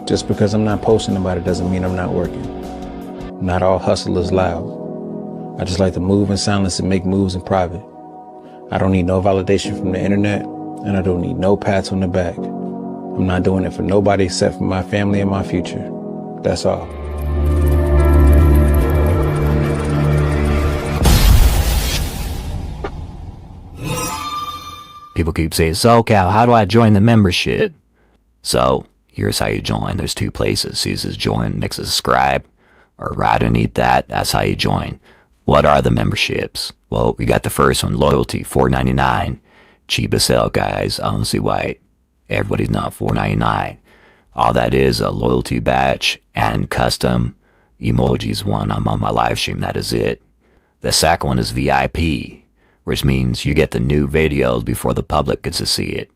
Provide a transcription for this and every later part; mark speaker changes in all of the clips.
Speaker 1: Just because I'm not posting about it doesn't mean I'm not working. Not all hustle is loud. I just like to move in silence and make moves in private. I don't need no validation from the internet, and I don't need no pats on the back. I'm not doing it for nobody except for my family and my future. That's all.
Speaker 2: People keep saying, so Cal, how do I join the membership? So here's how you join. There's two places. See, it says join next to subscribe, or right underneath that, that's how you join. What are the memberships? Well, we got the first one, loyalty, $4.99. Cheap as hell, guys. I don't see why everybody's not $4.99. All that is a loyalty badge and custom emojis when I'm on my live stream. That is it. The second one is VIP, which means you get the new videos before the public gets to see it.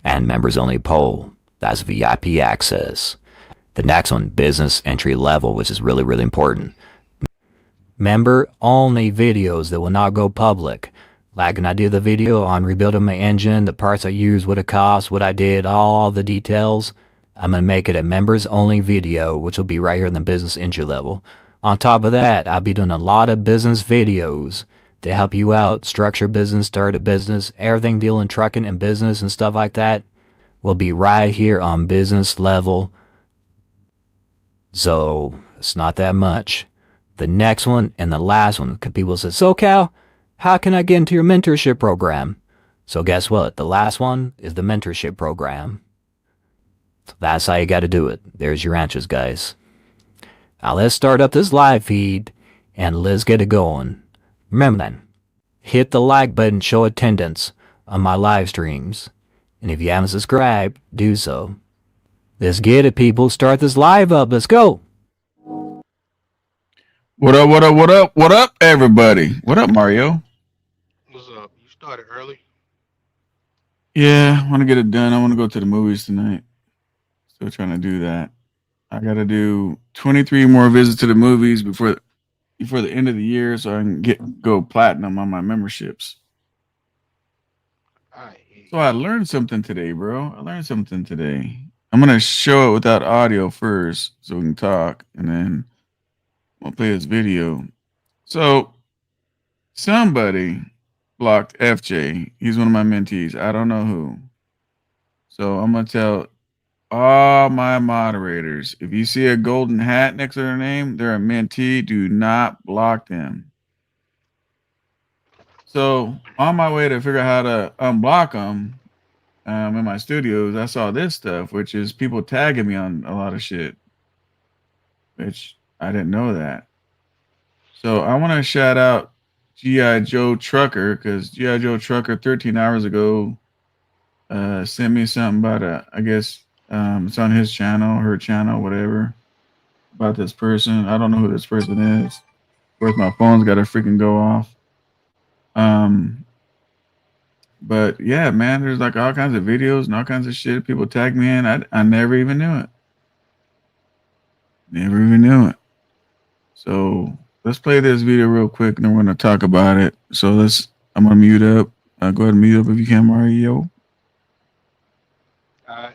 Speaker 2: And members only poll. That's VIP access. The next one, business entry level, which is really, really important. Member only videos that will not go public. Like when I did the video on rebuilding my engine, the parts I used, what it cost, what I did, all the details. I'm going to make it a members only video, which will be right here in the business entry level. On top of that, I'll be doing a lot of business videos to help you out, structure business, start a business, everything dealing trucking and business and stuff like that will be right here on business level. So it's not that much. The next one and the last one, people say, so Cal, how can I get into your mentorship program? So guess what? The last one is the mentorship program. So that's how you got to do it. There's your answers, guys. Now let's start up this live feed and let's get it going. Remember then, hit the like button, show attendance on my live streams. And if you haven't subscribed, do so. Let's get it, people. Start this live up. Let's go.
Speaker 3: What up, what up, what up, what up, everybody? What up, Mario?
Speaker 4: What's up? You started early?
Speaker 3: Yeah, I want to get it done. I want to go to the movies tonight. Still trying to do that. I got to do 23 more visits to the movies before the end of the year so I can go platinum on my memberships. So I learned something today, bro. I learned something today. I'm going to show it without audio first so we can talk, and then I'll play this video. So somebody blocked FJ. He's one of my mentees. I don't know who. So I'm going to tell all my moderators, if you see a golden hat next to their name, they're a mentee. Do not block them. So on my way to figure out how to unblock them in my studios, I saw this stuff, which is people tagging me on a lot of shit, which I didn't know that. So I want to shout out G.I. Joe Trucker, because G.I. Joe Trucker 13 hours ago sent me something about I guess it's on his channel, her channel, whatever, about this person. I don't know who this person is. Of course, my phone's got to freaking go off. But yeah, man, there's like all kinds of videos and all kinds of shit. People tag me in. I never even knew it. Never even knew it. So let's play this video real quick, and then we're gonna talk about it. So I'm gonna mute up. Go ahead and mute up if you can, Mario.
Speaker 4: All right.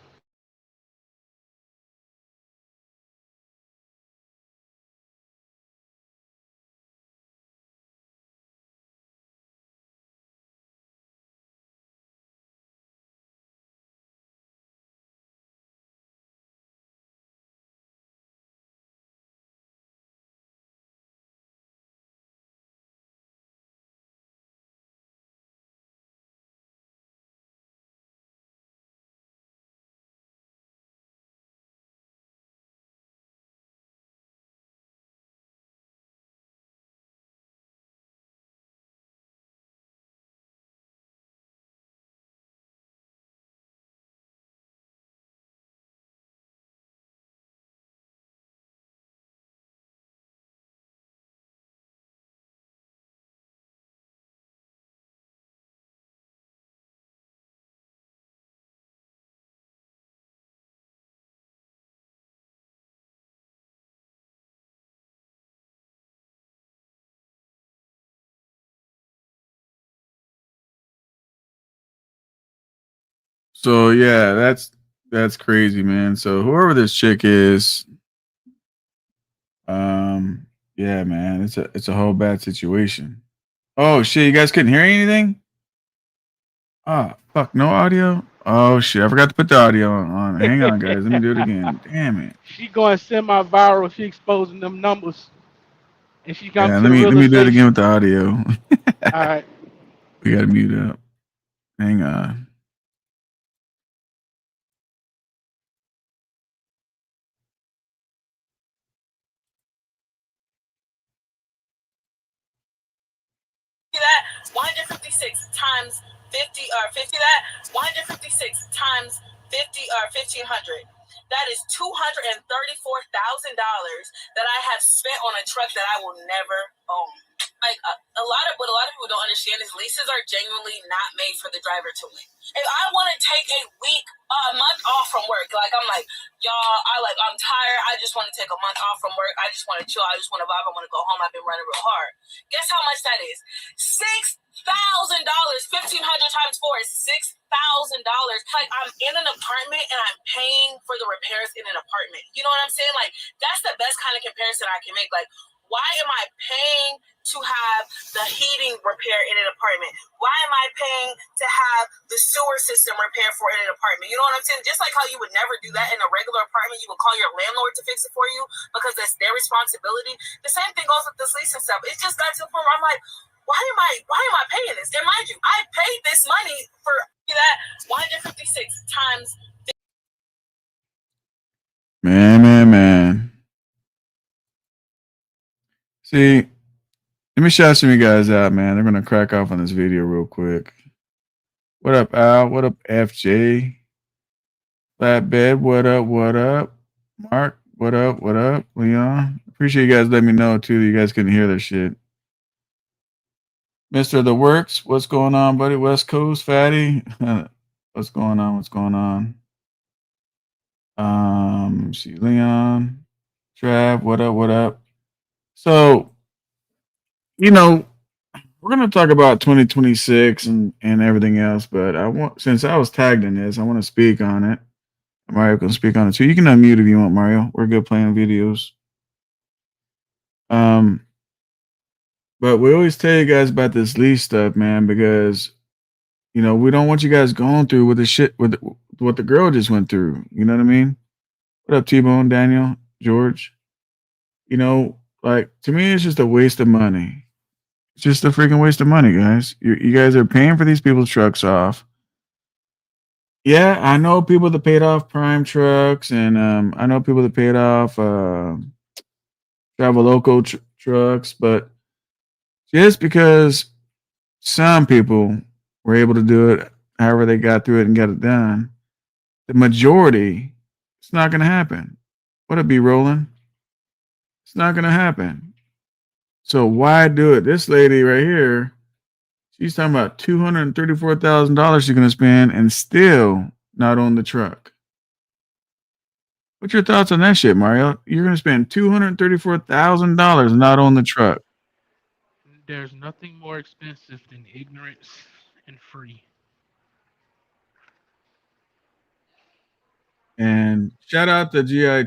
Speaker 3: So yeah, That's crazy, man. So whoever this chick is, yeah, man, it's a whole bad situation. Oh shit, you guys couldn't hear anything? Ah, fuck, no audio. Oh shit, I forgot to put the audio on. Hang on, guys. Let me do it again. Damn it.
Speaker 4: She going semi-viral. She exposing them numbers, and she come
Speaker 3: Yeah,
Speaker 4: to the
Speaker 3: let me do it again
Speaker 4: realization.
Speaker 3: with the audio.
Speaker 4: All right,
Speaker 3: We gotta mute up. Hang on.
Speaker 5: That 156 times 50 or 50 that 156 times 50 or 1500. That is $234,000 that I have spent on a truck that I will never own. Like what a lot of people don't understand is leases are genuinely not made for the driver to win. If I want to take a week, a month off from work, like I'm like, y'all, I'm tired. I just want to take a month off from work. I just want to chill. I just want to vibe. I want to go home. I've been running real hard. Guess how much that is? $6,000. 1,500 times 4 is $6,000. Like I'm in an apartment and I'm paying for the repairs in an apartment. You know what I'm saying? Like that's the best kind of comparison I can make. Like, why am I paying to have the heating repair in an apartment? Why am I paying to have the sewer system repaired for in an apartment? You know what I'm saying? Just like how you would never do that in a regular apartment, you would call your landlord to fix it for you because that's their responsibility. The same thing goes with this leasing stuff. It just got to the point where I'm like, why am I paying this? And mind you, I paid this money for that 156 times.
Speaker 3: Man. See, let me shout some of you guys out, man. They're gonna crack off on this video real quick. What up, Al? What up, FJ? Flatbed, what up? What up? Mark, what up? What up? Leon, appreciate you guys letting me know too that you guys couldn't hear this shit. Mr. The Works, what's going on, buddy? West Coast, Fatty, what's going on? What's going on? See, Leon, Trav, what up? What up? So, you know, we're gonna talk about 2026 and everything else, but since I was tagged in this, I want to speak on it. Mario can speak on it too. You can unmute if you want, Mario. We're good playing videos. But we always tell you guys about this lease stuff, man, because we don't want you guys going through with the shit with what the girl just went through. You know what I mean? What up, T-Bone, Daniel, George? Like to me, it's just a waste of money. It's just a freaking waste of money, guys. You guys are paying for these people's trucks off. Yeah, I know people that paid off Prime trucks, and I know people that paid off Traveloco trucks, but just because some people were able to do it however they got through it and got it done, the majority, it's not going to happen. What it be, Roland? It's not going to happen. So why do it? This lady right here, she's talking about $234,000 she's going to spend and still not own the truck. What's your thoughts on that shit, Mario? You're going to spend $234,000 and not own the truck.
Speaker 4: there's nothing more expensive than ignorance and free.
Speaker 3: And shout out to GI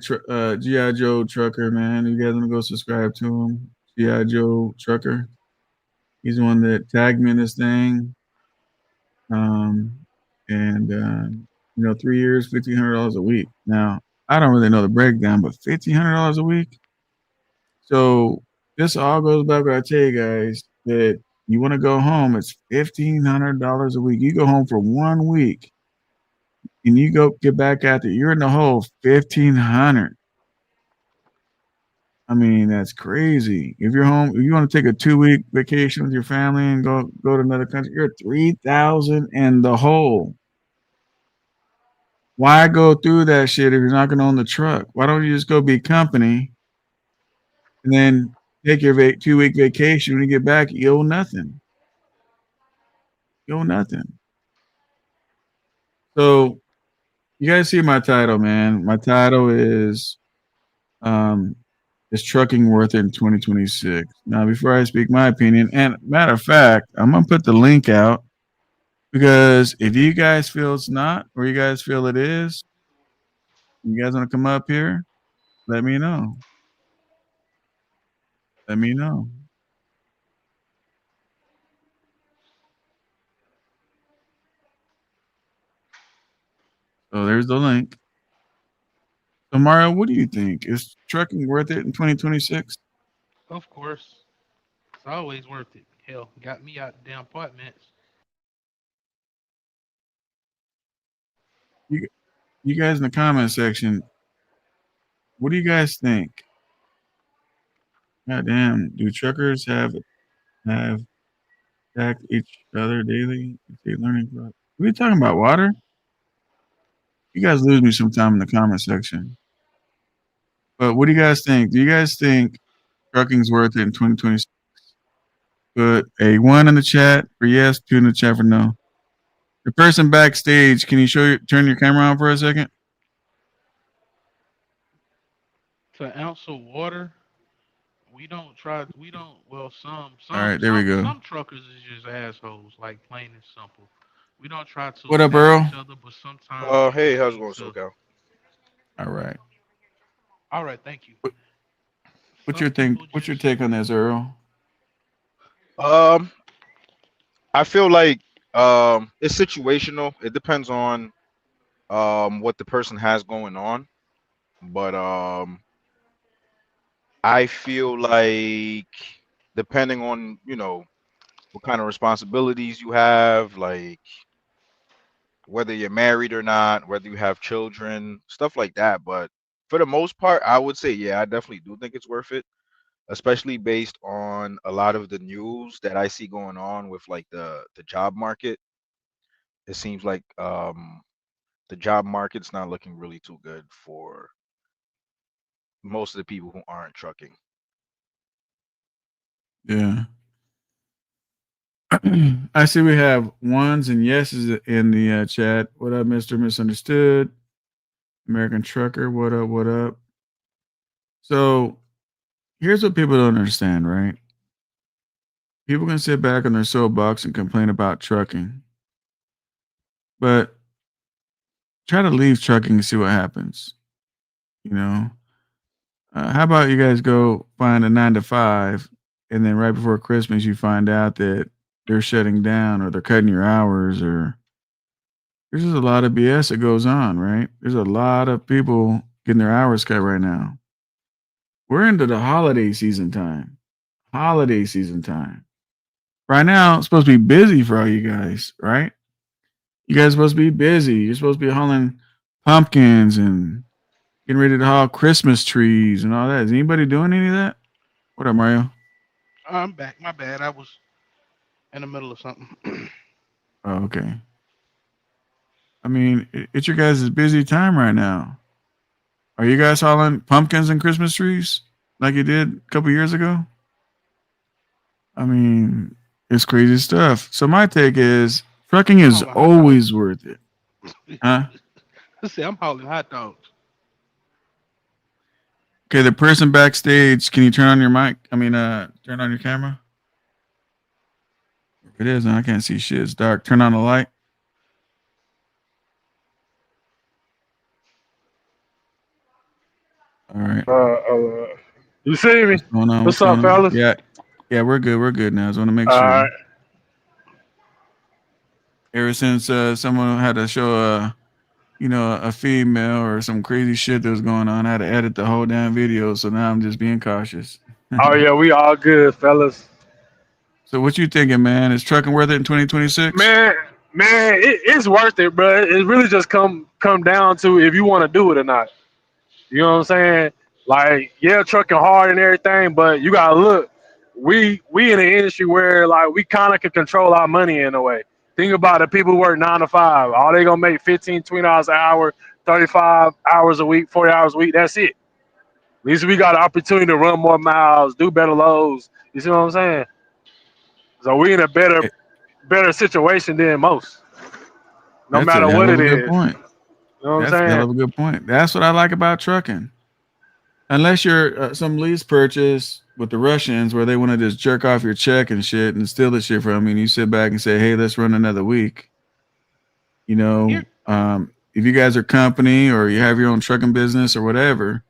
Speaker 3: Joe Trucker, man. You guys want to go subscribe to him? GI Joe Trucker. He's the one that tagged me in this thing. 3 years, $1,500 a week. Now, I don't really know the breakdown, but $1,500 a week. So this all goes back to I tell you guys that you want to go home, it's $1,500 a week. You go home for 1 week and you go get back out there, you're in the hole $1,500. I mean, that's crazy. If you're home, if you want to take a 2-week vacation with your family and go to another country, you're $3,000 in the hole. Why go through that shit if you're not going to own the truck? Why don't you just go be company and then take your 2-week vacation? When you get back, you owe nothing. You owe nothing. So you guys see my title, man. My title is trucking worth it in 2026? Now, before I speak my opinion, and matter of fact, I'm going to put the link out because if you guys feel it's not or you guys feel it is, You guys want to come up here? Let me know. Let me know. So there's the link. So Mario, what do you think? Is trucking worth it in 2026?
Speaker 4: Of course, it's always worth it. Hell, got me out the damn apartments.
Speaker 3: You guys in the comment section, what do you guys think? God damn, do truckers have attacked each other daily? If they learning about what are you talking about? Water? You guys lose me sometime in the comment section. But what do you guys think? Do you guys think trucking's worth it in 2026? Put a 1 in the chat for yes, 2 in the chat for no. The person backstage, can you turn your camera on for a second?
Speaker 4: To an ounce of water, we don't try. We don't. Well, some
Speaker 3: All right, there we go.
Speaker 4: some truckers is just assholes, like plain and simple. We don't try to
Speaker 3: What up,
Speaker 4: attack
Speaker 3: Earl?
Speaker 4: each other, but sometimes
Speaker 6: Hey,
Speaker 4: people
Speaker 6: how's it
Speaker 4: need
Speaker 6: going,
Speaker 4: to.
Speaker 6: SoCal?
Speaker 3: All right.
Speaker 4: All right, thank you.
Speaker 3: What's
Speaker 4: Some
Speaker 3: your thing?
Speaker 4: people
Speaker 3: What's your
Speaker 4: just-
Speaker 3: take on this, Earl?
Speaker 6: I feel like it's situational. It depends on what the person has going on, but I feel like depending on what kind of responsibilities you have, like whether you're married or not, whether you have children, stuff like that. But for the most part, I would say, yeah, I definitely do think it's worth it, especially based on a lot of the news that I see going on with like the job market. It seems like the job market's not looking really too good for most of the people who aren't trucking.
Speaker 3: Yeah. I see we have ones and yeses in the chat. What up, Mr. Misunderstood? American Trucker, what up, what up? So here's what people don't understand, right? People can sit back on their soapbox and complain about trucking, but try to leave trucking and see what happens. You know, how about you guys go find a 9 to 5, and then right before Christmas you find out that they're shutting down or they're cutting your hours, or there's just a lot of BS that goes on, right? There's a lot of people getting their hours cut right now. We're into the holiday season time. Holiday season time. Right now, it's supposed to be busy for all you guys, right? You guys are supposed to be busy. You're supposed to be hauling pumpkins and getting ready to haul Christmas trees and all that. Is anybody doing any of that? What up, Mario?
Speaker 4: I'm back. My bad. I was in the middle of something.
Speaker 3: Oh, okay. I mean, it's your guys' busy time right now. Are you guys hauling pumpkins and Christmas trees like you did a couple years ago? I mean, it's crazy stuff. So my take is trucking is always worth it. Huh?
Speaker 4: See, I'm hauling hot dogs.
Speaker 3: Okay, the person backstage, can you turn on your mic? I mean, turn on your camera. It is, I can't see shit. It's dark. Turn on the light. All right.
Speaker 7: You see me?
Speaker 3: What's going on?
Speaker 7: What's up, fellas?
Speaker 3: Yeah, we're good. We're good now. I just want to make
Speaker 7: All
Speaker 3: sure.
Speaker 7: right.
Speaker 3: Ever since someone had to show a female or some crazy shit that was going on, I had to edit the whole damn video. So now I'm just being cautious.
Speaker 7: Oh yeah, we all good, fellas.
Speaker 3: So what you thinking, man? Is trucking worth it in 2026?
Speaker 7: Man, it's worth it, bro. It really just come down to if you want to do it or not. You know what I'm saying? Like, yeah, trucking hard and everything, but you gotta look. We in an industry where like we kind of can control our money in a way. Think about it. People who work 9 to 5. All they gonna make $15, $20 an hour, 35 hours a week, 40 hours a week. That's it. At least we got an opportunity to run more miles, do better loads. You see what I'm saying? So we in a better situation than most. No matter what it is.
Speaker 3: Good point.
Speaker 7: You know what I'm
Speaker 3: That's a hell
Speaker 7: saying?
Speaker 3: of a good point. That's what I like about trucking. Unless you're some lease purchase with the Russians where they want to just jerk off your check and shit and steal the shit from you, and you sit back and say, "Hey, let's run another week." You know, if you guys are company or you have your own trucking business or whatever,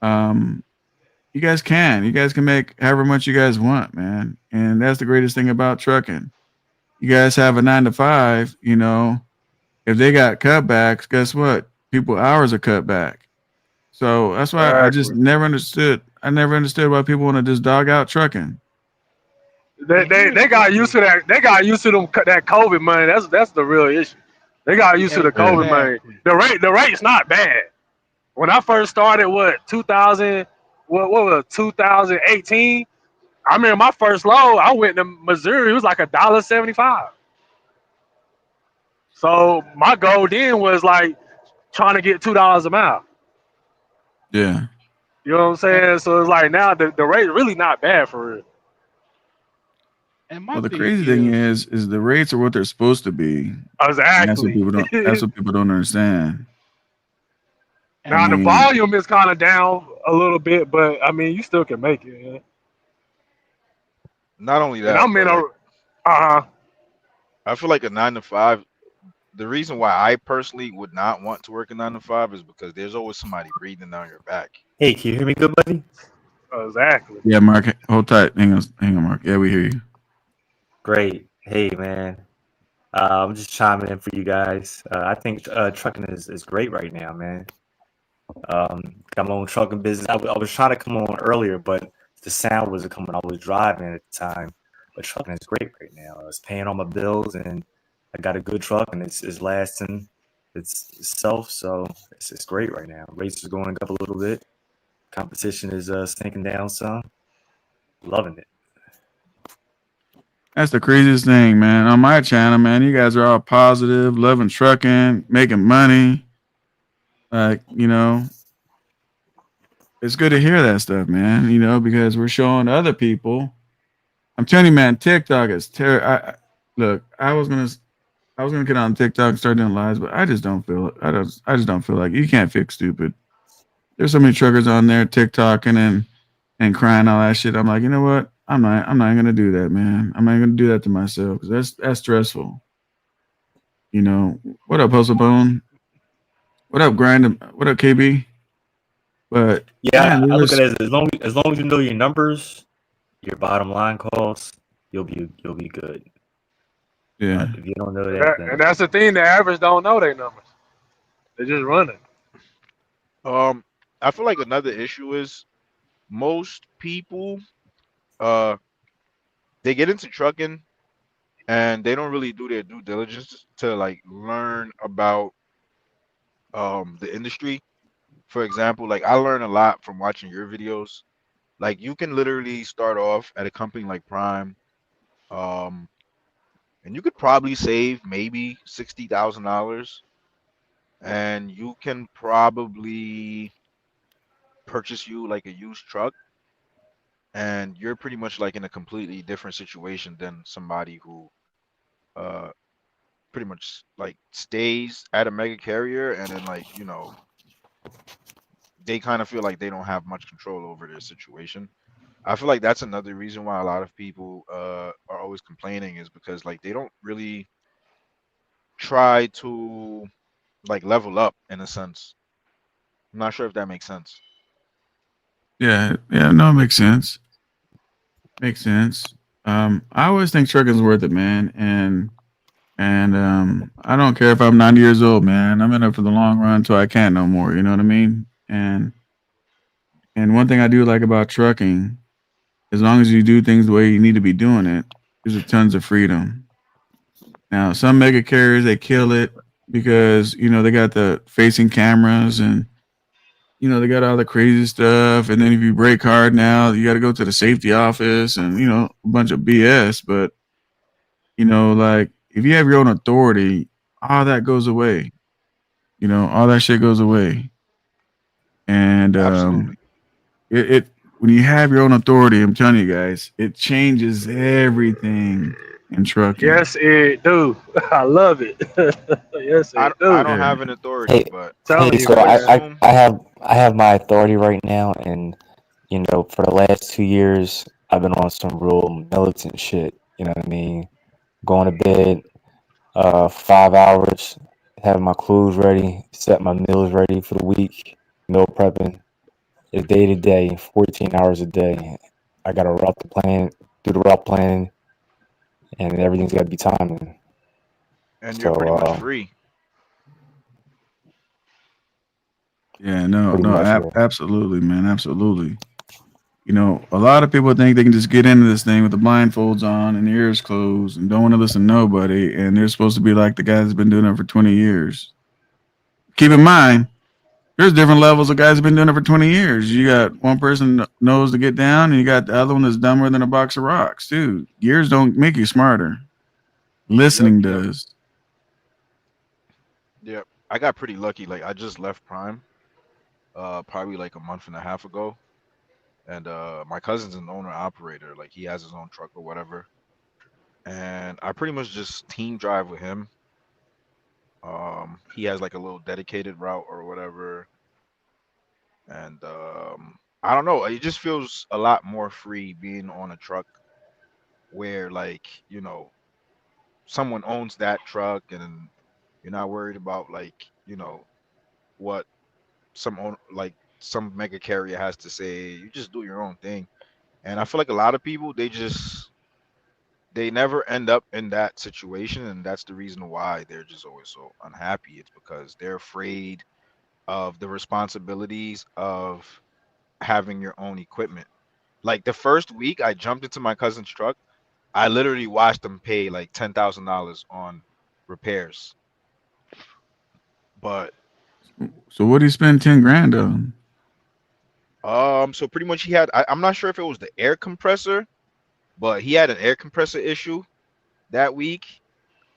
Speaker 3: you guys can make however much you guys want, man. And that's the greatest thing about trucking. You guys have a 9 to 5, you know, if they got cutbacks, guess what? People hours are cut back. So that's why I just never understood. I never understood why people want to just dog out trucking.
Speaker 7: They got used to that. They got used to that COVID money. That's the real issue. They got used to the COVID money. The rate's not bad. When I first started, 2018? I remember my first load. I went to Missouri. It was like $1.75. So my goal then was like trying to get $2 a mile.
Speaker 3: Yeah.
Speaker 7: You know what I'm saying? So it's like now the rate really not bad for real.
Speaker 4: And
Speaker 3: well, the crazy thing is the rates are what they're supposed to be.
Speaker 7: Exactly.
Speaker 3: That's what people don't. That's what people don't understand.
Speaker 7: Now the volume is kind of down a little bit, but I mean you still can make it. Yeah.
Speaker 6: Not only that,
Speaker 7: I'm in a.
Speaker 6: I feel like a 9 to 5. The reason why I personally would not want to work a 9 to 5 is because there's always somebody breathing down your back.
Speaker 8: Hey, can you hear me, good buddy?
Speaker 7: Exactly.
Speaker 3: Yeah, Mark, hold tight. Hang on, Mark. Yeah, we hear you.
Speaker 8: Great. Hey, man. I'm just chiming in for you guys. I think trucking is great right now, man. Got my own trucking business. I was trying to come on earlier, but the sound wasn't coming. I was driving at the time. But trucking is great right now. I was paying all my bills, and I got a good truck, and it's lasting itself. So it's great right now. Rates are going up a little bit. Competition is sinking down some. Loving it.
Speaker 3: That's the craziest thing, man. On my channel, man, you guys are all positive, loving trucking, making money. Like, you know, it's good to hear that stuff, man, you know, because we're showing other people. I'm telling you, man, TikTok is terrible. Look, I was gonna get on TikTok and start doing lives, but I just don't feel like you can't fix stupid. There's so many truckers on there TikToking and crying all that shit. I'm like, you know what? I'm not gonna do that, man. I'm not gonna do that to myself because that's stressful. You know, what up, Hustle Bone? What up, Grind? What up, KB? But
Speaker 8: yeah, man, I look at it as long as you know your numbers, your bottom line costs, you'll be good.
Speaker 3: Yeah.
Speaker 8: If you don't know that,
Speaker 7: and that's the thing. The average don't know their numbers. They're just running.
Speaker 6: I feel like another issue is most people, they get into trucking and they don't really do their due diligence to like learn about the industry. For example, like I learn a lot from watching your videos. Like you can literally start off at a company like Prime, and you could probably save maybe $60,000, and you can probably purchase you like a used truck, and you're pretty much like in a completely different situation than somebody who pretty much like stays at a mega carrier and then like, you know, they kind of feel like they don't have much control over their situation. I feel like that's another reason why a lot of people are always complaining, is because like they don't really try to like level up in a sense. I'm not sure if that makes sense.
Speaker 3: Yeah, no, it makes sense. Makes sense. I always think trucking's worth it, man. And I don't care if I'm 90 years old, man. I'm in it for the long run until I can't no more. You know what I mean? And one thing I do like about trucking, as long as you do things the way you need to be doing it, there's tons of freedom. Now, some mega carriers, they kill it because, you know, they got the facing cameras and, you know, they got all the crazy stuff. And then if you brake hard now, you got to go to the safety office and, you know, a bunch of BS. But, you know, like if you have your own authority, all that goes away. You know, all that shit goes away. And it when you have your own authority, I'm telling you guys, it changes everything in trucking.
Speaker 7: Yes, it do. I love it. Yes, it do.
Speaker 6: I don't have an authority, but
Speaker 2: I have my authority right now, and you know, for the last 2 years, I've been on some real militant shit. You know what I mean? Going to bed 5 hours
Speaker 9: have my clothes ready, set my meals ready for the week, meal prepping. It's day to day, 14 hours a day. I got to do the route plan, and everything's got to be timely.
Speaker 6: And you're
Speaker 9: So,
Speaker 6: pretty much free.
Speaker 3: Yeah, no,
Speaker 9: pretty
Speaker 3: no,
Speaker 9: much, yeah.
Speaker 3: absolutely, man, absolutely. You know, a lot of people think they can just get into this thing with the blindfolds on and the ears closed and don't want to listen to nobody, and they're supposed to be like the guy that's been doing it for 20 years. Keep in mind, there's different levels of guys who've been doing it for 20 years. You got one person that knows to get down, and you got the other one that's dumber than a box of rocks. Dude, years don't make you smarter. Listening
Speaker 6: Yep.
Speaker 3: does.
Speaker 6: Yep. I got pretty lucky. Like I just left Prime, probably like a month and a half ago. And my cousin's an owner operator, like he has his own truck or whatever. And I pretty much just team drive with him. He has like a little dedicated route or whatever. And I don't know, it just feels a lot more free being on a truck where like, you know, someone owns that truck and you're not worried about like, you know, what some mega carrier has to say. You just do your own thing. And I feel like a lot of people they never end up in that situation, and that's the reason why they're just always so unhappy. It's because they're afraid of the responsibilities of having your own equipment. Like the first week I jumped into my cousin's truck, I literally watched them pay like $10,000 on repairs. But
Speaker 3: So what do you spend 10 grand on?
Speaker 6: so pretty much I'm not sure if it was the air compressor, but he had an air compressor issue that week,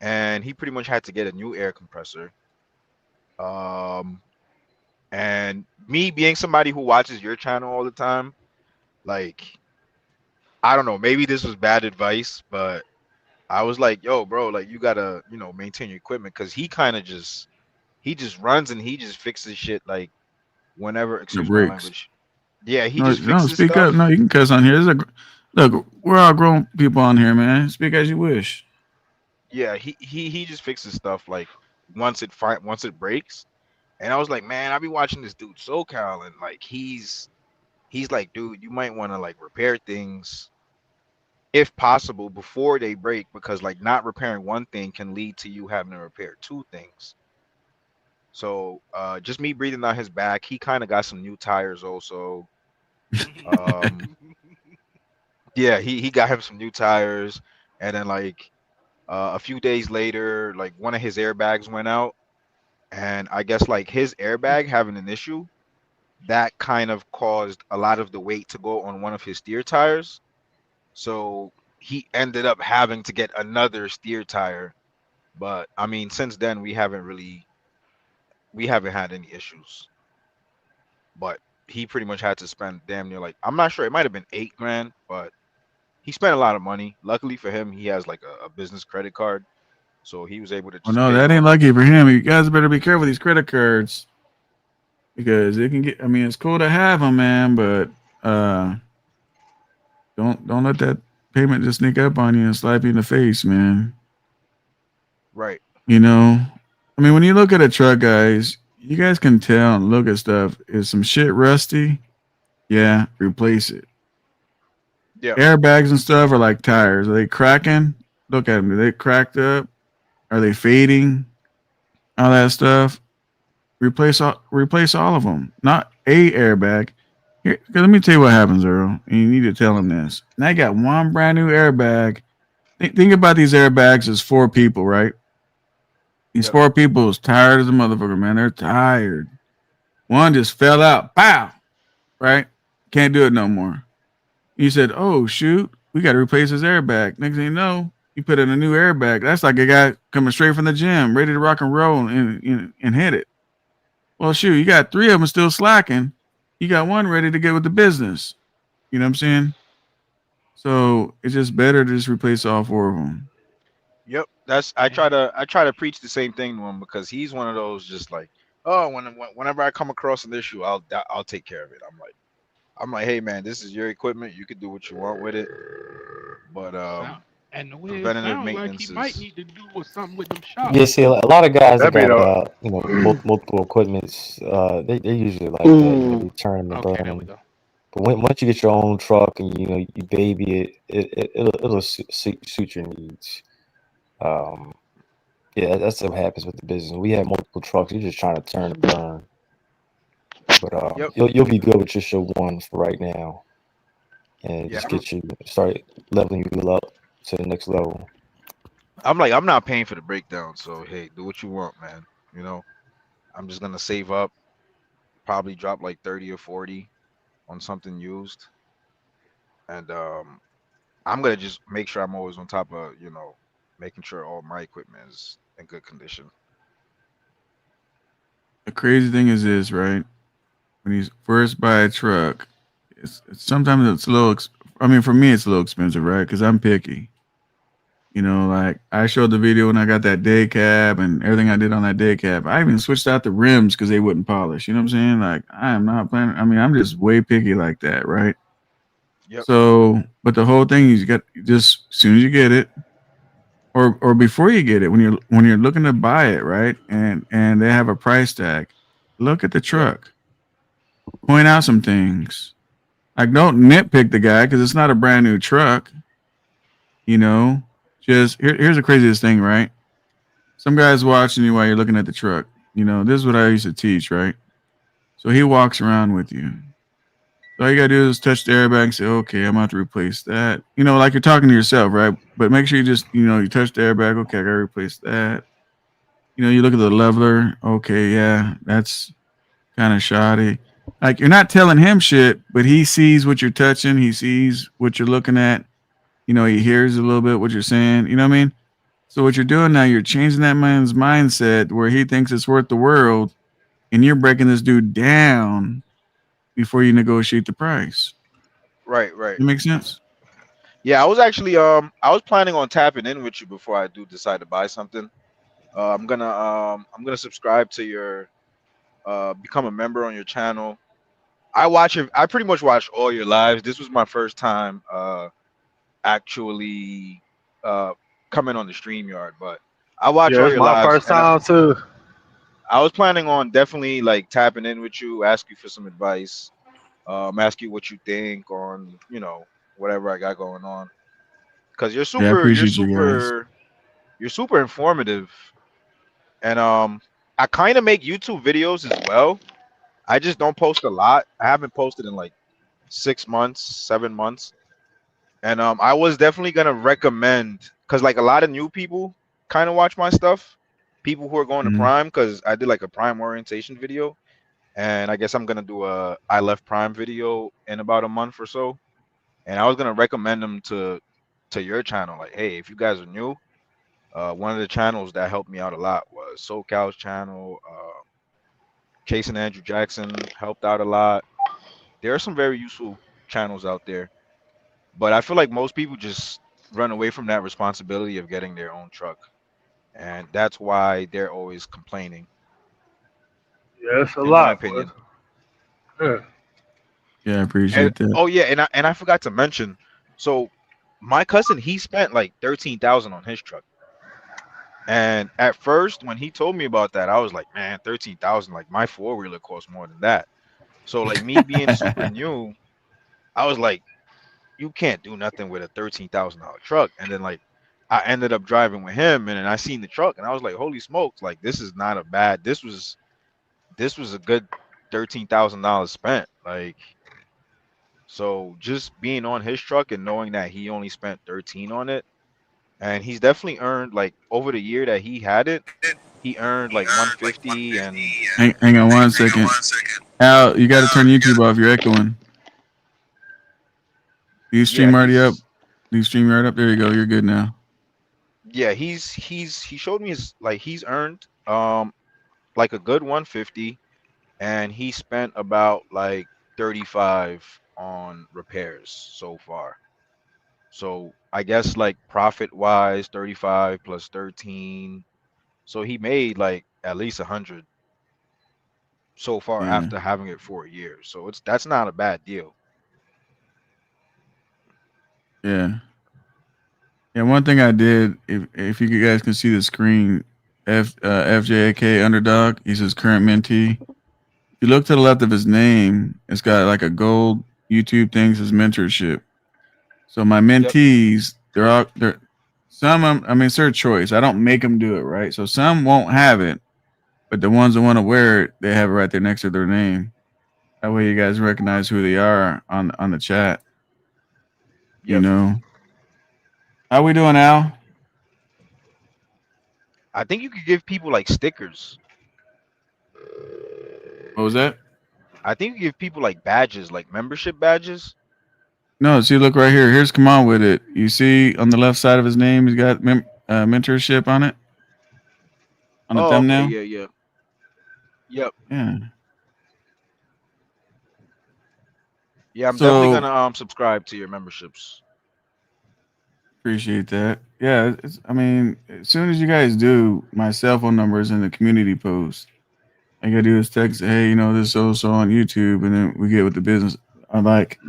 Speaker 6: and he pretty much had to get a new air compressor. And me being somebody who watches your channel all the time, like I don't know, maybe this was bad advice, but I was like, yo, bro, like you gotta, you know, maintain your equipment because he just runs and he just fixes shit like whenever,
Speaker 3: The
Speaker 6: excuse my
Speaker 3: bricks.
Speaker 6: language. Yeah, he
Speaker 3: No,
Speaker 6: just
Speaker 3: no,
Speaker 6: fixes
Speaker 3: speak up.
Speaker 6: stuff.
Speaker 3: No, you can cuss on here. Look, we're all grown people on here, man. Speak as you wish.
Speaker 6: Yeah, he just fixes stuff like once it breaks. And I was like, man, I be watching this dude SoCal, and like he's like, dude, you might want to like repair things if possible before they break, because like not repairing one thing can lead to you having to repair two things. So just me breathing on his back, he kind of got some new tires also. Um yeah, he got him some new tires, and then like a few days later, like one of his airbags went out, and I guess like his airbag having an issue that kind of caused a lot of the weight to go on one of his steer tires. So he ended up having to get another steer tire. But I mean, since then we haven't had any issues. But he pretty much had to spend damn near like, I'm not sure, it might have been 8 grand, but he spent a lot of money. Luckily for him, he has like a business credit card, so he was able to
Speaker 3: Oh
Speaker 6: just
Speaker 3: no,
Speaker 6: pay
Speaker 3: that ain't
Speaker 6: off.
Speaker 3: lucky for him. You guys better be careful with these credit cards because it can get. I mean, it's cool to have them, man, but uh, don't let that payment just sneak up on you and slap you in the face, man.
Speaker 6: Right.
Speaker 3: You know, I mean, when you look at a truck, guys, you guys can tell and look at stuff. Is some shit rusty? Yeah, replace it.
Speaker 6: Yeah.
Speaker 3: Airbags and stuff are like tires. Are they cracking? Look at them. Are they cracked up? Are they fading? All that stuff. Replace all of them. Not a airbag. Here, let me tell you what happens, Earl. And you need to tell him this. Now you got one brand new airbag. Think about these airbags as 4 people, right? These
Speaker 6: Yep.
Speaker 3: 4 people is tired as a motherfucker, man. They're tired. One just fell out. Pow! Right? Can't do it no more. You said, oh, shoot, we got to replace his airbag. Next thing you know, you put in a new airbag. That's like a guy coming straight from the gym, ready to rock and roll and hit it. Well, shoot, you got 3 of them still slacking. You got one ready to get with the business. You know what I'm saying? So it's just better to just replace all 4 of them.
Speaker 6: Yep. That's I try to preach the same thing to him because he's one of those just like, oh, whenever I come across an issue, I'll take care of it. I'm like, hey man, this is your equipment. You can do what you want with it. But
Speaker 4: Sound And the way it
Speaker 6: Preventative
Speaker 4: sounds like he
Speaker 6: maintenance
Speaker 4: might
Speaker 6: is
Speaker 4: need to do with something with them
Speaker 9: Yeah,
Speaker 4: shocks.
Speaker 9: see, a lot of guys that
Speaker 7: That'd be
Speaker 9: got
Speaker 7: the
Speaker 9: multiple equipments, they're usually like that. You know,
Speaker 7: Ooh.
Speaker 9: they turn them and
Speaker 4: Okay,
Speaker 9: burn
Speaker 4: there we
Speaker 9: them.
Speaker 4: go.
Speaker 9: But once you get your own truck and you baby it'll suit your needs. Um, yeah, that's what happens with the business. We have multiple trucks. You're just trying to turn and burn. But
Speaker 6: yep.
Speaker 9: you'll be good with just your one for right now, and
Speaker 6: Yeah,
Speaker 9: just start leveling you up to the next level.
Speaker 6: I'm like, I'm not paying for the breakdown, so hey, do what you want, man. You know, I'm just gonna save up, probably drop like 30 or 40 on something used, and I'm gonna just make sure I'm always on top of, making sure all my equipment is in good condition.
Speaker 3: The crazy thing is this, right? When you first buy a truck, sometimes it's a little. I mean, for me, it's a little expensive, right? Because I'm picky. Like I showed the video when I got that day cab and everything I did on that day cab. I even switched out the rims because they wouldn't polish. You know what I'm saying? Like I am not planning. I mean, I'm just way picky like that, right?
Speaker 6: Yep.
Speaker 3: So, but the whole thing is, you got just as soon as you get it, or before you get it, when you're looking to buy it, right? And they have a price tag. Look at the
Speaker 6: Yep.
Speaker 3: truck. Point out some things. Like don't nitpick the guy because it's not a brand new truck. You know, just here's the craziest thing, right? Some guy's watching you while you're looking at the truck. This is what I used to teach, right? So he walks around with you. So all you gotta do is touch the airbag and say, okay, I'm about to replace that. Like you're talking to yourself, right? But make sure you just, you touch the airbag. Okay, I gotta replace that. You look at the leveler. Okay, yeah, that's kind of shoddy. Like you're not telling him shit, but he sees what you're touching. He sees what you're looking at. He hears a little bit what you're saying. You know what I mean? So what you're doing now, you're changing that man's mindset where he thinks it's worth the world, and you're breaking this dude down before you negotiate the price.
Speaker 6: Right. Right.
Speaker 3: It makes sense?
Speaker 6: Yeah, I was actually I was planning on tapping in with you before I do decide to buy something. I'm gonna subscribe to your become a member on your channel. I pretty much watch all your lives. This was my first time actually uh coming on the StreamYard, but I watch
Speaker 7: Yeah,
Speaker 6: all
Speaker 7: it's
Speaker 6: your
Speaker 7: my
Speaker 6: lives,
Speaker 7: first
Speaker 6: and
Speaker 7: time too.
Speaker 6: I was planning on definitely like tapping in with you, ask you for some advice, ask you what you think on, whatever I got going on. Because you're
Speaker 3: Yeah, I
Speaker 6: super, you're
Speaker 3: appreciate you guys.
Speaker 6: super, you're super informative, and I kind of make YouTube videos as well. I just don't post a lot. I haven't posted in like 6 months, 7 months, and I was definitely gonna recommend because like a lot of new people kind of watch my stuff, people who are going to
Speaker 3: Mhm.
Speaker 6: Prime because I did like a Prime orientation video, and I guess I'm gonna do a I left Prime video in about a month or so, and I was gonna recommend them to your channel. Like, hey, if you guys are new, one of the channels that helped me out a lot was SoCal's channel. Case and Andrew Jackson helped out a lot. There are some very useful channels out there, but I feel like most people just run away from that responsibility of getting their own truck, and that's why they're always complaining,
Speaker 7: Yeah, it's a
Speaker 6: in my
Speaker 7: lot, boy.
Speaker 6: opinion.
Speaker 7: Yeah.
Speaker 3: Yeah, I
Speaker 6: And
Speaker 3: appreciate that.
Speaker 6: oh yeah, and I forgot to mention, so my cousin, he spent like 13,000 on his truck. And at first, when he told me about that, I was like, man, 13,000, like my four wheeler costs more than that. So like me being super new, I was like, you can't do nothing with a $13,000 truck. And then like I ended up driving with him, and then I seen the truck, and I was like, holy smokes, like this is not a bad. This was a good $13,000 spent. Like, so just being on his truck and knowing that he only spent 13 on it, and he's definitely earned like over the year that he had it, he earned like 150. And
Speaker 3: Hang on one second. Al, you got to turn YouTube off. You're echoing. Do you
Speaker 6: yeah,
Speaker 3: stream already up?
Speaker 6: he's
Speaker 3: Do you stream right up? There you go. You're good now.
Speaker 6: yeah, he showed me his, like, he's earned like a good 150, and he spent about like 35 on repairs so far. So I guess like profit wise, 35 plus 13. So he made like at least 100 so far
Speaker 3: Yeah.
Speaker 6: after having it for a year. So that's not a bad deal.
Speaker 3: Yeah. Yeah, one thing I did, if you guys can see the screen, FJAK underdog, he's his current mentee. If you look to the left of his name, it's got like a gold YouTube thing says mentorship. So my
Speaker 6: Yep.
Speaker 3: mentees, they're some I mean it's their choice. I don't make them do it, right? So some won't have it, but the ones that want to wear it, they have it right there next to their name. That way you guys recognize who they are on the chat. You
Speaker 6: Yep.
Speaker 3: know. How we doing, Al?
Speaker 6: I think you could give people like stickers.
Speaker 3: What was that?
Speaker 6: I think you give people like badges, like membership badges.
Speaker 3: No, see, look right here. Here's come on with it. You see on the left side of his name, he's got mentorship on it on the
Speaker 6: Oh, okay,
Speaker 3: thumbnail.
Speaker 6: yeah. Yep.
Speaker 3: Yeah.
Speaker 6: Yeah, I'm definitely
Speaker 3: So
Speaker 6: gonna subscribe to your memberships.
Speaker 3: appreciate that. Yeah, I mean, as soon as you guys do, my cell phone number is in the community post. All you gotta do is text, hey, you know, this so on YouTube, and then we get with the business. I like.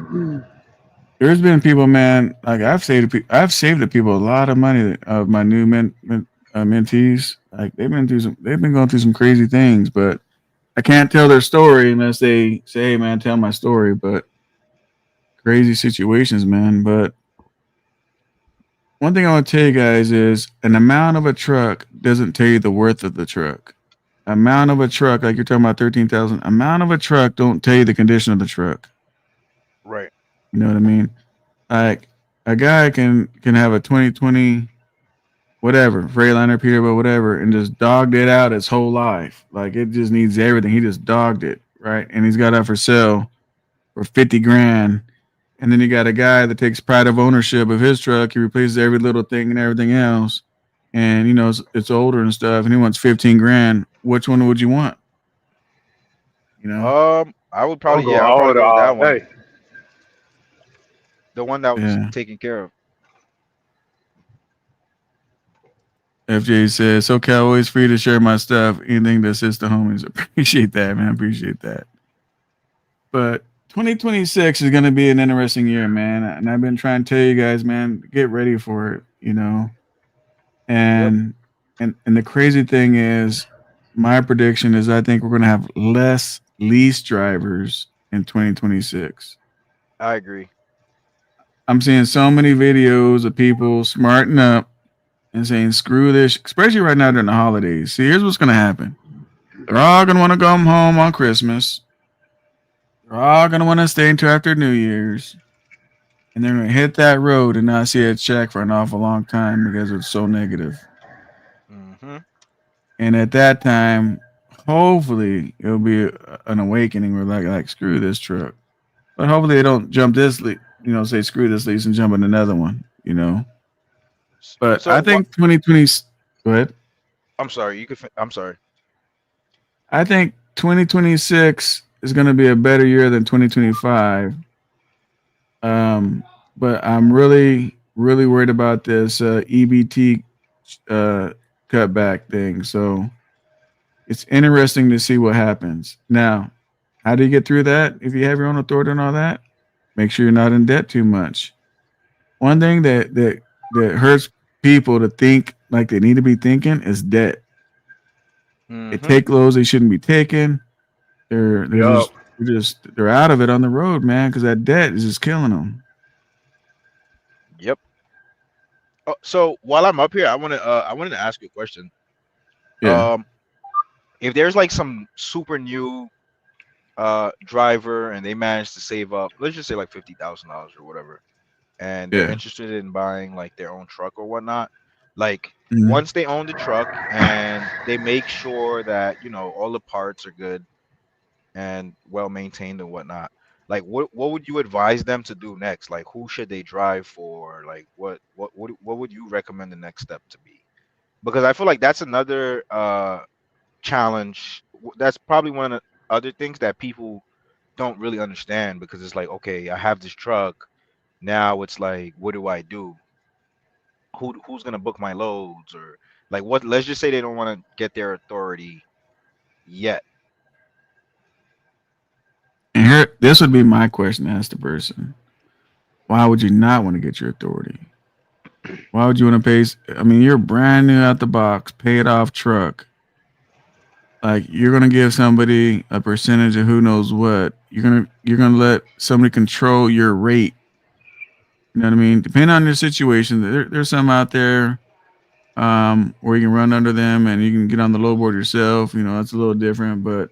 Speaker 3: There's been people, man. Like I've saved the people a lot of money of my new mentees. Like they've been going through some crazy things, but I can't tell their story unless they say, "Hey, man, tell my story." But crazy situations, man. But one thing I want to tell you guys is an amount of a truck doesn't tell you the worth of the truck. Amount of a truck, like you're talking about 13,000. Amount of a truck don't tell you the condition of the truck.
Speaker 6: Right.
Speaker 3: You know what I mean? Like a guy can have a 2020 whatever, Freightliner, Peterbilt, whatever, and just dogged it out his whole life. Like it just needs everything. He just dogged it, right? And he's got it for sale for 50 grand. And then you got a guy that takes pride of ownership of his truck. He replaces every little thing and everything else. And you know it's older and stuff, and he wants 15 grand. Which one would you want? You know?
Speaker 6: I would
Speaker 7: I'm
Speaker 6: probably
Speaker 7: going
Speaker 6: I'll probably
Speaker 7: older
Speaker 6: go with that
Speaker 7: all
Speaker 6: one.
Speaker 7: day.
Speaker 6: The one that was
Speaker 3: Yeah.
Speaker 6: taken care of.
Speaker 3: FJ says, okay, always free to share my stuff. Anything to assist the homies. Appreciate that, man. Appreciate that. But 2026 is going to be an interesting year, man. And I've been trying to tell you guys, man, get ready for it, you know. And the crazy thing is, my prediction is I think we're going to have less lease drivers in 2026.
Speaker 6: I agree.
Speaker 3: I'm seeing so many videos of people smarting up and saying, screw this, especially right now during the holidays. See, here's what's going to happen. They're all going to want to come home on Christmas. They're all going to want to stay until after New Year's. And they're going to hit that road and not see a check for an awful long time because it's so negative.
Speaker 6: Mm-hmm.
Speaker 3: And at that time, hopefully, it'll be an awakening where like screw this truck. But hopefully they don't jump this, say screw this lease and jump on another one, you know. But
Speaker 6: So
Speaker 3: I think 2020. Go ahead.
Speaker 6: I'm sorry. I'm sorry.
Speaker 3: I think 2026 is going to be a better year than 2025. But I'm really, really worried about this EBT cutback thing. So it's interesting to see what happens. Now, how do you get through that? If you have your own authority and all that, make sure you're not in debt too much. One thing that hurts people to think like they need to be thinking is debt.
Speaker 6: Mm-hmm.
Speaker 3: They take loans they shouldn't be taking. They're out of it on the road, man, because that debt is just killing them.
Speaker 6: Yep. Oh, so while I'm up here, I wanted to ask you a question.
Speaker 3: Yeah.
Speaker 6: If there's like some super new driver and they manage to save up, let's just say like $50,000 or whatever, and they're interested in buying like their own truck or whatnot, like
Speaker 3: Mhm.
Speaker 6: once they own the truck and they make sure that all the parts are good and well maintained and whatnot, like what would you advise them to do next? Like who should they drive for? Like what would you recommend the next step to be? Because I feel like that's another challenge. That's probably one of the other things that people don't really understand, because it's like, okay, I have this truck. Now it's like, what do I do? Who's gonna book my loads? Or like what? Let's just say they don't want to get their authority yet.
Speaker 3: And here, this would be my question to ask the person: why would you not want to get your authority? Why would you want to pay? I mean, you're brand new out the box, paid off truck. Like you're gonna give somebody a percentage of who knows what. You're gonna let somebody control your rate. You know what I mean? Depending on your situation, there's some out there where you can run under them and you can get on the low board yourself. You know, that's a little different. But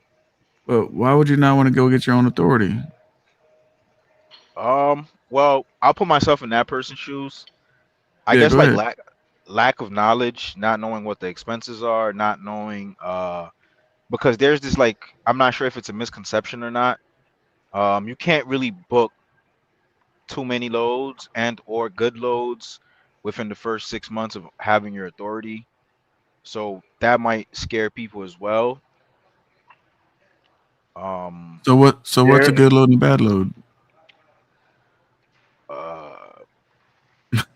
Speaker 3: why would you not want to go get your own authority?
Speaker 6: Well, I'll put myself in that person's shoes. I
Speaker 3: Yeah,
Speaker 6: guess
Speaker 3: go
Speaker 6: like
Speaker 3: ahead.
Speaker 6: lack of knowledge, not knowing what the expenses are, not knowing because there's this like I'm not sure if it's a misconception or not. You can't really book too many loads and or good loads within the first 6 months of having your authority. So that might scare people as well.
Speaker 3: So what? So what's a
Speaker 7: Yeah,
Speaker 3: good load and a bad load?
Speaker 6: Uh,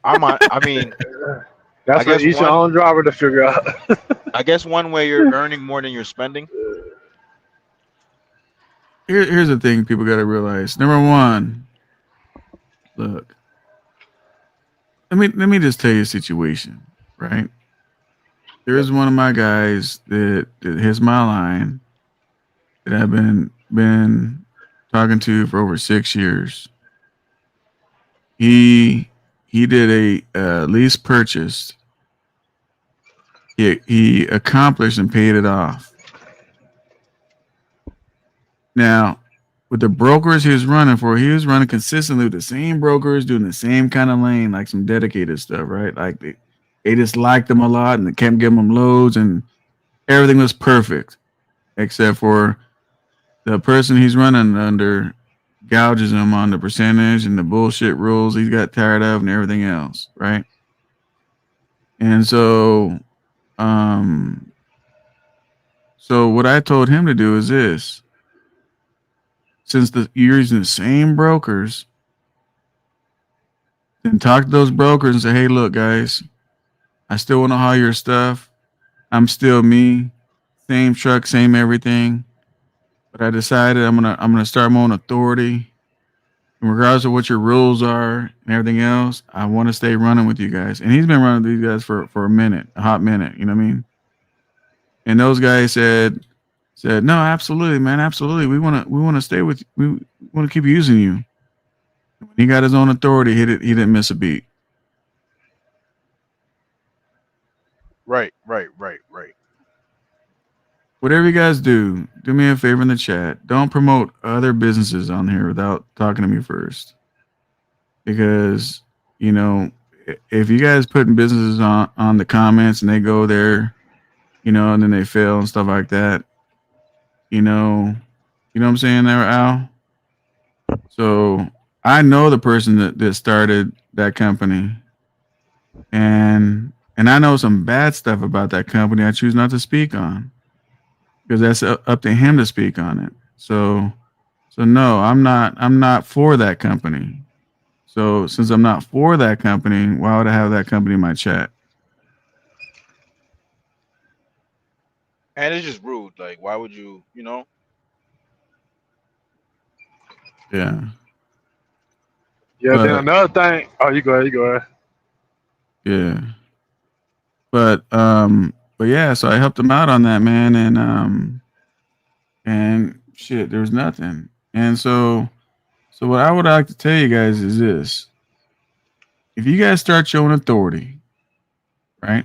Speaker 6: I mean, I
Speaker 7: that's for
Speaker 6: guess
Speaker 7: each your
Speaker 6: one.
Speaker 7: own driver to figure out.
Speaker 6: I guess one way you're earning more than you're spending.
Speaker 3: Here's the thing people got to realize. Number one, look. Let me just tell you a situation, right? There's one of my guys that hits my line that I've been talking to for over 6 years. He did a lease purchase. He accomplished and paid it off. Now, with the brokers he was running for, he was running consistently with the same brokers, doing the same kind of lane, like some dedicated stuff, right? Like they just liked him a lot and they kept giving him loads and everything was perfect, except for the person he's running under gouges him on the percentage and the bullshit rules he's got tired of and everything else, right? And so what I told him to do is this. Since you're using the same brokers, then talk to those brokers and say, hey, look, guys, I still want to haul your stuff. I'm still me, same truck, same everything. But I decided I'm gonna start my own authority. And regardless of what your rules are and everything else, I want to stay running with you guys. And he's been running with these guys for a minute, a hot minute, you know what I mean? And those guys said, no, absolutely, man, absolutely. We wanna stay with you. We want to keep using you. When he got his own authority, he didn't miss a beat.
Speaker 6: Right.
Speaker 3: Whatever you guys do me a favor in the chat. Don't promote other businesses on here without talking to me first. Because, you know, if you guys putting businesses on the comments and they go there, you know, and then they fail and stuff like that, you know what I'm saying there, Al? So I know the person that started that company, and I know some bad stuff about that company I choose not to speak on because that's up to him to speak on it. So no, I'm not for that company. So since I'm not for that company, why would I have that company in my chat?
Speaker 6: And it's just rude. Like, why would you?
Speaker 3: Yeah.
Speaker 7: Yeah. Then
Speaker 3: But
Speaker 7: another thing. Oh, you go ahead. You go ahead.
Speaker 3: yeah. But yeah, so I helped him out on that, man, and shit, there was nothing. And so what I would like to tell you guys is this. If you guys start your own authority, right?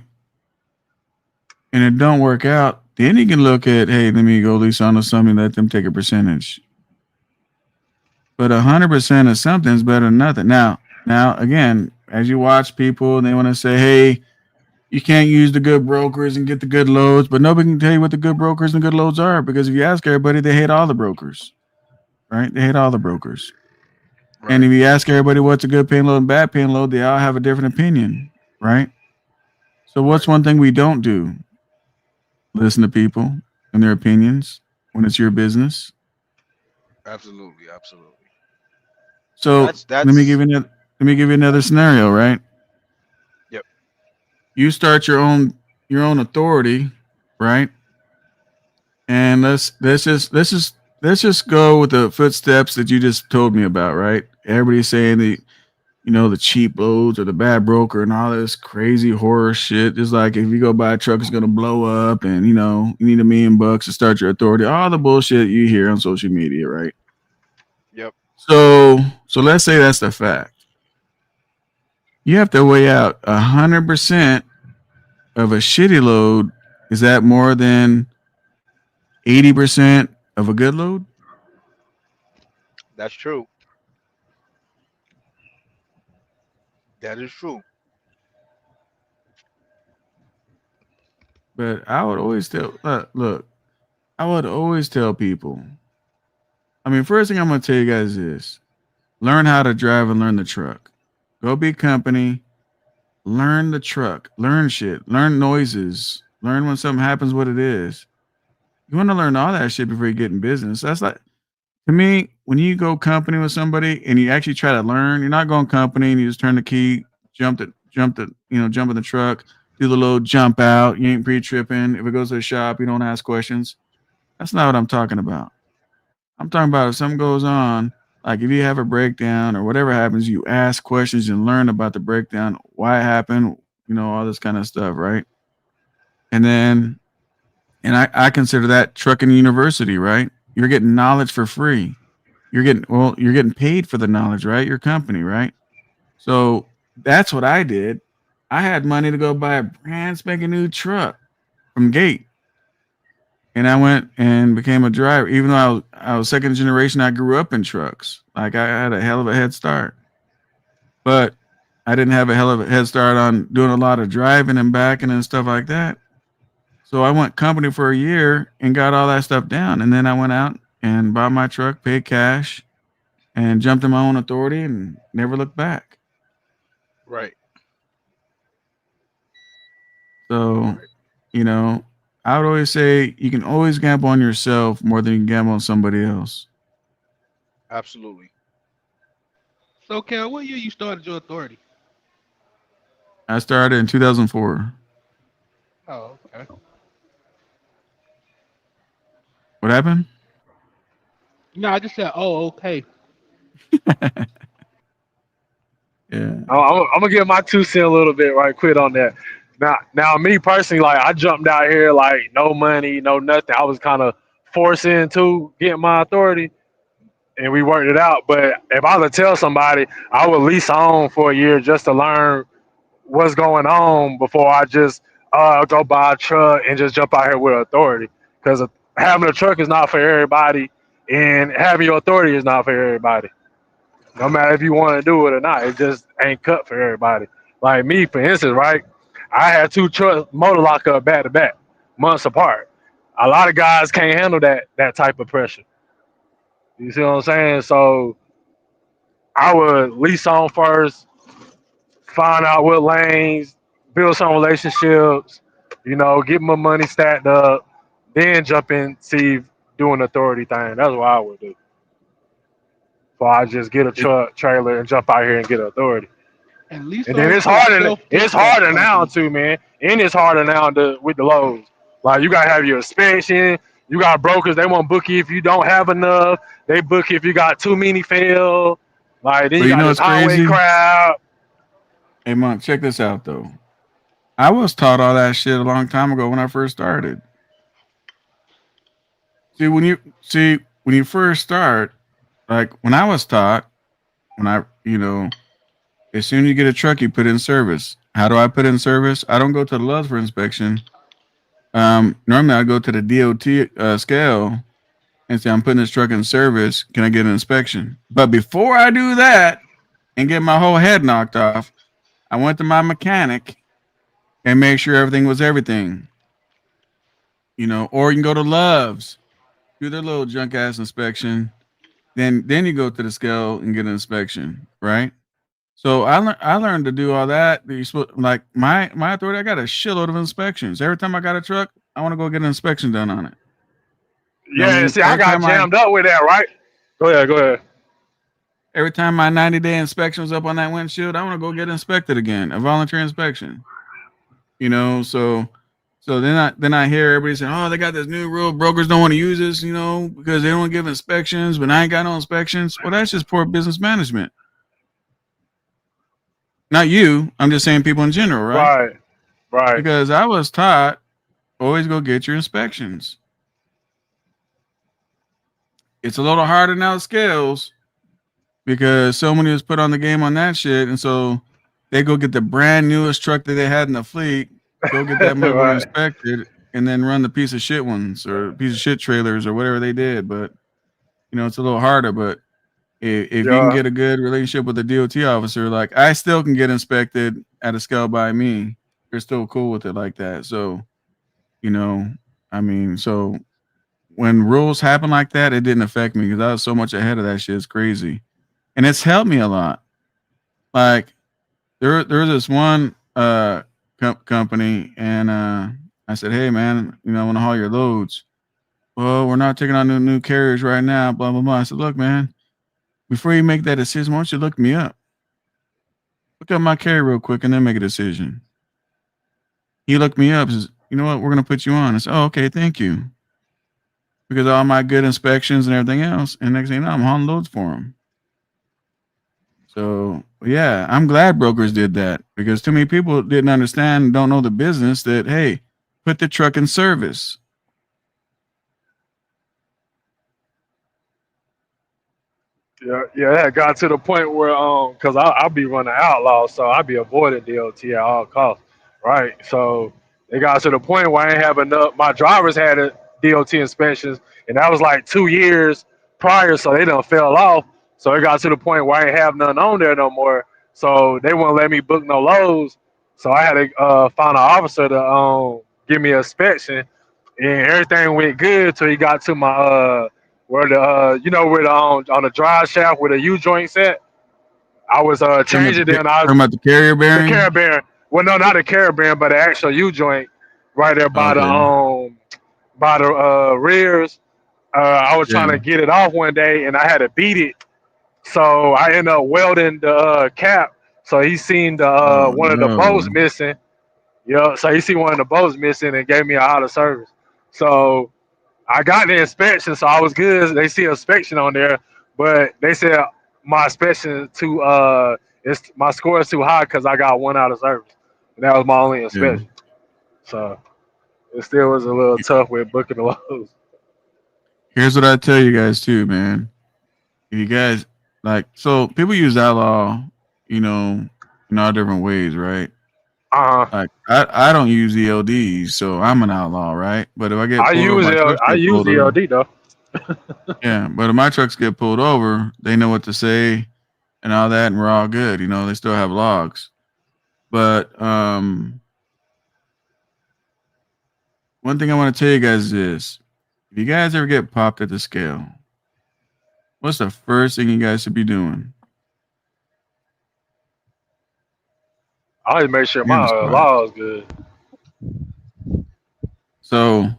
Speaker 3: And it don't work out, then you can look at, hey, let me go lease onto something, let them take a percentage. But 100% of something is better than nothing. Now, again, as you watch people and they want to say, hey, you can't use the good brokers and get the good loads, but nobody can tell you what the good brokers and good loads are because if you ask everybody, they hate all the brokers, right? They hate all the brokers. Right. And if you ask everybody what's a good paying load and bad paying load, they all have a different opinion, right? So what's one thing we don't do? Listen to people and their opinions when it's your business.
Speaker 6: Absolutely.
Speaker 3: So
Speaker 6: That's
Speaker 3: let me give you another scenario, right?
Speaker 6: Yep.
Speaker 3: You start your own authority, right? And let's just go with the footsteps that you just told me about, right? Everybody's saying that, the cheap loads or the bad broker and all this crazy horror shit. Just like if you go buy a truck, it's gonna blow up, and you need $1 million to start your authority. All the bullshit you hear on social media, right?
Speaker 6: Yep.
Speaker 3: So let's say that's the fact. You have to weigh out 100% of a shitty load. Is that more than 80% of a good load?
Speaker 6: That's true. That is true.
Speaker 3: But I would always tell, look, I would always tell people. I mean, first thing I'm going to tell you guys is learn how to drive and learn the truck. Go be company, learn the truck, learn shit, learn noises, learn when something happens, what it is. You want to learn all that shit before you get in business. That's like, to me, when you go company with somebody and you actually try to learn, you're not going company and you just turn the key, jump in the truck, do the load, jump out. You ain't pre-tripping. If it goes to the shop, you don't ask questions. That's not what I'm talking about. I'm talking about if something goes on, like if you have a breakdown or whatever happens, you ask questions and learn about the breakdown, why it happened, all this kind of stuff, right? And I consider that trucking university, right? You're getting knowledge for free. You're getting paid for the knowledge, right? Your company, right? So that's what I did. I had money to go buy a brand spanking new truck from Gate. And I went and became a driver. Even though I was second generation, I grew up in trucks. Like I had a hell of a head start. But I didn't have a hell of a head start on doing a lot of driving and backing and stuff like that. So I went company for a year and got all that stuff down. And then I went out and bought my truck, paid cash, and jumped in my own authority and never looked back.
Speaker 6: Right.
Speaker 3: So, I would always say you can always gamble on yourself more than you can gamble on somebody else.
Speaker 6: Absolutely.
Speaker 4: So, Cal, what year you started your authority?
Speaker 3: I started in 2004.
Speaker 4: Oh, okay.
Speaker 3: What happened?
Speaker 4: No, I just said, oh, okay.
Speaker 3: Yeah.
Speaker 7: I'm gonna give my 2 cents a little bit right quick on that. Now, me personally, like I jumped out here like no money, no nothing. I was kind of forced into getting my authority, and we worked it out. But if I would tell somebody, I would lease on for a year just to learn what's going on before I just go buy a truck and just jump out here with authority. Because having a truck is not for everybody, and having your authority is not for everybody. No matter if you want to do it or not, it just ain't cut for everybody. Like me, for instance, right? I had 2 trucks motor lock up back to back, months apart. A lot of guys can't handle that type of pressure. You see what I'm saying? So I would lease on first, find out what lanes, build some relationships, get my money stacked up, then jump in, see doing authority thing. That's what I would do. So I just get a truck trailer and jump out here and get authority.
Speaker 4: At least
Speaker 7: And then it's harder now too, man. And it's harder now with the loads. Like you gotta have your inspection. You got brokers, they won't book you if you don't have enough. They book you if you got too many fail. Like then you got this highway crowd.
Speaker 3: Hey Monk, check this out though. I was taught all that shit a long time ago when I first started. See, when you first start, like when I was taught, as soon as you get a truck, you put in service. How do I put in service? I don't go to the Loves for inspection. Normally I go to the DOT scale and say, I'm putting this truck in service. Can I get an inspection? But before I do that and get my whole head knocked off, I went to my mechanic and make sure everything was everything. Or you can go to Loves, do their little junk ass inspection. Then you go to the scale and get an inspection, right? So I learned to do all that. Like my authority, I got a shitload of inspections. Every time I got a truck, I want to go get an inspection done on it.
Speaker 7: Yeah, see, I got jammed up with that, right? Go ahead.
Speaker 3: Every time my 90-day inspection was up on that windshield, I want to go get inspected again, a voluntary inspection. So then I hear everybody saying, oh, they got this new rule. Brokers don't want to use this, because they don't give inspections, but I ain't got no inspections. Well, that's just poor business management. Not you. I'm just saying people in general, right?
Speaker 7: Right.
Speaker 3: Because I was taught always go get your inspections. It's a little harder now with scales because so many was put on the game on that shit, and so they go get the brand newest truck that they had in the fleet, go get that motherfucker
Speaker 7: Right.
Speaker 3: inspected, and then run the piece of shit ones or piece of shit trailers or whatever they did. But you know, it's a little harder. But if you can
Speaker 7: Yeah.
Speaker 3: get a good relationship with a DOT officer, like I still can get inspected at a scale by me. They're still cool with it like that. So, you know, I mean, so when rules happen like that, it didn't affect me because I was so much ahead of that shit. It's crazy. And it's helped me a lot. Like there's this one company, and I said, hey man, you know, I want to haul your loads. Well, we're not taking on new carriers right now, blah blah blah. I said, look, man, before you make that decision, why don't you look me up? Look up my carrier real quick and then make a decision. He looked me up, says, you know what, we're gonna put you on. I said, oh, okay, thank you. Because of all my good inspections and everything else, and next thing you know, I'm hauling loads for him. So yeah, I'm glad brokers did that because too many people didn't understand and don't know the business that, hey, put the truck in service.
Speaker 7: Yeah, it got to the point where cause I'll be running outlaw, so I'll be avoiding DOT at all costs, right? So it got to the point where I ain't have enough. My drivers had a DOT inspections, and that was like 2 years prior, so they done fell off. So it got to the point where I ain't have nothing on there no more. So they wouldn't let me book no loads. So I had to find an officer to give me an inspection, and everything went good till he got to my where the you know where the on the drive shaft where the U joint set. I was changing it, and I
Speaker 3: Talking about the carrier
Speaker 7: the
Speaker 3: bearing.
Speaker 7: carabiner. Well, no, not the carabiner, but the actual U joint right there by
Speaker 3: Okay.
Speaker 7: the rears. I was trying
Speaker 3: Yeah.
Speaker 7: to get it off one day, and I had to beat it. So I ended up welding the cap. So he seen the
Speaker 3: Oh
Speaker 7: one of the bolts
Speaker 3: no.
Speaker 7: missing. Yeah, so he seen one of the bolts missing and gave me an out of service. So I got the inspection, so I was good. They see inspection on there, but they said my inspection too it's my score is too high because I got one out of service. And that was my only
Speaker 3: Yeah.
Speaker 7: inspection. So it still was a little tough with booking the loads.
Speaker 3: Here's what I tell you guys too, man. If you guys like, so people use outlaw, you know, in all different ways, right? Like I don't use ELDs, so I'm an outlaw, right? But if I get pulled over, my trucks
Speaker 7: I
Speaker 3: get
Speaker 7: use
Speaker 3: pulled over.
Speaker 7: ELD though.
Speaker 3: Yeah, but if my trucks get pulled over, they know what to say and all that, and we're all good. You know, they still have logs. But one thing I want to tell you guys is this. If you guys ever get popped at the scale, what's the first thing you guys should be doing?
Speaker 7: I always make sure
Speaker 3: You're in
Speaker 7: my
Speaker 3: the spot.
Speaker 7: law is good.
Speaker 3: So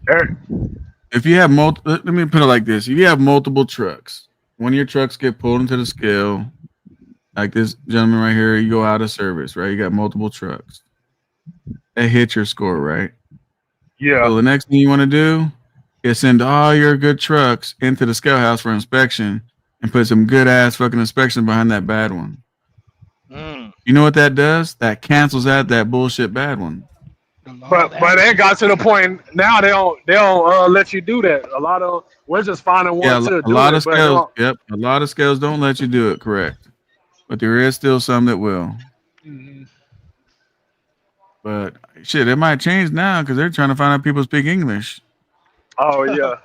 Speaker 3: if you have let me put it like this. If you have multiple trucks, when your trucks get pulled into the scale, like this gentleman right here, you go out of service, right? You got multiple trucks. That hits your score, right?
Speaker 7: Yeah.
Speaker 3: So the next thing you want to do is send all your good trucks into the scale house for inspection and put some good ass fucking inspection behind that bad one. You know what that does? That cancels out that bullshit bad one.
Speaker 7: But it got to the point now they don't let you do that. A lot of we're just finding one to
Speaker 3: a
Speaker 7: do
Speaker 3: lot
Speaker 7: it,
Speaker 3: of
Speaker 7: but
Speaker 3: scales. Yep, a lot of scales don't let you do it. Correct, but there is still some that will. But shit, it might change now because they're trying to find out people speak English.
Speaker 7: Oh yeah.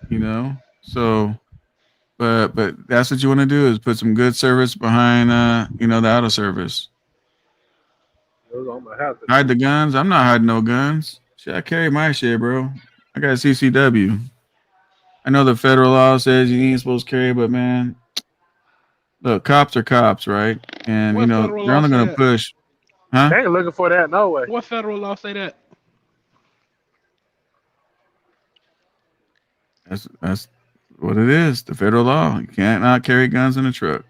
Speaker 3: You know, so but that's what you want to do is put some good service behind you know, the auto service. Hide the guns. I'm not hiding no guns. Shit, I carry my shit, bro. I got CCW. I know the federal law says you ain't supposed to carry, but man, look, cops are cops, right? And
Speaker 4: What
Speaker 3: you know
Speaker 4: federal
Speaker 3: they're
Speaker 4: law
Speaker 3: only
Speaker 4: say
Speaker 3: gonna
Speaker 4: that?
Speaker 3: push, huh?
Speaker 7: They ain't looking for that no way.
Speaker 4: What federal law say that?
Speaker 3: That's what it is. The federal law. You can't not carry guns in a truck.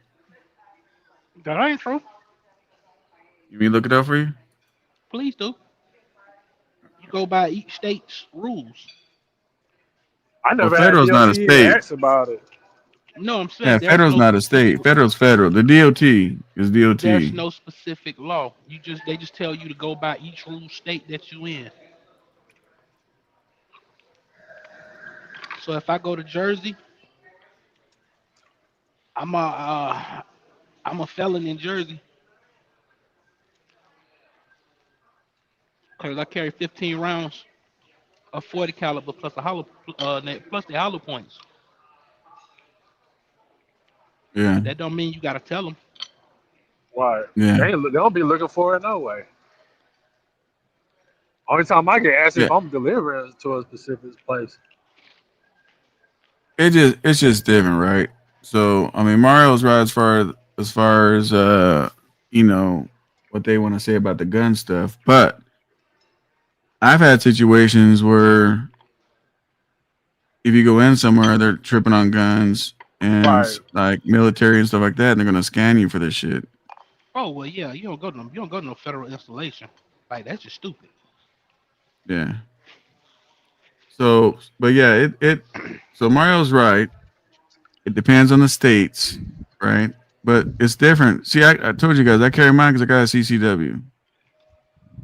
Speaker 4: That ain't true.
Speaker 3: You mean look it up for you?
Speaker 4: Please do. You go by each state's rules.
Speaker 7: I
Speaker 3: Well,
Speaker 7: never had
Speaker 3: federal's not
Speaker 7: DOT
Speaker 3: a
Speaker 7: even
Speaker 3: state.
Speaker 7: ask about it.
Speaker 4: No, I'm
Speaker 3: Yeah,
Speaker 4: saying there's
Speaker 3: federal's
Speaker 4: no
Speaker 3: not a
Speaker 4: specific.
Speaker 3: state. Federal's federal. The DOT is
Speaker 4: There's
Speaker 3: DOT.
Speaker 4: no specific law. They just tell you to go by each rule state that you in. So if I go to Jersey, I'm a felon in Jersey because I carry 15 rounds of 40 caliber plus a hollow plus the hollow points.
Speaker 3: Yeah,
Speaker 4: But that don't mean you gotta tell them.
Speaker 7: Why?
Speaker 3: yeah,
Speaker 7: They don't be looking for it no way. Only time I get asked
Speaker 3: yeah.
Speaker 7: if I'm delivering to a specific place.
Speaker 3: It's just different, right? So I mean, Mario's right as far as you know what they want to say about the gun stuff, but I've had situations where if you go in somewhere, they're tripping on guns and
Speaker 7: Right.
Speaker 3: like military and stuff like that, and they're gonna scan you for this shit.
Speaker 4: Oh well, yeah, you don't go to no federal installation. Like that's just stupid.
Speaker 3: Yeah. So, but yeah, so Mario's right. It depends on the states, right? But it's different. See, I told you guys I carry mine because I got a CCW,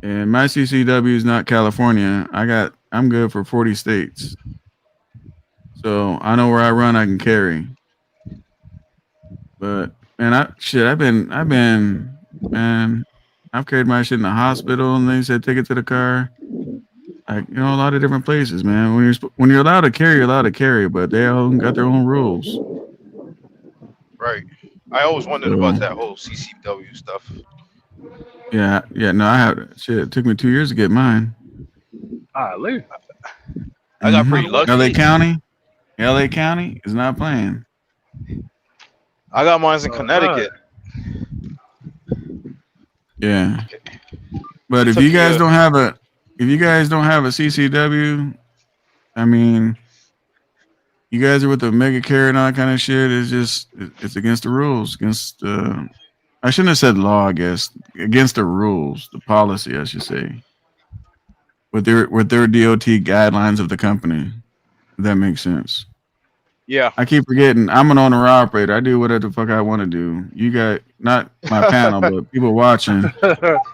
Speaker 3: and my CCW is not California. I'm good for 40 states, so I know where I run. I can carry. But man, I've carried my shit in the hospital, and they said take it to the car. Like, you know, a lot of different places, man. When you're allowed to carry, you're allowed to carry, but they all got their own rules.
Speaker 6: Right. I always wondered
Speaker 3: So,
Speaker 6: about that whole CCW stuff.
Speaker 3: yeah. No, I have shit. It took me 2 years to get mine.
Speaker 7: Leave.
Speaker 6: I got pretty
Speaker 3: LA
Speaker 6: lucky.
Speaker 3: County is not playing.
Speaker 6: I got mine in Connecticut.
Speaker 3: Yeah. But
Speaker 6: It
Speaker 3: if
Speaker 6: took
Speaker 3: you
Speaker 6: you
Speaker 3: guys
Speaker 6: a-
Speaker 3: don't have a CCW, I mean, you guys are with the mega carrier and all that kind of shit. It's against the rules. I shouldn't have said law. I guess against the rules, the policy, I should say, with their DOT guidelines of the company. If that makes sense.
Speaker 6: Yeah.
Speaker 3: I keep forgetting. I'm an owner operator. I do whatever the fuck I want to do. You got not my panel, but people watching.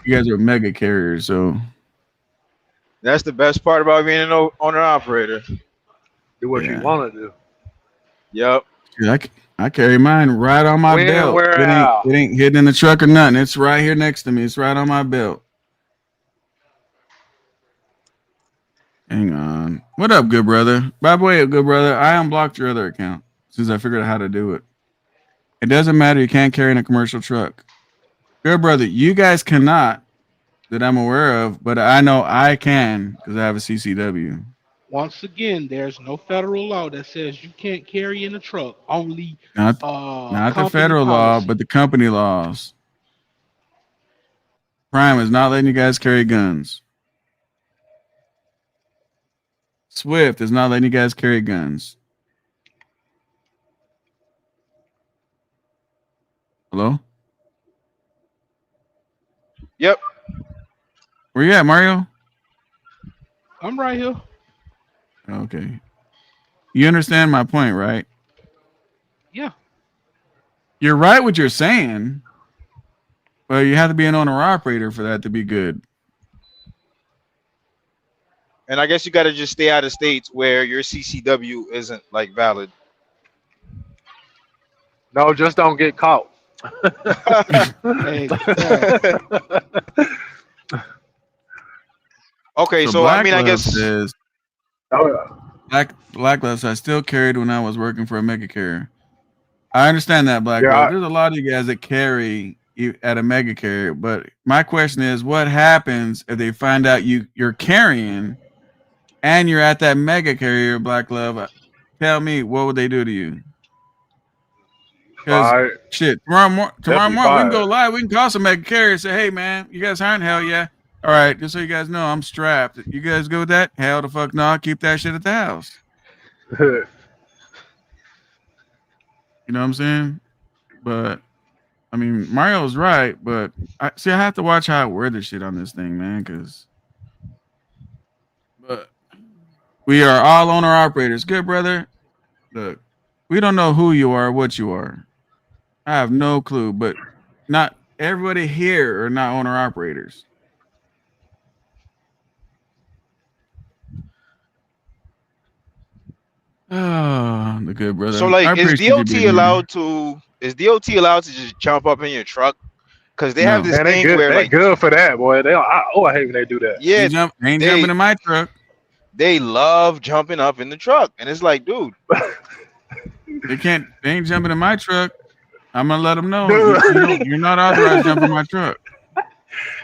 Speaker 3: You guys are mega carriers, so
Speaker 6: That's the best part about being an owner operator.
Speaker 7: Do what you want to do.
Speaker 6: Yep.
Speaker 3: yeah, I carry mine right on my
Speaker 7: When,
Speaker 3: belt.
Speaker 7: where,
Speaker 3: It
Speaker 7: how?
Speaker 3: ain't hidden in the truck or nothing. It's right here next to me. It's right on my belt. Hang on. What up, good brother? By the way, good brother, I unblocked your other account since I figured out how to do it. It doesn't matter. You can't carry in a commercial truck. Good brother, you guys cannot that I'm aware of, but I know I can because I have a CCW.
Speaker 4: Once again, there's no federal law that says you can't carry in a truck. Only
Speaker 3: Not the
Speaker 4: company
Speaker 3: federal law,
Speaker 4: policy.
Speaker 3: but the company laws. Prime is not letting you guys carry guns. Swift is not letting you guys carry guns. Hello?
Speaker 6: Yep.
Speaker 3: Where you at, Mario?
Speaker 4: I'm right here.
Speaker 3: Okay. You understand my point, right?
Speaker 4: Yeah.
Speaker 3: You're right what you're saying, but you have to be an owner operator for that to be good.
Speaker 6: And I guess you got to just stay out of states where your CCW isn't like valid.
Speaker 7: No, just don't get caught.
Speaker 4: Hey, yeah.
Speaker 6: Okay, so I mean, I guess
Speaker 3: says, Blacklist, I still carried when I was working for a mega carrier. I understand that, Blacklist. There's a lot of you guys that carry at a mega carrier, but my question is, what happens if they find out you're carrying and you're at that mega carrier, Black Love? Tell me, what would they do to you? Because shit, tomorrow morning we can go live. We can call some mega carrier and say, "Hey, man, you guys hiring? Hell yeah! All right, just so you guys know, I'm strapped. You guys go with that? Hell the fuck no! I'll keep that shit at the house." You know what I'm saying? But I mean, Mario's right, but I have to watch how I word this shit on this thing, man, but we are all owner operators. Good brother. Look, we don't know who you are, what you are. I have no clue, but not everybody here are not owner operators. Oh, the good brother.
Speaker 6: So
Speaker 3: I
Speaker 6: like, is
Speaker 3: appreciate you
Speaker 6: DOT
Speaker 3: being here.
Speaker 6: allowed to? Is DOT allowed to just jump up in your truck? Because they have
Speaker 3: No.
Speaker 6: this
Speaker 7: Man, they
Speaker 6: thing
Speaker 7: good.
Speaker 6: where
Speaker 7: They
Speaker 6: like,
Speaker 7: good for that, boy. I hate when they do that.
Speaker 6: yeah,
Speaker 3: They ain't
Speaker 6: they
Speaker 3: jumping in my truck.
Speaker 6: they love jumping up in the truck, and it's like, dude,
Speaker 3: They ain't jumping in my truck. I'm gonna let them know
Speaker 7: Dude.
Speaker 3: you're not authorized to jump in my truck.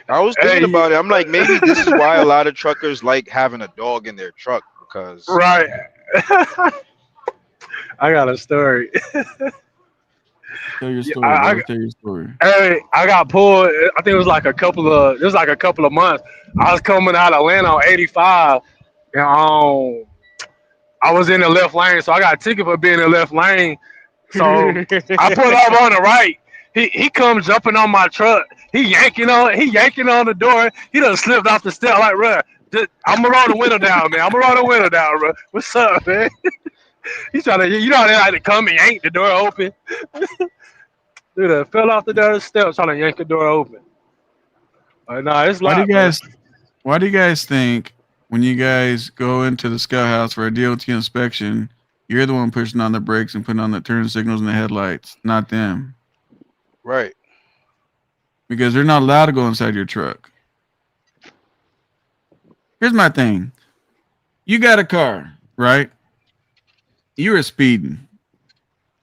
Speaker 6: I was thinking
Speaker 7: Hey,
Speaker 6: about it. I'm like, maybe this is why a lot of truckers like having a dog in their truck because
Speaker 7: right. I got a story.
Speaker 3: Tell your
Speaker 7: Yeah,
Speaker 3: story, bro. Tell your story.
Speaker 7: Hey, I got pulled. I think it was like a couple of months. I was coming out of Atlanta on 85, and I was in the left lane, so I got a ticket for being in the left lane. So I pull up on the right. He comes jumping on my truck. He yanking on the door. He done slipped off the step. Like, bro, I'm gonna roll the window down, man. Bro. What's up, man? He's trying to, you know, they like to come and yank the door open. Dude, I fell off the damn steps trying to yank the door open. Nah, it's
Speaker 3: Why do
Speaker 7: locked,
Speaker 3: you
Speaker 7: man.
Speaker 3: guys think when you guys go into the scout house for a DOT inspection, you're the one pushing on the brakes and putting on the turn signals and the headlights, not them?
Speaker 6: right.
Speaker 3: Because they're not allowed to go inside your truck. Here's my thing. You got a car, right? You were speeding.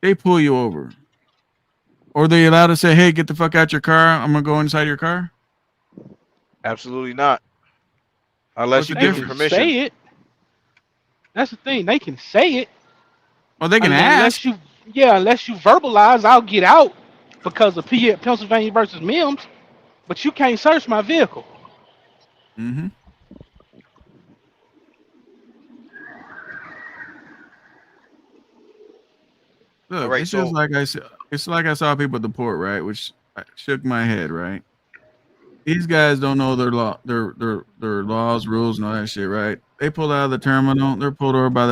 Speaker 3: They pull you over. Or they allowed to say, hey, get the fuck out your car. I'm going to go inside your car?
Speaker 6: Absolutely not. Unless
Speaker 3: What's
Speaker 6: you
Speaker 3: the
Speaker 6: give
Speaker 4: They
Speaker 6: them
Speaker 4: can
Speaker 3: difference?
Speaker 6: permission.
Speaker 4: say it. That's the thing. They can say it.
Speaker 3: Well, they can
Speaker 4: I mean,
Speaker 3: ask.
Speaker 4: unless you verbalize, I'll get out because of Pennsylvania versus Mims. But you can't search my vehicle.
Speaker 3: Mm-hmm.
Speaker 6: All
Speaker 3: Look,
Speaker 6: right.
Speaker 3: it's just
Speaker 6: So
Speaker 3: like I said. It's like I saw people at the port, right? Which shook my head, right? These guys don't know their law, their laws, rules, and all that shit, right? They pull out of the terminal. They're pulled over by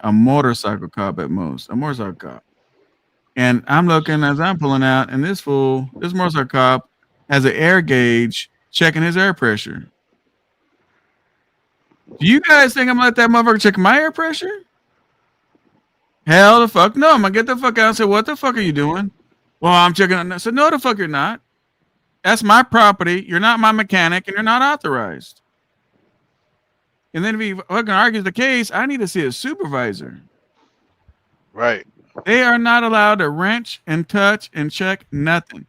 Speaker 3: a motorcycle cop at most, a motorcycle cop. And I'm looking as I'm pulling out, and this motorcycle cop has an air gauge checking his air pressure. Do you guys think I'm gonna let that motherfucker check my air pressure? Hell the fuck no. I'm gonna get the fuck out and say, what the fuck are you doing? Well, I'm checking. I said, no, the fuck you're not. That's my property. You're not my mechanic, and you're not authorized. And then if he fucking argues the case, I need to see a supervisor.
Speaker 6: right.
Speaker 3: They are not allowed to wrench and touch and check nothing.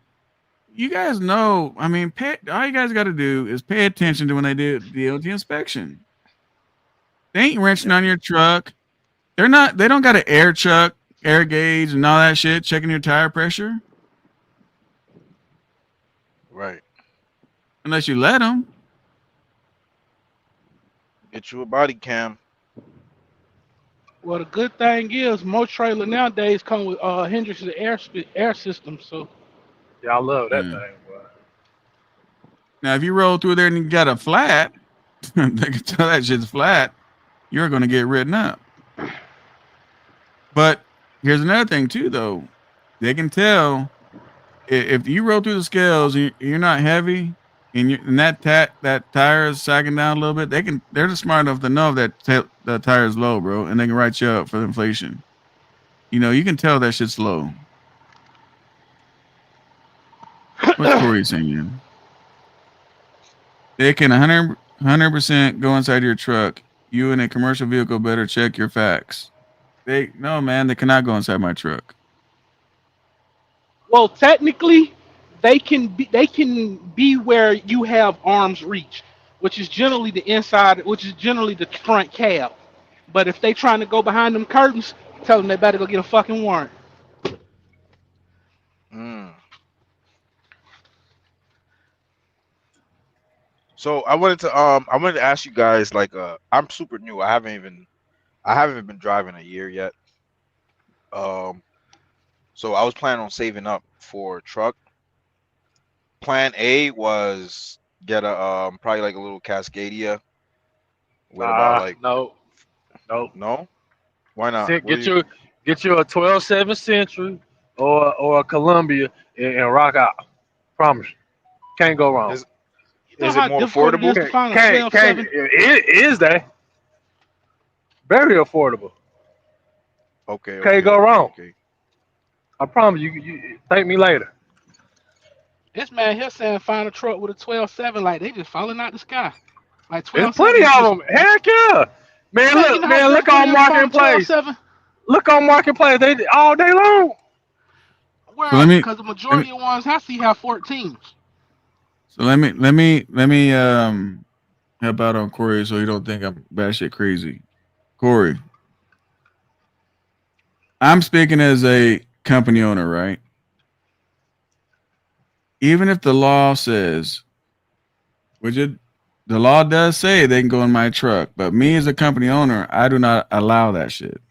Speaker 3: You guys know, I mean, all you guys got to do is pay attention to when they do the DOT inspection. They ain't wrenching on your truck. They don't got an air gauge and all that shit, checking your tire pressure.
Speaker 6: Right.
Speaker 3: Unless you let them.
Speaker 6: Get you a body cam.
Speaker 4: Well, the good thing is most trailer nowadays come with Hendrickson air system. So
Speaker 7: Yeah, I love that
Speaker 3: Yeah.
Speaker 7: thing, boy.
Speaker 3: Now, if you roll through there and you got a flat, they can tell that shit's flat, you're going to get written up. But here's another thing, too, though. They can tell if you roll through the scales and you're not heavy and that tire is sagging down a little bit, they're just smart enough to know that the tire is low, bro, and they can write you up for the inflation. You know, you can tell that shit's low. What's Corey saying? They can 100% go inside your truck. You in a commercial vehicle better check your facts. They cannot go inside my truck.
Speaker 4: well, technically, they can be where you have arm's reach, which is generally the inside, which is generally the front cab. But if they trying to go behind them curtains, tell them they better go get a fucking warrant.
Speaker 6: Mm. So I wanted to ask you guys, like, I'm super new. I haven't even been driving a year yet. So I was planning on saving up for a truck. Plan A was get a probably like a little Cascadia with about like
Speaker 7: No.
Speaker 6: no. Why not?
Speaker 7: Get
Speaker 6: What do
Speaker 7: you Get you a 12.7 Century or a Columbia and rock out. Promise you. Can't go wrong.
Speaker 6: Is
Speaker 4: You know
Speaker 6: is it
Speaker 4: how
Speaker 6: more
Speaker 4: difficult it
Speaker 6: affordable?
Speaker 4: is to find a
Speaker 7: Can't
Speaker 4: 12.7?
Speaker 7: it is that very affordable.
Speaker 6: Okay,
Speaker 7: Can't
Speaker 6: okay,
Speaker 7: go
Speaker 6: okay,
Speaker 7: wrong.
Speaker 6: okay.
Speaker 7: I promise you. You thank me later.
Speaker 4: This man here saying find a truck with a 12.7, like they just falling out the sky. Like
Speaker 7: There's
Speaker 4: 12.7
Speaker 7: plenty
Speaker 4: is
Speaker 7: of
Speaker 4: just,
Speaker 7: them. Heck yeah, man.
Speaker 4: man, you know how
Speaker 7: Look
Speaker 4: difficult it
Speaker 7: on
Speaker 4: is to find a
Speaker 7: marketplace.
Speaker 4: 12.7?
Speaker 7: Look on marketplace. They all day long.
Speaker 3: So
Speaker 4: Where?
Speaker 3: let me
Speaker 4: Because the
Speaker 3: let me
Speaker 4: majority of ones I see have 14s.
Speaker 3: so let me help out on Corey so you don't think I'm batshit crazy. Corey, I'm speaking as a company owner, right? Even if the law says, the law does say they can go in my truck, but me as a company owner, I do not allow that shit.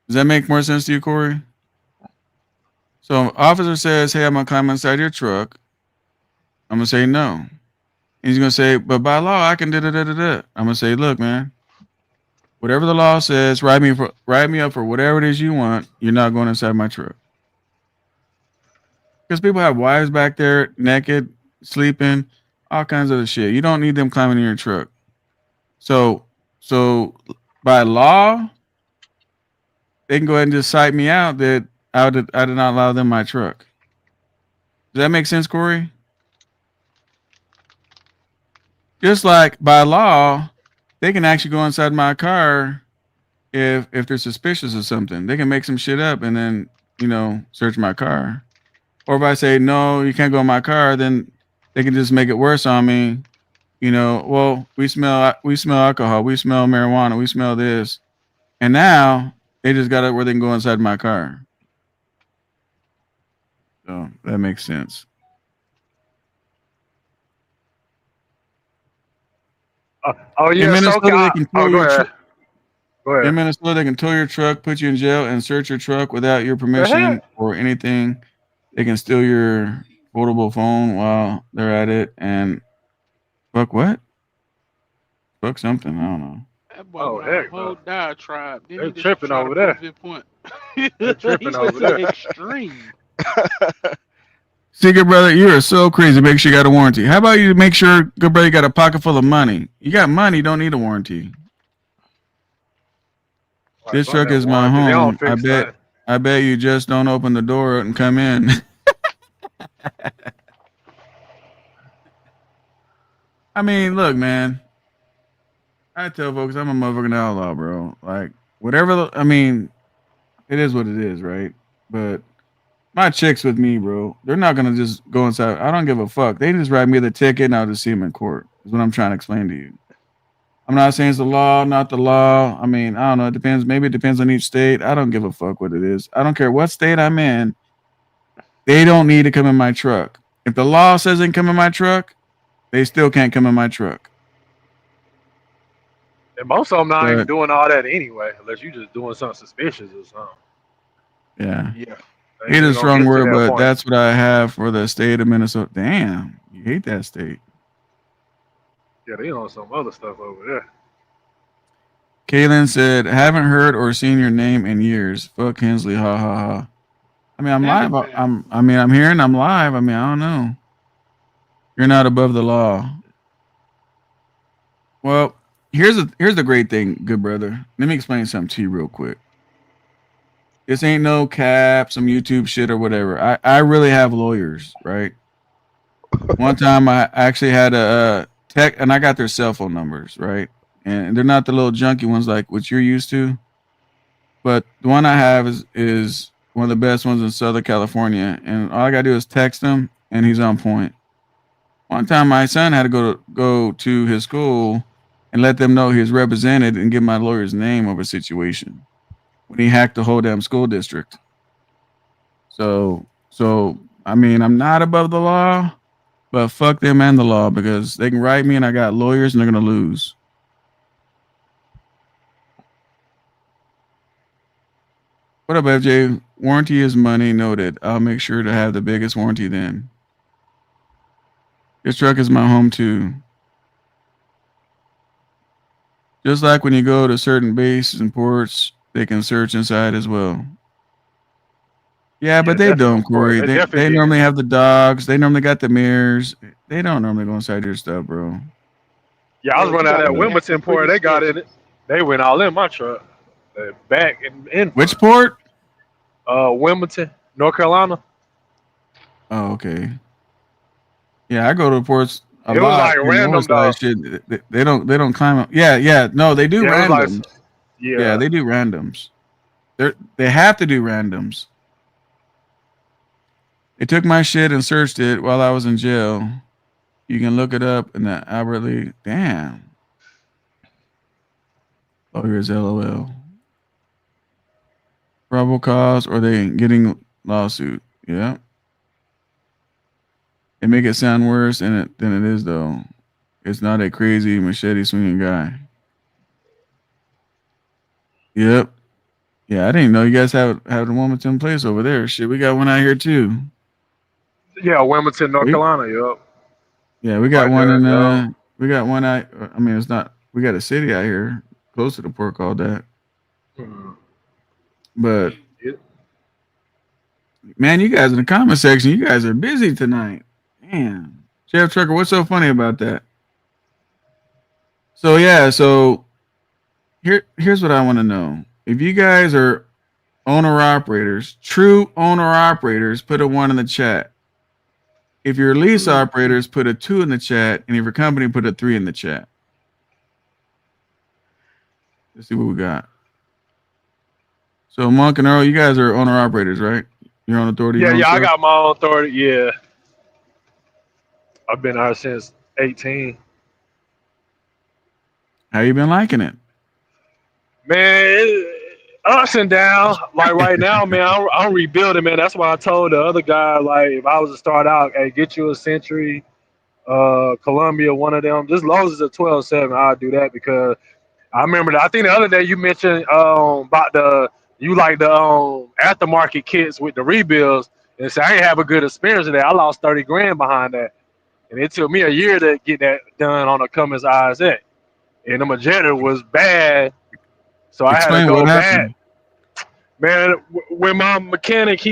Speaker 3: Does that make more sense to you, Corey? So officer says, hey, I'm gonna climb inside your truck. I'm gonna say no. He's gonna say, but by law I can da da da da da. I'm gonna say, look, man, whatever the law says, write me up for whatever it is you want. You're not going inside my truck. Because people have wives back there naked, sleeping, all kinds of shit. You don't need them climbing in your truck. So by law, they can go ahead and just cite me out that I did not allow them my truck. Does that make sense, Corey? Just like by law, they can actually go inside my car if they're suspicious of something. They can make some shit up and then, search my car. Or if I say no, you can't go in my car, then they can just make it worse on me. Well, we smell alcohol, we smell marijuana, we smell this. And now they just got it where they can go inside my car. So that makes sense.
Speaker 7: Oh
Speaker 3: In
Speaker 7: yeah, so
Speaker 3: Minnesota, they can tow
Speaker 7: go
Speaker 3: your
Speaker 7: ahead.
Speaker 3: truck.
Speaker 7: Go ahead.
Speaker 3: In Minnesota, they can tow your truck, put you in jail, and search your truck without your
Speaker 7: The
Speaker 3: permission
Speaker 7: heck?
Speaker 3: or anything. They can steal your foldable phone while they're at it, and fuck what? Fuck something. I don't know.
Speaker 4: That boy
Speaker 7: Oh
Speaker 4: went on a
Speaker 7: heck,
Speaker 4: whole
Speaker 7: no.
Speaker 4: diatribe. Then
Speaker 7: They
Speaker 4: he just
Speaker 7: tripping
Speaker 4: try to
Speaker 7: over
Speaker 4: prove
Speaker 7: there.
Speaker 4: his point.
Speaker 7: They
Speaker 4: He
Speaker 7: tripping
Speaker 4: went
Speaker 7: over
Speaker 4: to
Speaker 7: there.
Speaker 4: extreme.
Speaker 3: See, good brother, you are so crazy. Make sure you got a warranty. How about you make sure, good brother, you got a pocket full of money? You got money, you don't need a warranty.
Speaker 7: Like,
Speaker 3: This
Speaker 7: fuck
Speaker 3: truck
Speaker 7: that
Speaker 3: is my
Speaker 7: warranty. They don't
Speaker 3: home. I
Speaker 7: fix
Speaker 3: bet.
Speaker 7: nothing.
Speaker 3: I bet you just don't open the door and come in. I mean, look, man. I tell folks I'm a motherfucking outlaw, bro. Like whatever. I mean, it is what it is, right? But my chicks with me, bro. They're not gonna just go inside. I don't give a fuck. They just write me the ticket and I'll just see them in court. Is what I'm trying to explain to you. I'm not saying it's the law, not the law. I mean, I don't know. It depends. Maybe it depends on each state. I don't give a fuck what it is. I don't care what state I'm in. They don't need to come in my truck. If the law says they can come in my truck, they still can't come in my truck.
Speaker 7: And most of them not even
Speaker 3: But
Speaker 7: doing all that anyway, unless you just doing something suspicious or something.
Speaker 3: yeah,
Speaker 6: Yeah.
Speaker 7: They ain't
Speaker 3: hate
Speaker 7: even
Speaker 3: a
Speaker 7: gonna
Speaker 3: strong
Speaker 7: get to
Speaker 3: word,
Speaker 7: that
Speaker 3: but
Speaker 7: point.
Speaker 3: that's what I have for the state of Minnesota. Damn, you hate that state.
Speaker 7: Yeah, they on some other stuff over there.
Speaker 3: Kaylin said, "Haven't heard or seen your name in years." Fuck Hensley, ha ha ha. I mean, I'm
Speaker 4: Damn
Speaker 3: live.
Speaker 4: it, man.
Speaker 3: I'm hearing. I'm live. I mean, I don't know. You're not above the law. Well, here's the great thing, good brother. Let me explain something to you real quick. This ain't no cap, some YouTube shit or whatever. I really have lawyers, right? One time I actually had a tech, and I got their cell phone numbers, right? And they're not the little junky ones like what you're used to, but the one I have is one of the best ones in Southern California, and all I gotta do is text him, and he's on point. One time my son had to go to his school and let them know he was represented and give my lawyer's name over a situation when he hacked the whole damn school district. So I mean, I'm not above the law, but fuck them and the law because they can write me and I got lawyers and they're gonna lose. What up, FJ? Warranty is money. Noted. I'll make sure to have the biggest warranty then. This truck is my home too. Just like when you go to certain bases and ports, they can search inside as well. Yeah, but they
Speaker 7: definitely,
Speaker 3: don't,
Speaker 7: of course.
Speaker 3: Corey.
Speaker 7: They
Speaker 3: They
Speaker 7: definitely did.
Speaker 3: normally have the dogs. They normally got the mirrors. They don't normally go inside your stuff, bro.
Speaker 7: Yeah, I was
Speaker 4: Yeah, you
Speaker 7: running out of
Speaker 4: gotta
Speaker 7: that
Speaker 4: be
Speaker 7: Wilmington port.
Speaker 4: pretty
Speaker 7: They got
Speaker 4: sketchy.
Speaker 7: it. They went all in my truck. Back and in
Speaker 3: Which
Speaker 7: front.
Speaker 3: port?
Speaker 7: Wilmington, North Carolina.
Speaker 3: Oh, okay. Yeah, I go to ports a
Speaker 7: It was
Speaker 3: lot
Speaker 7: like
Speaker 3: in the
Speaker 7: random
Speaker 3: north side.
Speaker 7: though.
Speaker 3: Shit, they don't climb up. Yeah. No, they do
Speaker 7: Yeah, it was like
Speaker 3: randoms. Yeah,
Speaker 7: yeah.
Speaker 3: they do randoms. They have to do randoms. They took my shit and searched it while I was in jail. You can look it up in the Albert Lee. Damn. Oh, here's LOL. Probable cause or they getting lawsuit. Yeah. They make it sound worse than it is though. It's not a crazy machete swinging guy. Yep. Yeah, I didn't know you guys have a Wilmington place over there. Shit, we got one out here too.
Speaker 7: Yeah, Wilmington, North Carolina. Yup.
Speaker 3: Yeah, we got
Speaker 7: Right
Speaker 3: one
Speaker 7: there,
Speaker 3: in we got one out. I mean, it's not. We got a city out here close to the port called that. But man, you guys in the comment section, you guys are busy tonight. Man, Jeff Trucker, what's so funny about that? So yeah, here's what I want to know. If you guys are owner operators, true owner operators, put a 1 in the chat. If you're lease operators, put a 2 in the chat, and if your company, put a 3 in the chat. Let's see what we got. So Monk and Earl, you guys are owner operators, right? Your own authority.
Speaker 7: Yeah,
Speaker 3: your own
Speaker 7: I
Speaker 3: stuff?
Speaker 7: got my own authority. Yeah, I've been out since 18.
Speaker 3: How you been liking it?
Speaker 7: Man, ups and downs. Like right now, man, I'm rebuilding, man. That's why I told the other guy, like, if I was to start out, hey, get you a Century, Columbia, one of them. Just as long as it's a 12.7, I'll do that because I remember I think the other day you mentioned about the aftermarket kits with the rebuilds, and say I ain't have a good experience with that. I lost 30 grand behind that, and it took me a year to get that done on a Cummins ISX, and the Magenta was bad, so I had to go back. Man, when my mechanic,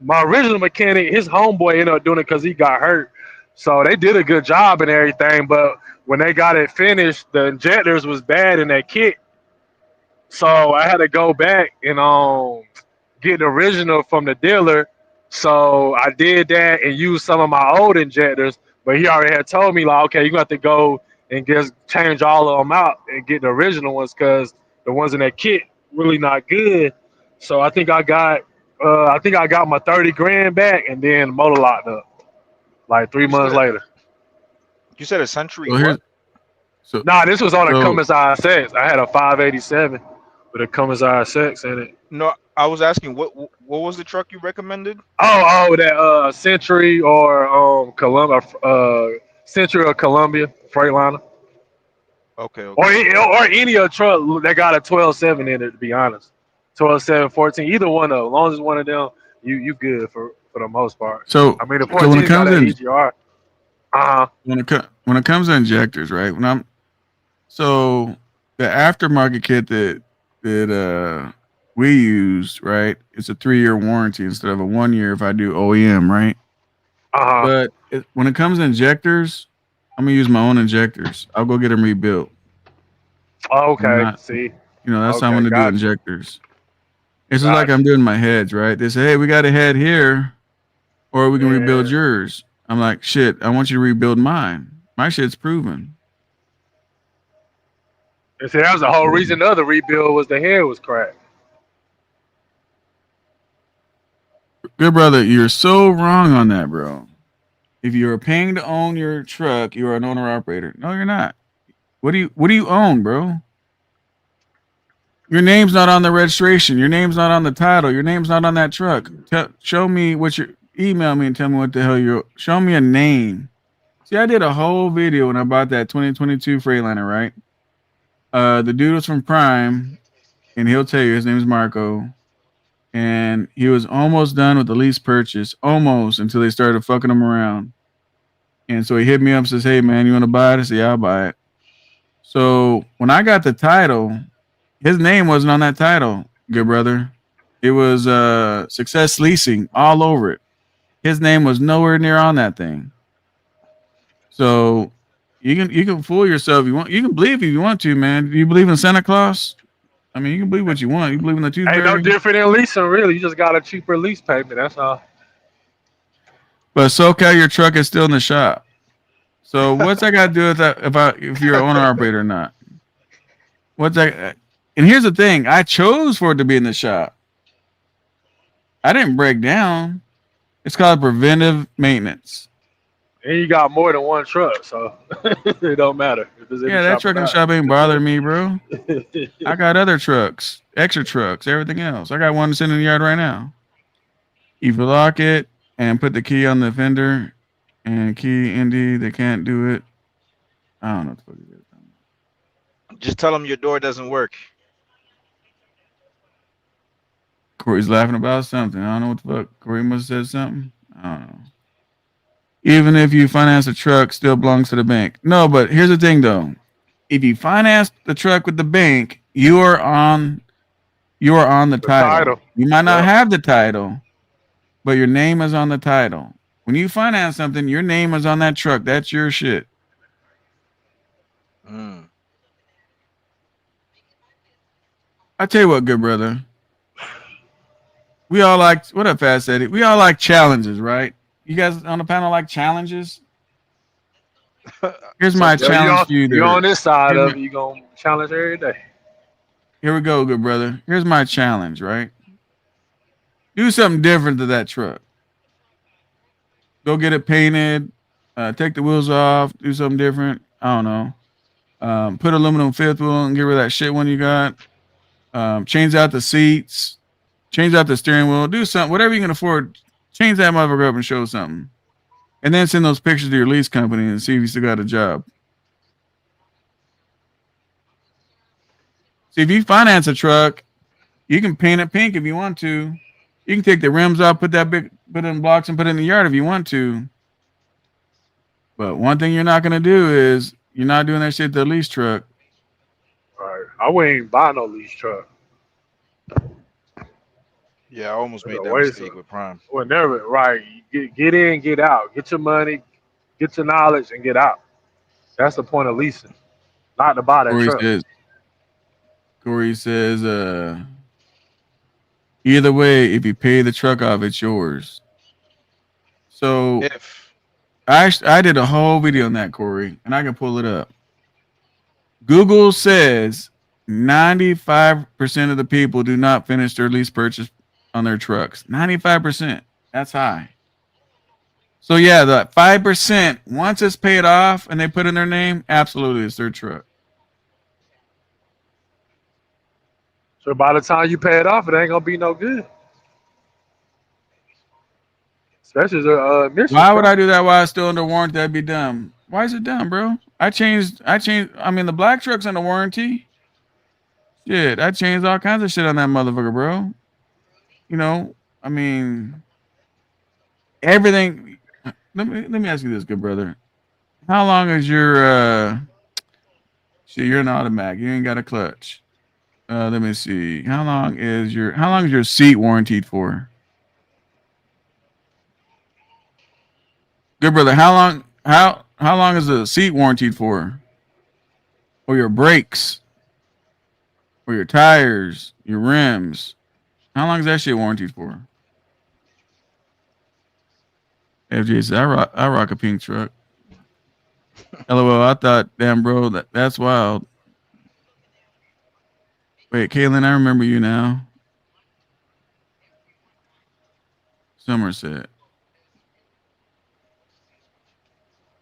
Speaker 7: my original mechanic, his homeboy ended up doing it because he got hurt. So they did a good job and everything, but when they got it finished, the injectors was bad in that kit. So I had to go back and get the original from the dealer. So I did that and used some of my old injectors, but he already had told me, like, okay, you're going to have to go and just change all of them out and get the original ones because the ones in that kit really not good. So I think I got my 30 grand back and then motor locked up like 3 months later.
Speaker 6: You said a Century.
Speaker 3: So
Speaker 7: nah, this was on a Cummins ISX. I had a 587 with a Cummins ISX in it.
Speaker 6: No, I was asking what was the truck you recommended?
Speaker 7: Oh, that Century or Columbia, Century or Columbia Freightliner.
Speaker 6: Okay.
Speaker 7: Or any other truck that got a 12.7 in it. To be honest, 12.7, 14, either one of them. As long as it's one of them, you good for the most part.
Speaker 3: So
Speaker 7: I mean, the
Speaker 3: 14
Speaker 7: when it comes
Speaker 3: got an
Speaker 7: EGR.
Speaker 3: When it comes to injectors, right? So the aftermarket kit that we used, right? It's a 3-year warranty instead of a 1 year if I do OEM, right? But when it comes to injectors, I'm gonna use my own injectors. I'll go get them rebuilt.
Speaker 7: Okay, see.
Speaker 3: That's how I'm gonna do injectors. It's just like I'm doing my heads, right? They say, hey, we got a head here, or we can rebuild yours. I'm like, shit, I want you to rebuild mine. My shit's proven.
Speaker 7: And see, that was the whole reason the other rebuild was the head was cracked.
Speaker 3: Good brother, you're so wrong on that, bro. If you're paying to own your truck, you are an owner operator. No, you're not. What do you own, bro? Your name's not on the registration. Your name's not on the title. Your name's not on that truck. Show me what your email me and tell me what the hell show me a name. See, I did a whole video when I bought that 2022 Freightliner, right? The dude was from Prime, and he'll tell you his name is Marco. And he was almost done with the lease purchase, almost, until they started fucking him around. And so he hit me up and says, hey, man, you want to buy it? I said, yeah, I'll buy it. So when I got the title, his name wasn't on that title, good brother. It was Success Leasing all over it. His name was nowhere near on that thing. So you can fool yourself if you want. You can believe if you want to, man. Do you believe in Santa Claus? I mean, you can believe what you want. You believe in the tooth
Speaker 7: Ain't no
Speaker 3: fairy?
Speaker 7: different than leasing, really. You just got a cheaper lease payment. That's all.
Speaker 3: But SoCal, your truck is still in the shop. So what's that got to do with that? If you're an owner operator or not? What's that? And here's the thing: I chose for it to be in the shop. I didn't break down. It's called preventive maintenance.
Speaker 7: And you got more than one truck, so it don't matter if it's in
Speaker 3: Yeah,
Speaker 7: the
Speaker 3: that
Speaker 7: shop or
Speaker 3: truck in the
Speaker 7: not.
Speaker 3: shop ain't bothering me, bro. I got other trucks, extra trucks, everything else. I got one sitting in the yard right now. If you lock it and put the key on the fender and key Indy, they can't do it. I don't know what the fuck it is.
Speaker 6: Just tell them your door doesn't work.
Speaker 3: Corey's laughing about something. I don't know what the fuck. Corey must have said something. I don't know. Even if you finance a truck, still belongs to the bank. No, but here's the thing though. If you finance the truck with the bank, you are on the title. You might not have the title, but your name is on the title. When you finance something, your name is on that truck. That's your shit.
Speaker 6: Mm.
Speaker 3: I tell you what, good brother. We all like, what up, Fast Eddie? We all like challenges, right? You guys on the panel like challenges? Here's my challenge to you.
Speaker 7: You're on this side of it. You're going to challenge every day.
Speaker 3: Here we go, good brother. Here's my challenge, right? Do something different to that truck. Go get it painted. Take the wheels off. Do something different. I don't know. Put aluminum fifth wheel and get rid of that shit one you got. Change out the seats. Change out the steering wheel. Do something. Whatever you can afford. Change that motherfucker up and show something. And then send those pictures to your lease company and see if you still got a job. See, if you finance a truck, you can paint it pink if you want to. You can take the rims off, put in blocks and put it in the yard if you want to. But one thing you're not going to do is you're not doing that shit to the lease truck.
Speaker 7: All right. I wouldn't even buy no lease truck.
Speaker 6: Yeah, I almost made that mistake with Prime.
Speaker 7: Whenever, right. Get in, get out. Get your money, get your knowledge, and get out. That's the point of leasing. Not to buy that truck.
Speaker 3: Corey says, either way, if you pay the truck off, it's yours. So I did a whole video on that, Corey, and I can pull it up. Google says 95% of the people do not finish their lease purchase on their trucks. 95%. That's high. So yeah, the 5%, once it's paid off and they put in their name, absolutely it's their truck.
Speaker 7: So by the time you pay it off, it ain't gonna be no good. Especially the mission.
Speaker 3: Why would I do that while it's still under warranty? That'd be dumb. Why is it dumb, bro? I mean, the black truck's under warranty. Shit, I changed all kinds of shit on that motherfucker, bro. You know, I mean, everything. Let me ask you this, good brother. How long is your shit, you're an automatic. You ain't got a clutch. Let me see. How long is your seat warranted for? Good brother, how long is the seat warranted for? Or your brakes? Or your tires, your rims? How long is that shit warranted for? FJ says, I rock a pink truck. LOL, I thought, damn bro, that's wild. Wait, Kaylin, I remember you now. Somerset.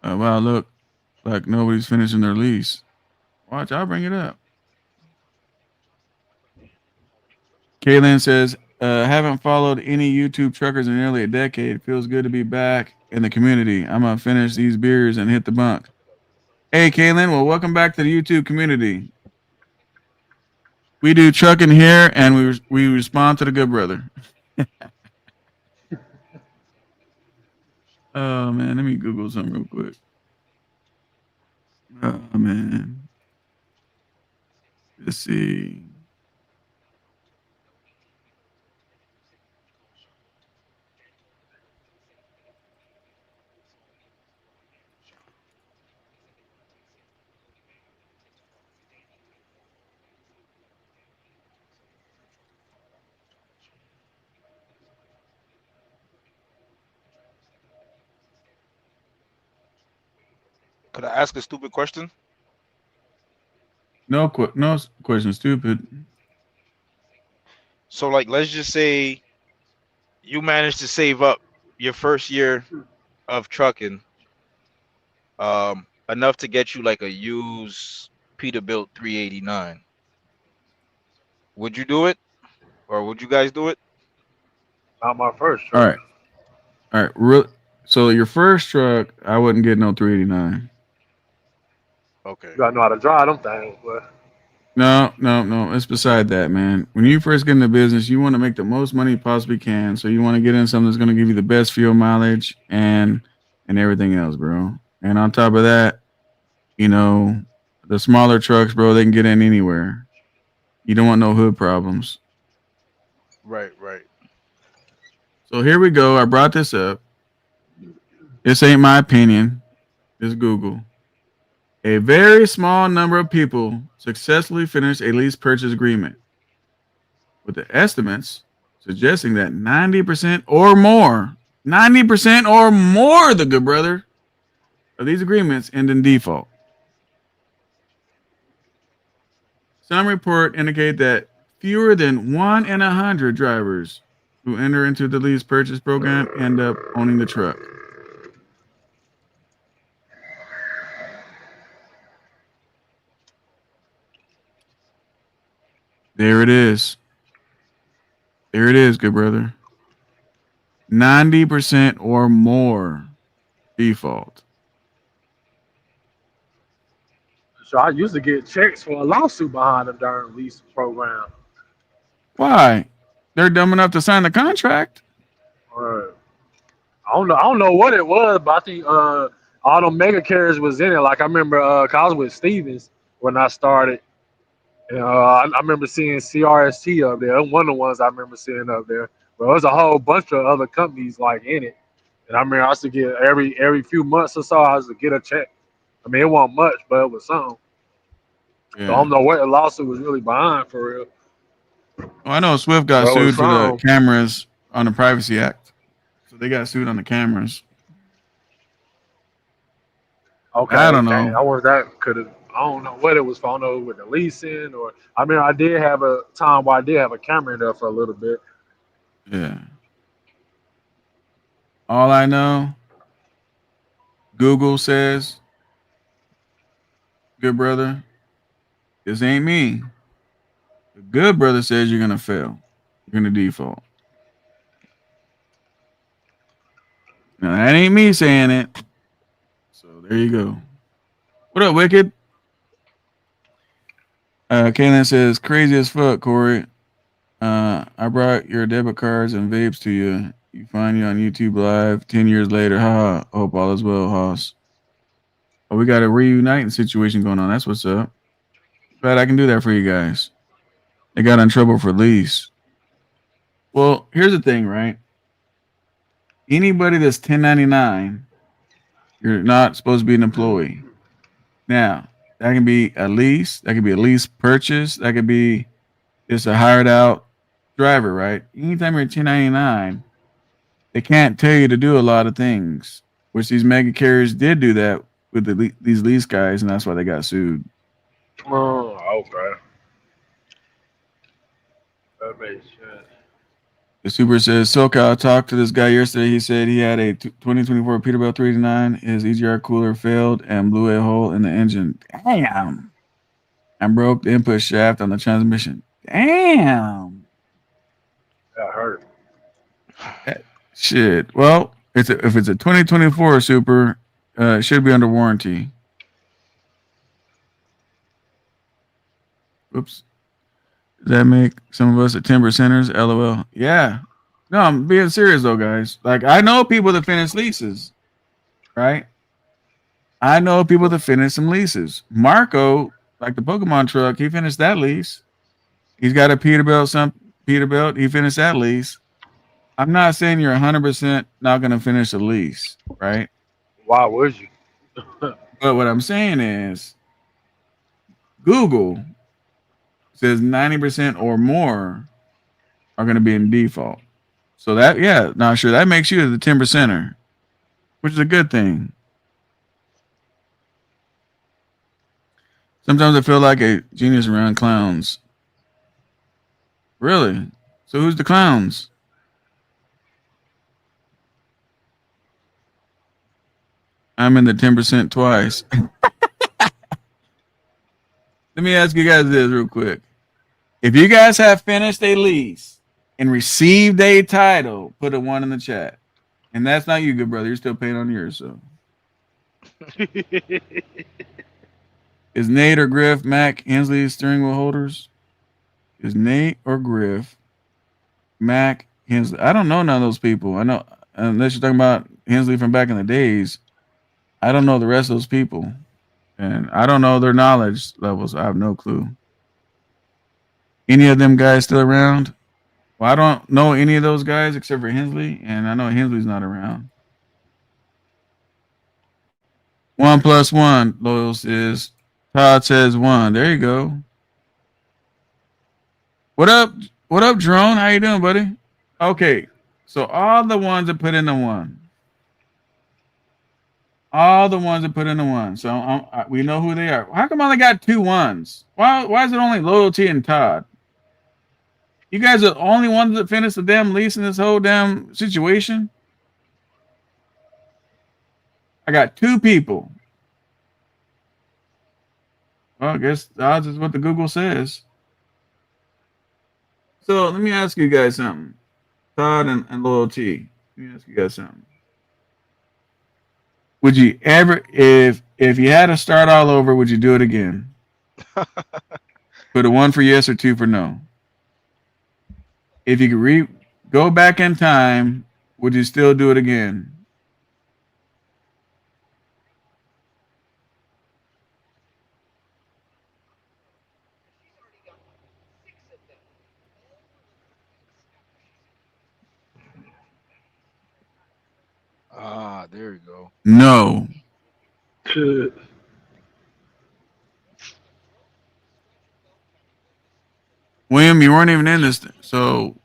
Speaker 3: Wow, look, like nobody's finishing their lease. Watch, I'll bring it up. Kaylin says, haven't followed any YouTube truckers in nearly a decade. Feels good to be back in the community. I'm going to finish these beers and hit the bunk. Hey, Kaylin, well, welcome back to the YouTube community. We do trucking here, and we respond to the good brother. Oh, man, let me Google something real quick. Oh, man. Let's see.
Speaker 6: Could I ask a stupid question?
Speaker 3: No question stupid.
Speaker 6: So, like, let's just say you managed to save up your first year of trucking, enough to get you like a used Peterbilt 389. Would you do it, or would you guys do it?
Speaker 7: Not my first
Speaker 3: All
Speaker 7: truck.
Speaker 3: right. All right. So your first truck, I wouldn't get no 389.
Speaker 6: Okay.
Speaker 7: You gotta know how to drive them things, but
Speaker 3: No. It's beside that, man. When you first get into business, you want to make the most money you possibly can. So you want to get in something that's going to give you the best fuel mileage and everything else, bro. And on top of that, you know, the smaller trucks, bro, they can get in anywhere. You don't want no hood problems.
Speaker 6: Right.
Speaker 3: So here we go. I brought this up. This ain't my opinion. It's Google. A very small number of people successfully finish a lease purchase agreement, with the estimates suggesting that 90% or more, the good brother, of these agreements end in default. Some report indicate that fewer than 1 in 100 drivers who enter into the lease purchase program end up owning the truck. There it is. There it is, good brother. 90% or more default.
Speaker 7: so I used to get checks for a lawsuit behind them during lease program.
Speaker 3: Why? They're dumb enough to sign the contract.
Speaker 7: I don't know what it was, but I think all them mega carriers was in it. Like I remember, 'cause I was with Stevens when I started. And, I remember seeing CRST up there. One of the ones I remember seeing up there. But there was a whole bunch of other companies like in it. And I remember I used to get every few months or so, I used to get a check. I mean, it wasn't much, but it was something.
Speaker 3: Yeah.
Speaker 7: So I don't know what the lawsuit was really behind for real.
Speaker 3: Well, I know Swift got
Speaker 7: Well, it was
Speaker 3: sued for the
Speaker 7: some.
Speaker 3: cameras on the Privacy Act. So they got sued on the cameras.
Speaker 7: Okay,
Speaker 3: I don't
Speaker 7: dang,
Speaker 3: know.
Speaker 7: I wonder that could have. I don't know what it was for. I don't know with the leasing or. I mean, I did have a time where I did have a camera in there for a little bit.
Speaker 3: Yeah. All I know, Google says, good brother, this ain't me. The good brother says you're going to fail. You're going to default. Now, that ain't me saying it. So there you go. What up, Wicked? Kaylin says, crazy as fuck, Corey. I brought your debit cards and vapes to you. You find you on YouTube Live 10 years later. Haha. Hope all is well, Hoss. Oh, we got a reuniting situation going on. That's what's up. Glad I can do that for you guys. They got in trouble for lease. Well, here's the thing, right? Anybody that's 1099, you're not supposed to be an employee. Now, that can be a lease. That could be a lease purchase. That could be just a hired out driver, right? Anytime you're 1099, they can't tell you to do a lot of things, which these mega carriers did do that with these lease guys, and that's why they got sued.
Speaker 7: Oh, okay. That makes sense.
Speaker 3: The super says, SoCal, I talked to this guy yesterday. He said he had a 2024 Peterbilt 389. His EGR cooler failed and blew a hole in the engine. Damn. And broke the input shaft on the transmission. Damn.
Speaker 7: That hurt.
Speaker 3: Shit. Well, if it's a 2024 super, it should be under warranty. Oops. Does that make some of us at 10%ers? LOL. Yeah. No, I'm being serious though, guys. Like, I know people that finish leases, right? I know people that finish some leases. Marco, like the Pokemon truck. He finished that lease. He's got a Peterbilt. He finished that lease. I'm not saying you're 100% not going to finish a lease, right?
Speaker 7: Why would you?
Speaker 3: But what I'm saying is, Google says 90% or more are going to be in default. So that, yeah, not sure that makes you the 10%er, which is a good thing. Sometimes I feel like a genius around clowns. Really? So who's the clowns? I'm in the 10% twice. Let me ask you guys this real quick. If you guys have finished a lease and received a title, put a 1 in the chat. And that's not you, good brother. You're still paying on yours, so. Is Nate or Griff Mac Hensley steering wheel holders? Is Nate or Griff Mac Hensley? I don't know none of those people. I know, unless you're talking about Hensley from back in the days, I don't know the rest of those people. And I don't know their knowledge levels. I have no clue. Any of them guys still around? Well, I don't know any of those guys except for Hensley, and I know Hensley's not around. 1 + 1, Loyal says. Todd says 1. There you go. What up, Drone? How you doing, buddy? Okay, so all the ones that put in the 1. All the ones that put in the 1. So we know who they are. How come I only got 2 1s? Why is it only Loyalty and Todd? You guys are the only ones that finished the damn lease in this whole damn situation? I got 2 people. Well, I guess the odds is what the Google says. So let me ask you guys something. Todd and Loyalty. Let me ask you guys something. Would you ever, if you had to start all over, would you do it again? Put a 1 for yes or 2 for no. If you could go back in time, would you still do it again?
Speaker 6: Ah, there you go.
Speaker 3: No. William, you weren't even in this, so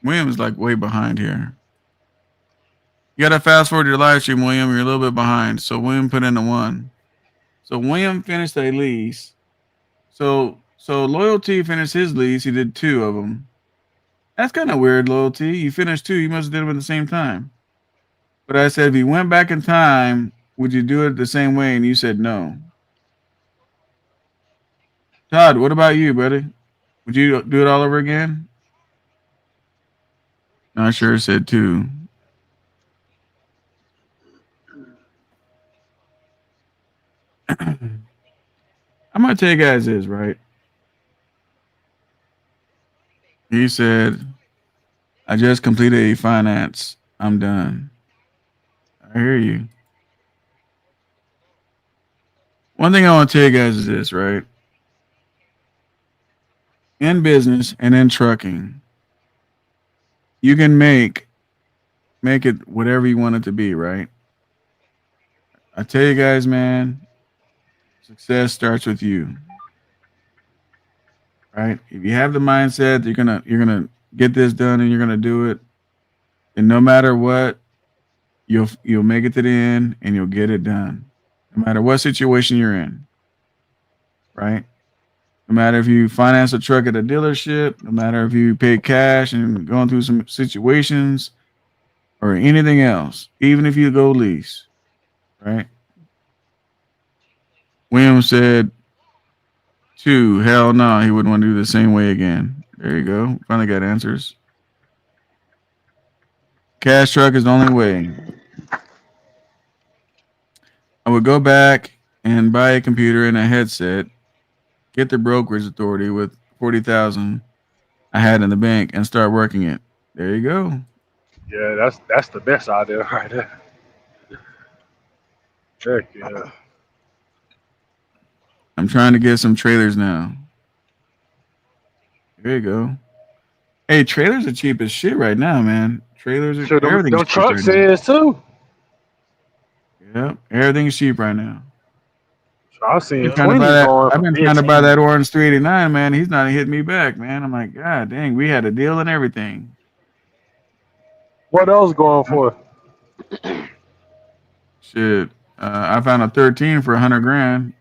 Speaker 3: William is like way behind here. You gotta fast forward your live stream, William. You're a little bit behind. So William put in a 1. So William finished a lease. So Loyalty finished his lease. He did 2 of them. That's kind of weird, Loyalty. You finished 2. You must have did them at the same time. But I said, if you went back in time, would you do it the same way? And you said no. Todd, what about you, buddy? Would you do it all over again? I sure said 2. I'm gonna tell you guys this, right? He said, I just completed a finance. I'm done. I hear you. One thing I want to tell you guys is this, right? In business and in trucking, you can make it whatever you want it to be, right? I tell you guys, man, success starts with you. Right? If you have the mindset you're gonna get this done and you're gonna do it, and no matter what, you'll make it to the end and you'll get it done. No matter what situation you're in. Right? No matter if you finance a truck at a dealership, no matter if you pay cash and going through some situations or anything else, even if you go lease, right? William said 2, hell no, he wouldn't want to do the same way again. There you go. Finally got answers. Cash truck is the only way. I would go back and buy a computer and a headset, get the brokerage authority with $40,000 I had in the bank, and start working it. There you go.
Speaker 7: Yeah, that's the best idea right there. Check, yeah.
Speaker 3: I'm trying to get some trailers now. There you go. Hey, trailers are cheap as shit right now, man. Trailers are
Speaker 7: Sure,
Speaker 3: everything's
Speaker 7: them
Speaker 3: cheap right
Speaker 7: trucks
Speaker 3: now.
Speaker 7: is too.
Speaker 3: Yep, everything's cheap right now.
Speaker 7: So I seen
Speaker 3: Been trying to buy
Speaker 7: 20s
Speaker 3: that.
Speaker 7: going
Speaker 3: I've
Speaker 7: for
Speaker 3: been trying to buy
Speaker 7: 15.
Speaker 3: that orange 389, man. He's not hitting me back, man. I'm like, God dang, we had a deal and everything.
Speaker 7: What else going for?
Speaker 3: Shit, I found a 13 for 100 grand.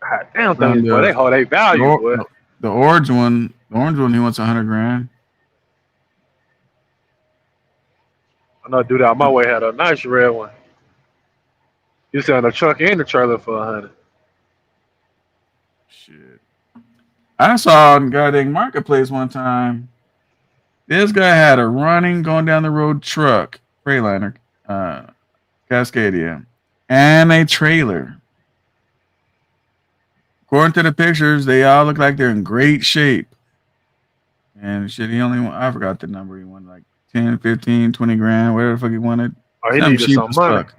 Speaker 7: God damn
Speaker 3: Found
Speaker 7: things, boy. They hold their
Speaker 3: the,
Speaker 7: value,
Speaker 3: or-
Speaker 7: boy.
Speaker 3: the orange one. The orange one, he wants 100 grand.
Speaker 7: I know dude out my way had a nice red one. You selling the truck and the trailer for 100.
Speaker 3: Shit, I saw in goddamn marketplace one time. This guy had a running going down the road truck, Freightliner, Cascadia, and a trailer. According to the pictures, they all look like they're in great shape. And shit, I forgot the number. He wanted like 10, 15, 20 grand, whatever the fuck he wanted.
Speaker 7: Oh, he
Speaker 3: Something
Speaker 7: needed
Speaker 3: cheap
Speaker 7: some
Speaker 3: as
Speaker 7: money.
Speaker 3: fuck.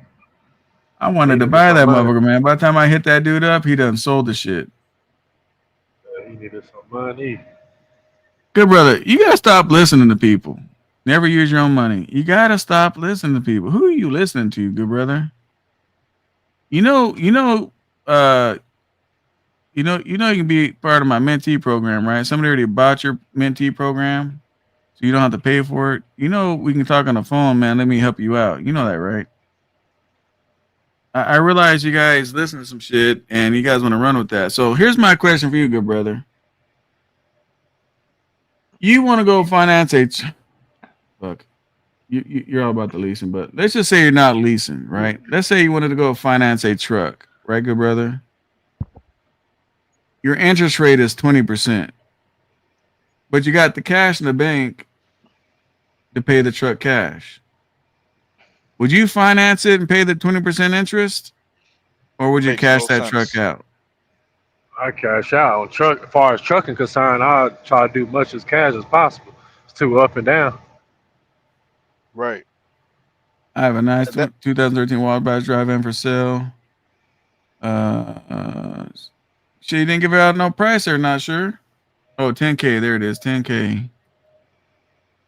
Speaker 3: I wanted
Speaker 7: He
Speaker 3: to
Speaker 7: needed
Speaker 3: buy
Speaker 7: some
Speaker 3: that
Speaker 7: money.
Speaker 3: motherfucker, man. By the time I hit that dude up, he done sold the shit.
Speaker 7: He needed some money.
Speaker 3: Good brother, you gotta stop listening to people. Never use your own money. You gotta stop listening to people. Who are you listening to, good brother? You know, you can be part of my mentee program, right? Somebody already bought your mentee program, so you don't have to pay for it. You know, we can talk on the phone, man. Let me help you out. You know that, right? I realize you guys listen to some shit and you guys want to run with that. So here's my question for you, good brother. You want to go finance look, you're all about the leasing, but let's just say you're not leasing, right? Let's say you wanted to go finance a truck, right, good brother? Your interest rate is 20%, but you got the cash in the bank to pay the truck cash. Would you finance it and pay the 20% interest, or would you
Speaker 6: Makes
Speaker 3: cash
Speaker 6: no
Speaker 3: that truck
Speaker 6: sense.
Speaker 3: out?
Speaker 7: I cash out on truck. As far as trucking concerned, I try to do much as cash as possible. It's too up and down.
Speaker 6: Right.
Speaker 3: I have a nice
Speaker 6: And that
Speaker 3: 2013 Wildbass drive-in for sale. She didn't give it out no price, or not sure. Oh, 10K. There it is, 10K.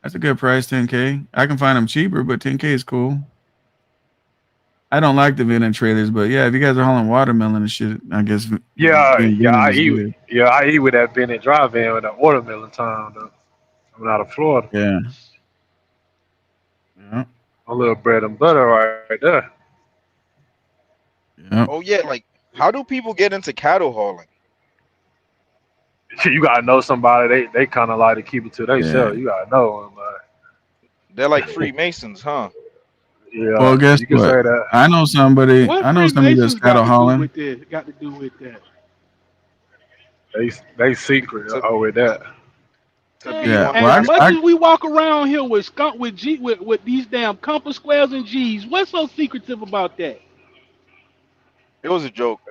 Speaker 3: That's a good price, 10K. I can find them cheaper, but 10K is cool. I don't like the vending trailers, but yeah, if you guys are hauling watermelon and shit, I guess
Speaker 7: Yeah,
Speaker 3: being
Speaker 7: yeah,
Speaker 3: vending
Speaker 7: I
Speaker 3: is
Speaker 7: eat.
Speaker 3: good.
Speaker 7: Yeah, I eat with that Bennett drive-in with that watermelon time though. Coming out of Florida,
Speaker 3: Yeah. Yeah.
Speaker 7: a little bread and butter right there.
Speaker 3: Yeah.
Speaker 6: oh yeah, like how do people get into cattle hauling?
Speaker 7: You gotta know somebody. They kind of like to keep it to
Speaker 3: Yeah.
Speaker 7: themselves. You gotta know them.
Speaker 6: They're like Freemasons, huh?
Speaker 3: Well,
Speaker 7: Yeah,
Speaker 3: guess
Speaker 7: you can
Speaker 3: what?
Speaker 7: say that.
Speaker 3: I know somebody.
Speaker 4: What
Speaker 3: I know somebody that's
Speaker 4: Freemasons got
Speaker 3: cattle
Speaker 4: to do
Speaker 3: hauling.
Speaker 4: with this? Got to do with that?
Speaker 7: They secret
Speaker 6: To
Speaker 7: with that.
Speaker 6: to
Speaker 4: Yeah,
Speaker 6: be
Speaker 3: Yeah.
Speaker 6: on
Speaker 4: and
Speaker 3: Well,
Speaker 4: as much
Speaker 3: I
Speaker 4: as we walk around here with skunk with these damn compass squares and G's, what's so secretive about that?
Speaker 6: it was a joke.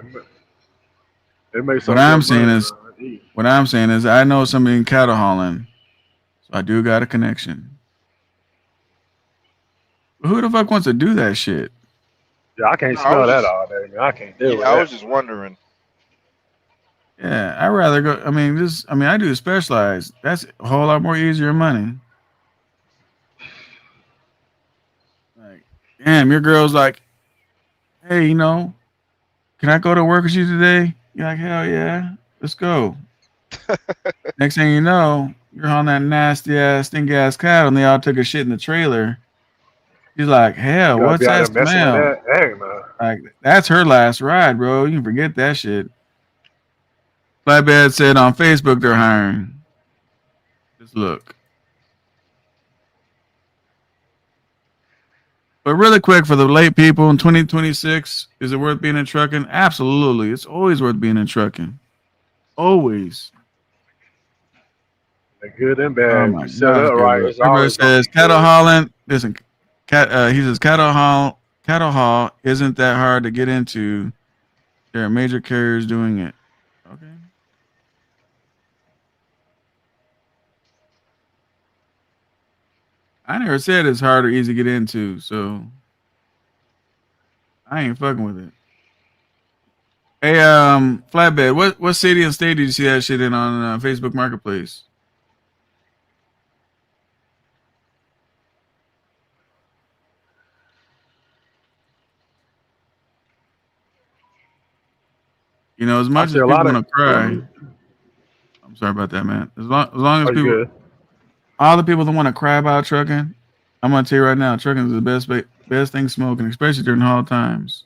Speaker 7: They make
Speaker 3: what
Speaker 7: some
Speaker 3: I'm
Speaker 7: good
Speaker 3: saying
Speaker 7: money.
Speaker 3: is I know somebody in cattle hauling, so I do got a connection. But who the fuck wants to do that shit?
Speaker 7: Yeah, I can't
Speaker 6: No, I
Speaker 7: smell
Speaker 6: was
Speaker 7: that
Speaker 6: just
Speaker 7: all day, man. I can't deal
Speaker 6: yeah,
Speaker 7: with
Speaker 6: I
Speaker 7: that.
Speaker 6: was just wondering.
Speaker 3: Yeah, I'd rather go. I do specialized. That's a whole lot more easier money. Like, damn, your girl's like, hey, can I go to work with you today? You're like, hell yeah, let's go. Next thing you know, you're on that nasty ass, stinky ass cattle, and they all took a shit in the trailer. She's like,
Speaker 7: You
Speaker 3: hell,
Speaker 7: gotta
Speaker 3: what's
Speaker 7: be out
Speaker 3: that
Speaker 7: there messing with
Speaker 3: smell?
Speaker 7: that. Hey, man.
Speaker 3: Like, that's her last ride, bro. You can forget that shit. Flatbed said on Facebook they're hiring. Just look. But really quick, for the late people in 2026, is it worth being in trucking? Absolutely. It's always worth being in trucking. Always.
Speaker 7: They're good and
Speaker 3: Oh
Speaker 7: bad. If
Speaker 3: my
Speaker 7: you set
Speaker 3: gosh,
Speaker 7: up right,
Speaker 3: Gabriel.
Speaker 7: it's
Speaker 3: Gabriel
Speaker 7: always gonna
Speaker 3: says
Speaker 7: be
Speaker 3: cattle
Speaker 7: good.
Speaker 3: hauling. Listen, he says cattle haul isn't that hard to get into. There are major carriers doing it. Okay. I never said it's hard or easy to get into, so I ain't fucking with it. Hey, Flatbed, what city and state did you see that shit in on Facebook Marketplace? You know, as
Speaker 7: I
Speaker 3: much
Speaker 7: see
Speaker 3: as
Speaker 7: a
Speaker 3: people
Speaker 7: lot of.
Speaker 3: want to cry, I'm sorry about that, man. As long as
Speaker 7: Are you
Speaker 3: people,
Speaker 7: good?
Speaker 3: all the people that want to cry about trucking, I'm gonna tell you right now, trucking is the best thing smoking, especially during hard times.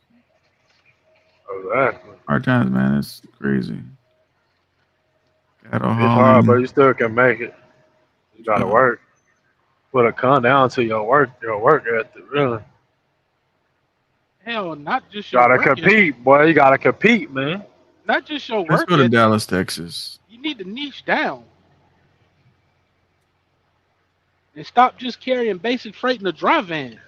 Speaker 7: Exactly.
Speaker 3: Hard times, man, it's crazy. Cattle
Speaker 7: It's hard, but
Speaker 3: hauling.
Speaker 7: you still can make it. You gotta
Speaker 3: Uh,
Speaker 7: work. Put a con down to your work ethic, really.
Speaker 4: Hell, not just your
Speaker 7: Gotta
Speaker 4: work ethic,
Speaker 7: compete, boy. You gotta compete, man.
Speaker 4: not just your
Speaker 3: let's
Speaker 4: work
Speaker 3: go to
Speaker 4: ethic.
Speaker 3: Dallas, Texas.
Speaker 4: You need to niche down and stop just carrying basic freight in a dry van.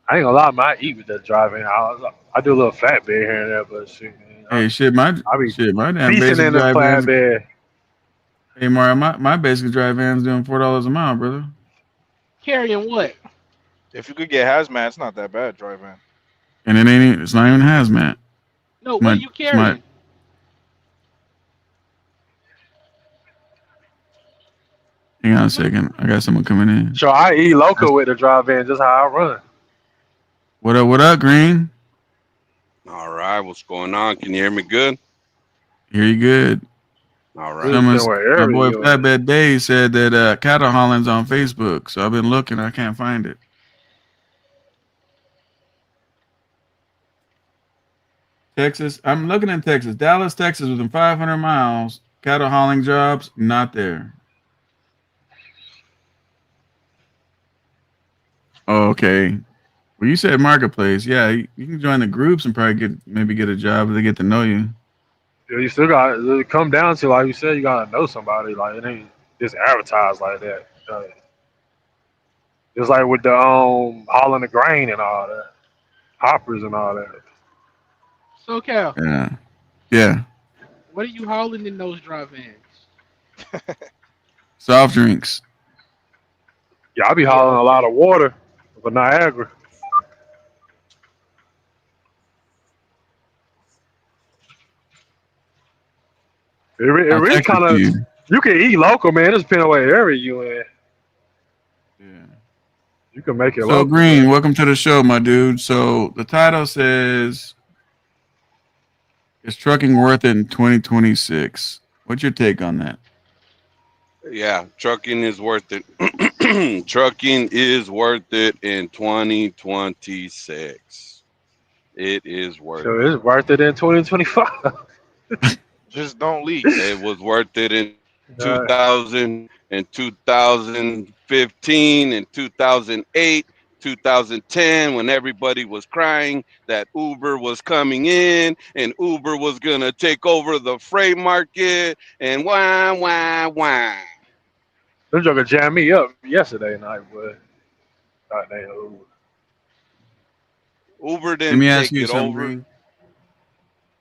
Speaker 7: I ain't gonna lie, man. I eat with that driving. I do a little fat bed here and there, but shit, man,
Speaker 3: Hey, shit, my
Speaker 7: I be
Speaker 3: damn
Speaker 7: feasting
Speaker 3: basic
Speaker 7: in the
Speaker 3: drive vans.
Speaker 7: flatbed.
Speaker 3: Hey, Mario, my basic drive van's doing $4 a mile, brother.
Speaker 4: Carrying what?
Speaker 6: If you could get hazmat, it's not that bad driving.
Speaker 3: And it's not even hazmat.
Speaker 4: No,
Speaker 3: It's
Speaker 4: what are
Speaker 3: my,
Speaker 4: you
Speaker 3: it's my.
Speaker 4: carrying?
Speaker 3: Hang on a second. I got someone coming in.
Speaker 7: So I eat local with the drive in, just how I run.
Speaker 3: What up, Green?
Speaker 10: All right, what's going on? Can you hear me good?
Speaker 3: Hear you good.
Speaker 10: All
Speaker 7: We
Speaker 10: right.
Speaker 7: just been
Speaker 3: My
Speaker 7: wherever
Speaker 3: boy
Speaker 7: you at.
Speaker 3: Flatbed Dave said that cattle hauling's on Facebook, so I've been looking. I can't find it. Texas. I'm looking in Texas. Dallas, Texas, within 500 miles. Cattle hauling jobs, not there. Oh, okay. Well, you said marketplace. Yeah, you can join the groups and probably maybe get a job if they get to know you.
Speaker 7: Yeah, you still got to come down to, like you said, you gotta know somebody. Like it ain't just advertised like that. Just like with the hauling the grain and all that, hoppers and all that.
Speaker 4: So, Cal,
Speaker 3: Yeah. Yeah.
Speaker 4: what are you hauling in those dry vans?
Speaker 3: Soft drinks.
Speaker 7: Yeah, I be
Speaker 4: Yeah,
Speaker 7: hauling a lot
Speaker 4: okay.
Speaker 7: of water for Niagara. It
Speaker 3: I'll
Speaker 7: really
Speaker 3: text it
Speaker 7: kind
Speaker 3: to
Speaker 7: of
Speaker 3: you.
Speaker 7: you can eat local, man. It just depends on what area you in.
Speaker 3: Yeah.
Speaker 7: You can make it
Speaker 3: So
Speaker 7: local,
Speaker 3: Green,
Speaker 7: man.
Speaker 3: welcome to the show, my dude. So the title says, "Is trucking worth it in 2026?" What's your take on that?
Speaker 10: Yeah, trucking is worth it. Trucking is worth it in 2026. It is worth
Speaker 7: So
Speaker 10: it.
Speaker 7: it's worth it in 2025.
Speaker 6: Just don't leak.
Speaker 10: It was worth it in
Speaker 7: uh,
Speaker 10: 2000 and 2015 and 2008, 2010 when everybody was crying that Uber was coming in and Uber was going to take over the freight market and wah.
Speaker 7: them joker jammed me up yesterday night, but goddamn.
Speaker 10: Uber
Speaker 3: Let me
Speaker 10: didn't
Speaker 3: ask
Speaker 10: take
Speaker 3: you
Speaker 10: it
Speaker 3: something,
Speaker 10: over.
Speaker 3: Green.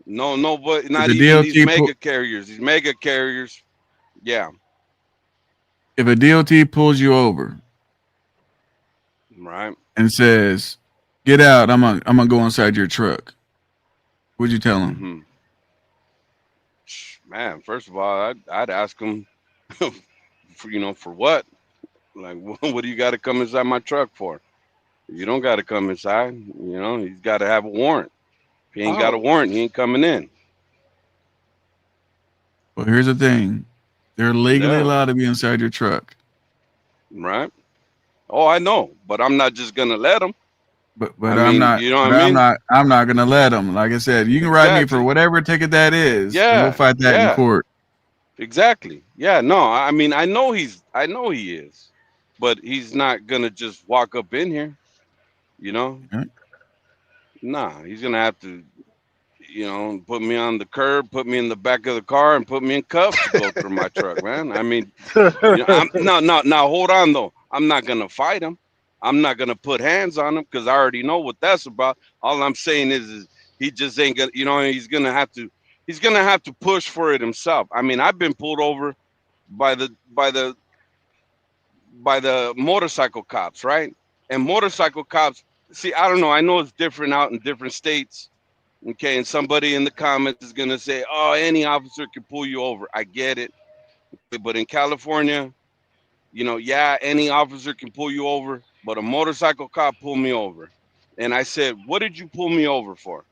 Speaker 10: No, but
Speaker 3: If
Speaker 10: not
Speaker 3: the
Speaker 10: even these
Speaker 3: DOT
Speaker 10: mega carriers. These mega carriers, yeah,
Speaker 3: if a DOT pulls you over
Speaker 10: right.
Speaker 3: and says, "Get out, I'm gonna go inside your truck," what'd you tell him?
Speaker 10: Hmm. Man, first of all, I'd ask them, for what? Like, what do you got to come inside my truck for? You don't got to come inside. He's got to have a warrant. If he ain't got a
Speaker 4: Oh,
Speaker 10: warrant, he ain't coming in.
Speaker 3: Well, here's the thing: they're legally
Speaker 10: Yeah,
Speaker 3: allowed to be inside your truck,
Speaker 10: right. Oh, I know, but I'm not just gonna let him.
Speaker 3: but
Speaker 10: I
Speaker 3: I'm
Speaker 10: mean,
Speaker 3: not.
Speaker 10: you know what
Speaker 3: But
Speaker 10: I mean?
Speaker 3: I'm not gonna let them. Like I said, you can write me for
Speaker 10: Exactly.
Speaker 3: whatever ticket that is, and we'll
Speaker 10: Yeah,
Speaker 3: fight that in
Speaker 10: yeah,
Speaker 3: court.
Speaker 10: exactly. Yeah, no, I mean, I know he is, but he's not gonna just walk up in here. You know,
Speaker 3: Okay?
Speaker 10: nah, he's gonna have to, put me on the curb, put me in the back of the car, and put me in cuffs to go through my truck, man. I mean, I'm no, now hold on though. I'm not gonna fight him. I'm not gonna put hands on him because I already know what that's about. All I'm saying is he just ain't gonna, he's gonna have to push for it himself. I mean, I've been pulled over by the by the by the motorcycle cops, right? And motorcycle cops, see, I don't know. I know it's different out in different states Okay, and somebody in the comments is gonna say, "Oh, any officer can pull you over." I get it, but in California, yeah, any officer can pull you over, but a motorcycle cop pulled me over, and I said, "What did you pull me over for?"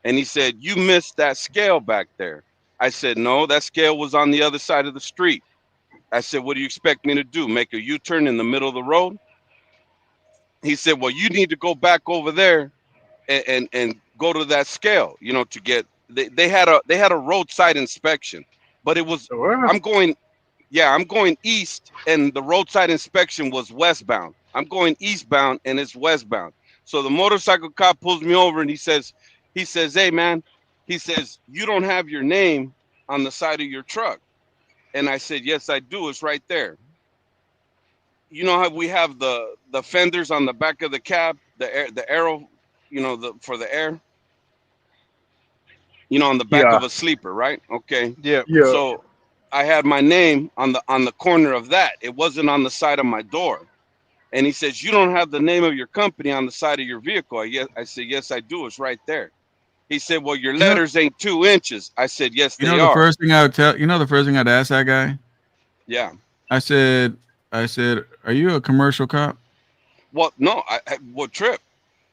Speaker 10: And he said, "You missed that scale back there." I said, "No, that scale was on the other side of the street." I said, "What do you expect me to do? Make a U-turn in the middle of the road?" He said, "Well, you need to go back over there and go to that scale, to get." They had a roadside inspection, but it was
Speaker 7: Well,
Speaker 10: I'm going, yeah, I'm going east, and the roadside inspection was westbound. I'm going eastbound, and it's westbound. So the motorcycle cop pulls me over, and he says, "Hey, man," he says, "you don't have your name on the side of your truck." And I said, "Yes, I do. It's right there." You know how we have the fenders on the back of the cab, the arrow, for the air, on the back
Speaker 7: yeah,
Speaker 10: of a sleeper, right? Okay.
Speaker 6: Yeah.
Speaker 7: yeah.
Speaker 10: So I had my name on the corner of that. It wasn't on the side of my door. And he says, "You don't have the name of your company on the side of your vehicle." I said, "Yes, I do. It's right there." He said, "Well, your
Speaker 3: You know,
Speaker 10: letters ain't 2 inches." I said, "Yes,
Speaker 3: you
Speaker 10: they
Speaker 3: know the
Speaker 10: are."
Speaker 3: first thing I would tell. You know the first thing I'd ask that guy.
Speaker 10: Yeah.
Speaker 3: I said, "Are you a commercial cop?"
Speaker 10: Well, no, what trip?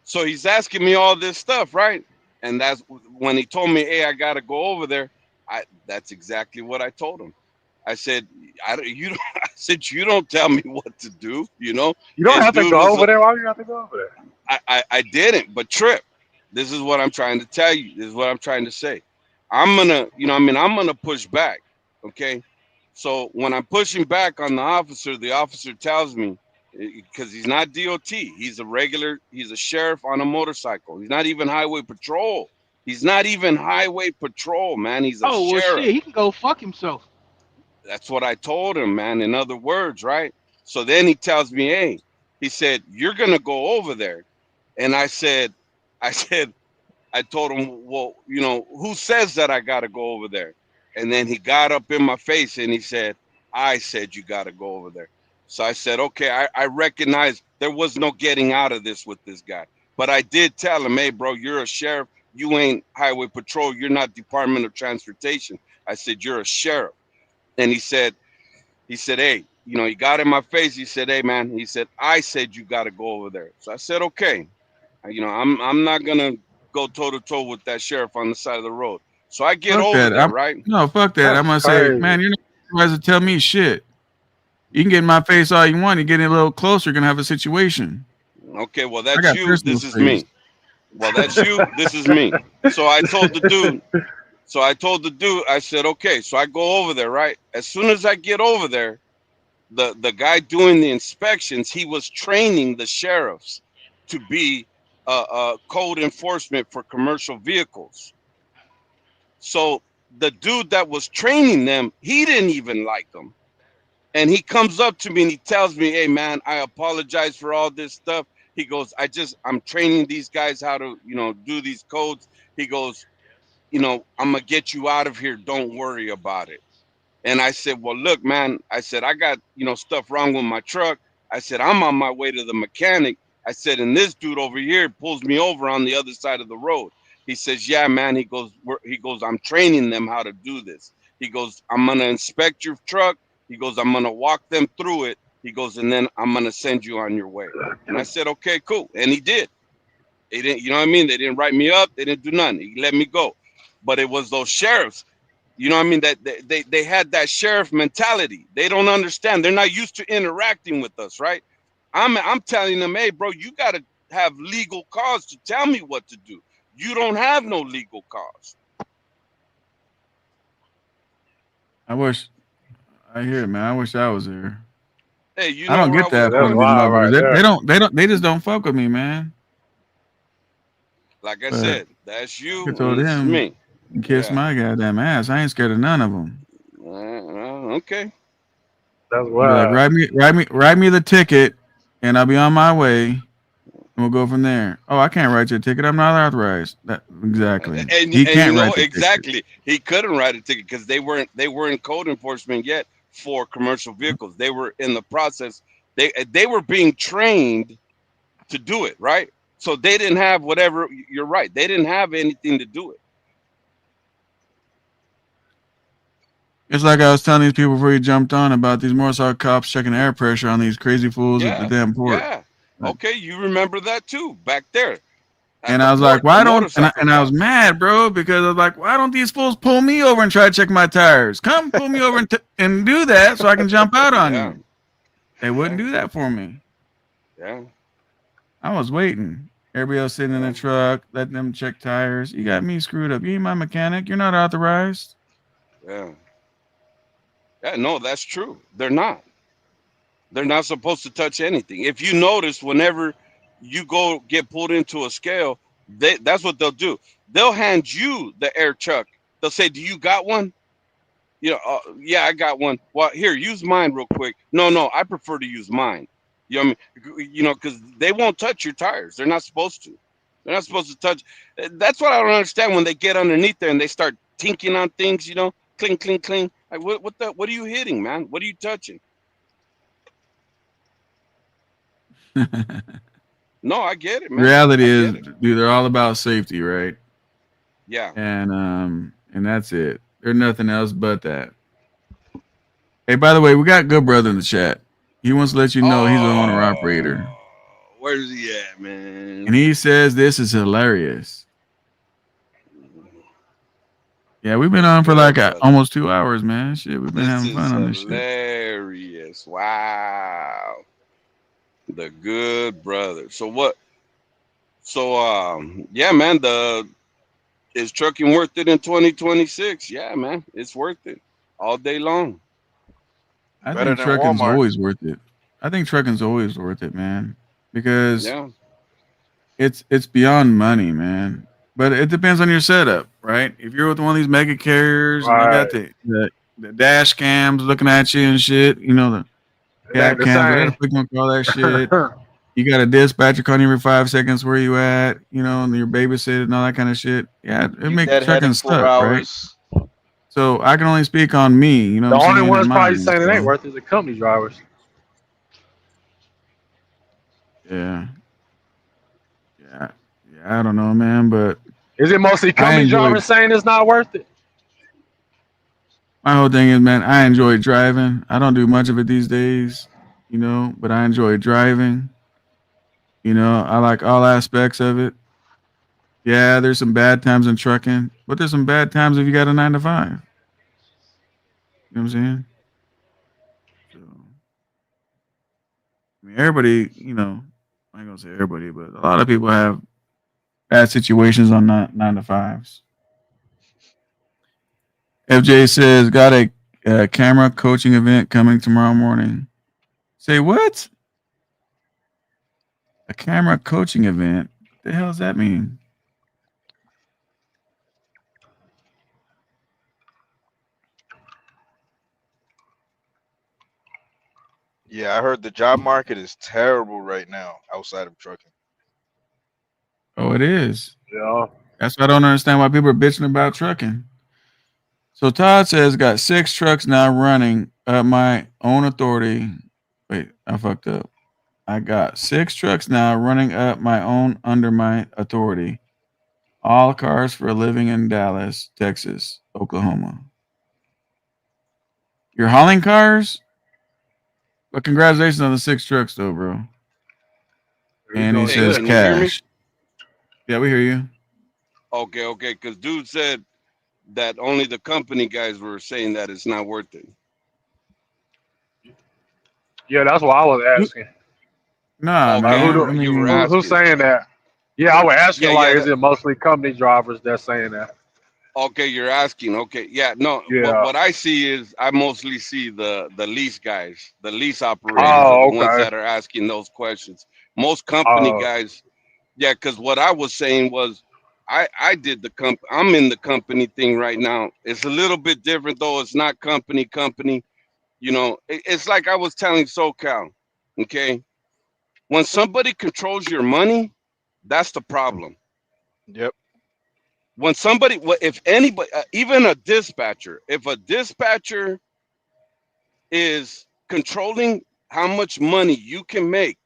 Speaker 10: So he's asking me all this stuff, right? And that's when he told me, "Hey, I gotta go over there." That's exactly what I told him. I said, "I don't, you don't." I said, "You don't tell me what to do."
Speaker 7: You don't
Speaker 10: And
Speaker 7: have to
Speaker 10: dude
Speaker 7: go
Speaker 10: was,
Speaker 7: over there. Why do you have to go over there?
Speaker 10: I didn't, but Trip, this is what I'm trying to tell you. This is what I'm trying to say. I'm gonna, I'm gonna push back. Okay. So when I'm pushing back on the officer tells me, because he's not DOT, he's a sheriff on a motorcycle. He's not even highway patrol. He's not even highway patrol, man. He's a
Speaker 4: Oh well,
Speaker 10: sheriff.
Speaker 4: shit. He can go fuck himself.
Speaker 10: That's what I told him, man. In other words, right? So then he tells me, "Hey," he said, "you're gonna go over there." And I said, I told him, "Well, who says that I gotta go over there?" And then he got up in my face and he said, "I said you gotta go over there." So I said, "Okay, I recognize there was no getting out of this with this guy. But I did tell him, 'Hey, bro, you're a sheriff. You ain't highway patrol. You're not Department of Transportation.' I said, 'You're a sheriff.'" And he said, "Hey," he got in my face. He said, "Hey, man," he said, "I said you got to go over there." So I said, "Okay." I'm not gonna go toe to toe with that sheriff on the side of the road. So I get
Speaker 3: Fuck
Speaker 10: over
Speaker 3: that.
Speaker 10: there, right?
Speaker 3: Fuck that.
Speaker 7: That's
Speaker 3: I'm gonna say,
Speaker 7: crazy.
Speaker 3: man, you're not supposed to tell me shit. You can get in my face all you want. You get a little closer, you're gonna have a situation.
Speaker 10: Okay, well
Speaker 3: I
Speaker 10: that's
Speaker 3: got
Speaker 10: you.
Speaker 3: personal
Speaker 10: This is
Speaker 3: space.
Speaker 10: me. Well, that's you. This is me. So I told the dude. I said, "Okay." So I go over there, right? As soon as I get over there, the guy doing the inspections, he was training the sheriffs to be code enforcement for commercial vehicles. So the dude that was training them, he didn't even like them. And he comes up to me and he tells me, "Hey, man, I apologize for all this stuff." He goes, I'm training these guys how to, do these codes." He goes, "I'm going to get you out of here. Don't worry about it." And I said, "Well, look, man," I said, "I got, stuff wrong with my truck." I said, "I'm on my way to the mechanic." I said, "And this dude over here pulls me over on the other side of the road." He says, "Yeah, man." He goes, "I'm training them how to do this." He goes, "I'm going to inspect your truck." He goes, "I'm going to walk them through it." He goes, "And then I'm going to send you on your way." And I said, "Okay, cool." And he did. They didn't, you know what I mean? They didn't write me up. They didn't do nothing. He let me go. But it was those sheriffs, you know what I mean, that they had that sheriff mentality. They don't understand. They're not used to interacting with us, right? I'm telling them, "Hey, bro, you got to have legal cause to tell me what to do. You don't have no legal cause."
Speaker 3: I hear it, man. I wish I was there.
Speaker 10: Hey, you
Speaker 3: I
Speaker 10: know
Speaker 3: don't
Speaker 10: where I
Speaker 3: get
Speaker 10: was
Speaker 3: that
Speaker 7: That's
Speaker 3: from these
Speaker 10: going?
Speaker 7: wild
Speaker 3: motherfuckers.
Speaker 7: right there.
Speaker 3: They just don't fuck with me, man.
Speaker 10: Like I
Speaker 3: But
Speaker 10: said, that's you
Speaker 3: I told
Speaker 10: and this is
Speaker 3: him,
Speaker 10: me.
Speaker 3: kiss
Speaker 10: Yeah.
Speaker 3: my goddamn ass. I ain't scared of none of them.
Speaker 10: Okay.
Speaker 7: That's
Speaker 3: I'll be like,
Speaker 7: wild.
Speaker 3: write me the ticket, and I'll be on my way, and we'll go from there. Oh, I can't write your ticket. I'm not authorized. Exactly.
Speaker 10: And
Speaker 3: He
Speaker 10: and
Speaker 3: can't write the ticket.
Speaker 10: exactly, he couldn't write a ticket because they weren't code enforcement yet for commercial vehicles. They were in the process. They were being trained to do it, right? So they didn't have whatever. You're right. They didn't have anything to do it.
Speaker 3: It's like I was telling these people before you jumped on about these motorcycle cops checking air pressure on these crazy fools at the
Speaker 10: Yeah,
Speaker 3: damn port.
Speaker 10: yeah. Okay, you remember that too back there. At
Speaker 3: And
Speaker 10: the
Speaker 3: I was like,
Speaker 10: port,
Speaker 3: why
Speaker 10: the
Speaker 3: don't,
Speaker 10: motorcycle
Speaker 3: and I was
Speaker 10: cops.
Speaker 3: mad, bro, because I was like, why don't these fools pull me over and try to check my tires? Come pull me over and do that so I can jump out on
Speaker 10: Yeah,
Speaker 3: you. They wouldn't
Speaker 10: yeah,
Speaker 3: do that for me.
Speaker 10: yeah,
Speaker 3: I was waiting. Everybody else sitting in
Speaker 10: yeah,
Speaker 3: the truck, letting them check tires. You got me screwed up. You ain't my mechanic. You're not authorized.
Speaker 10: yeah. Yeah, no, that's true. They're not. They're not supposed to touch anything. If you notice, whenever you go get pulled into a scale, that's what they'll do. They'll hand you the air chuck. They'll say, "Do you got one?" You know, yeah, I got one. Well, here, use mine real quick. No, I prefer to use mine. You know what I mean? You know, because they won't touch your tires. They're not supposed to. They're not supposed to touch. That's what I don't understand when they get underneath there and they start tinking on things. You know, cling, cling, cling. Like, what are you hitting, man? What are you touching? No, I get it, man.
Speaker 3: Reality
Speaker 10: I
Speaker 3: is,
Speaker 10: get it.
Speaker 3: dude, they're all about safety, right?
Speaker 10: Yeah.
Speaker 3: And that's it. They're nothing else but that. Hey, by the way, we got Good Brother in the chat. He wants to let you know he's an owner operator.
Speaker 10: Where's he at, man?
Speaker 3: And he says this is hilarious. Yeah, we've been on for like almost 2 hours, man. Shit, we've been
Speaker 10: This
Speaker 3: having
Speaker 10: is
Speaker 3: fun on this shit.
Speaker 10: hilarious. Wow. The Good Brother. So what? So yeah, man, is trucking worth it in 2026? Yeah, man, it's worth it all day long.
Speaker 3: I
Speaker 6: Better
Speaker 3: think
Speaker 6: than
Speaker 3: trucking's
Speaker 6: Walmart.
Speaker 3: always worth it. I think trucking's always worth it, man. Because
Speaker 10: Yeah.
Speaker 3: it's beyond money, man. But it depends on your setup, right? If you're with one of these mega carriers and you got the dash cams looking at you and shit, you know, the
Speaker 7: It ain't
Speaker 3: cap
Speaker 7: the
Speaker 3: cams, whatever
Speaker 7: same.
Speaker 3: the fuck you want to call that shit. You got a dispatcher calling you every 5 seconds where you at, you know, and your babysitter and all that kind of shit. Yeah, it
Speaker 6: You
Speaker 3: makes
Speaker 6: deadheaded
Speaker 3: trucking
Speaker 6: 4
Speaker 3: suck, right?
Speaker 6: hours.
Speaker 3: So I can only speak on me, you know
Speaker 7: The
Speaker 3: what I'm
Speaker 7: only
Speaker 3: saying?
Speaker 7: ones
Speaker 3: And
Speaker 7: probably
Speaker 3: mine.
Speaker 7: saying it ain't
Speaker 3: So,
Speaker 7: worth it is the company drivers.
Speaker 3: yeah. Yeah. Yeah, I don't know, man, but
Speaker 7: Is it mostly
Speaker 3: I
Speaker 7: company
Speaker 3: enjoy
Speaker 7: drivers saying it's not worth it?
Speaker 3: my whole thing is, man, I enjoy driving. I don't do much of it these days, you know, but I enjoy driving. You know, I like all aspects of it. Yeah, there's some bad times in trucking, but there's some bad times if you got a 9 to 5. You know what I'm saying? So, I mean, everybody, you know, I ain't gonna say everybody, but a lot of people have bad situations on 9 to 5s. FJ says, got a camera coaching event coming tomorrow morning. Say what? A camera coaching event? What the hell does that mean?
Speaker 6: Yeah, I heard the job market is terrible right now outside of trucking.
Speaker 3: Oh, it is.
Speaker 7: Yeah.
Speaker 3: That's why I don't understand why people are bitching about trucking. So Todd says, got 6 trucks now running at my own authority. Wait, I fucked up. I got 6 trucks now running up my own under my authority. All cars for a living in Dallas, Texas, Oklahoma. You're hauling cars? But congratulations on the 6 trucks, though, bro. And he
Speaker 7: doing
Speaker 3: says
Speaker 10: Hey, can you hear me?
Speaker 3: cash. Yeah, we hear you.
Speaker 10: Okay, because dude said that only the company guys were saying that it's not worth it.
Speaker 7: Yeah, that's what I was asking.
Speaker 3: Nah,
Speaker 10: Okay,
Speaker 3: man. I
Speaker 10: you were
Speaker 3: mean,
Speaker 7: Who's
Speaker 10: asking.
Speaker 7: saying that? Yeah, I was asking,
Speaker 10: Yeah,
Speaker 7: like,
Speaker 10: yeah.
Speaker 7: is it mostly company drivers that's saying that?
Speaker 10: Okay, you're asking. Okay, yeah, no.
Speaker 7: Yeah.
Speaker 10: What I see is I mostly see the lease guys, the lease operators are
Speaker 7: Oh,
Speaker 10: the ones
Speaker 7: okay.
Speaker 10: that are asking those questions. Most company
Speaker 7: Oh,
Speaker 10: guys, yeah, because what I was saying was I did I'm in the company thing right now. It's a little bit different though. It's not company. You know, it's like I was telling SoCal. Okay, when somebody controls your money, that's the problem.
Speaker 6: Yep.
Speaker 10: When somebody, if anybody, even a dispatcher, if a dispatcher is controlling how much money you can make,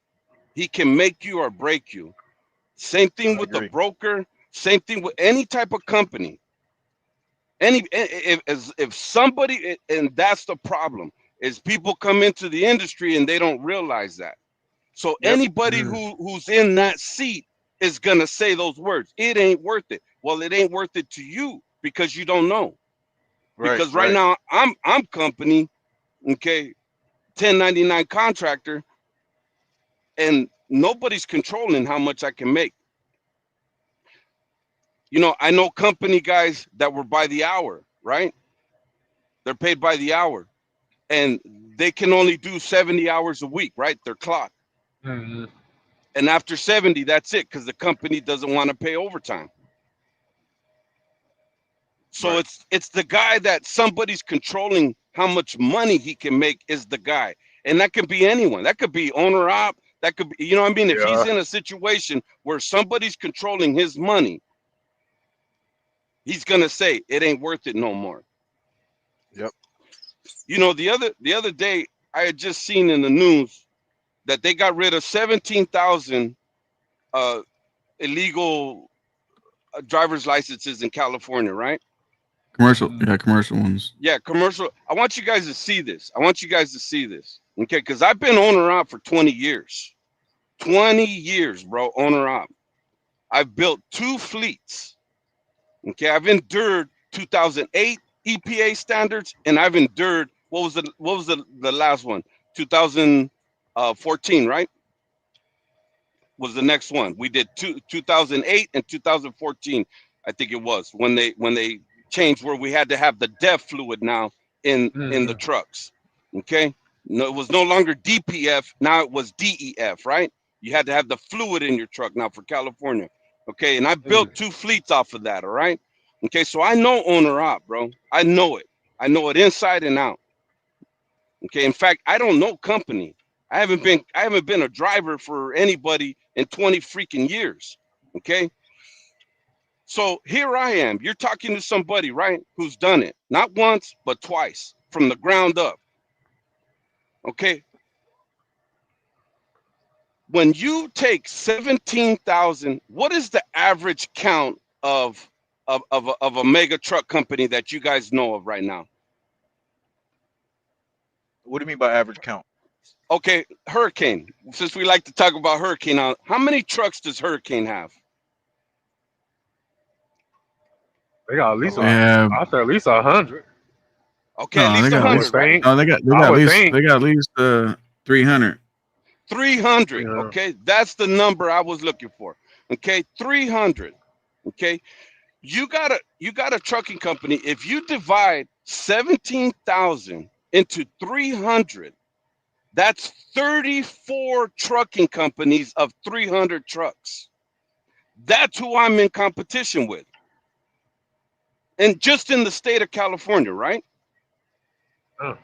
Speaker 10: he can make you or break you. Same thing
Speaker 6: I
Speaker 10: with the
Speaker 6: agree.
Speaker 10: broker. Same thing with any type of company. If somebody, and that's the problem, is people come into the industry and they don't realize that. So
Speaker 6: Yep.
Speaker 10: anybody who's in that seat is gonna say those words. It ain't worth it. Well, it ain't worth it to you because you don't know.
Speaker 6: Right.
Speaker 10: Because right
Speaker 6: Right.
Speaker 10: now I'm company, okay, 1099 contractor, and nobody's controlling how much I can make. You know, I know company guys that were by the hour, right? They're paid by the hour, and they can only do 70 hours a week, right? Their clock.
Speaker 7: Mhm.
Speaker 10: And after 70, that's it, because the company doesn't want to pay overtime. So
Speaker 6: Right.
Speaker 10: it's the guy that somebody's controlling how much money he can make is the guy. And that could be anyone. That could be owner op. That could be, you know what I mean? If he's
Speaker 7: Yeah.
Speaker 10: in a situation where somebody's controlling his money, he's gonna say it ain't worth it no more.
Speaker 6: Yep.
Speaker 10: You know, the other day I had just seen in the news that they got rid of 17,000 illegal driver's licenses in California, right?
Speaker 3: Commercial,
Speaker 7: Mhm.
Speaker 3: yeah, commercial ones.
Speaker 10: Yeah, commercial. I want you guys to see this. Okay, because I've been owner op for 20 years. 20 years, bro, owner op. I've built 2 fleets. Okay, I've endured 2008 EPA standards, and I've endured what was the last one? 2014, right? Was the next one. We did 2008 and 2014, I think it was, when they changed where we had to have the DEF fluid now in the
Speaker 7: Mhm.
Speaker 10: trucks. Okay, no, it was no longer DPF, now it was DEF, right? You had to have the fluid in your truck now for California. Okay, and I built
Speaker 7: Mhm.
Speaker 10: 2 fleets off of that. All right. Okay, so I know owner op, bro. I know it inside and out. Okay, in fact, I don't know company. I haven't been a driver for anybody in 20 freaking years. Okay, so here I am. You're talking to somebody, right, who's done it not once but twice from the ground up. Okay, when you take 17,000, what is the average count of a mega truck company that you guys know of right now?
Speaker 6: What do you mean by average count?
Speaker 10: Okay, Hurricane. Since we like to talk about Hurricane, how many trucks does Hurricane have?
Speaker 7: They got at
Speaker 6: A
Speaker 7: least
Speaker 6: lot.
Speaker 3: Yeah,
Speaker 7: I say at least 100.
Speaker 10: Okay, at
Speaker 3: no, they
Speaker 10: least
Speaker 3: got at
Speaker 7: I would
Speaker 3: least
Speaker 10: 100, right?
Speaker 7: think.
Speaker 3: no, they
Speaker 7: I
Speaker 3: got at
Speaker 7: would
Speaker 3: least
Speaker 7: think.
Speaker 3: 300.
Speaker 10: 300.
Speaker 7: Yeah.
Speaker 10: Okay, that's the number I was looking for. Okay, 300. Okay, you got a trucking company. If you divide 17,000 into 300, that's 34 trucking companies of 300 trucks. That's who I'm in competition with. And just in the state of California, right?
Speaker 7: Uh,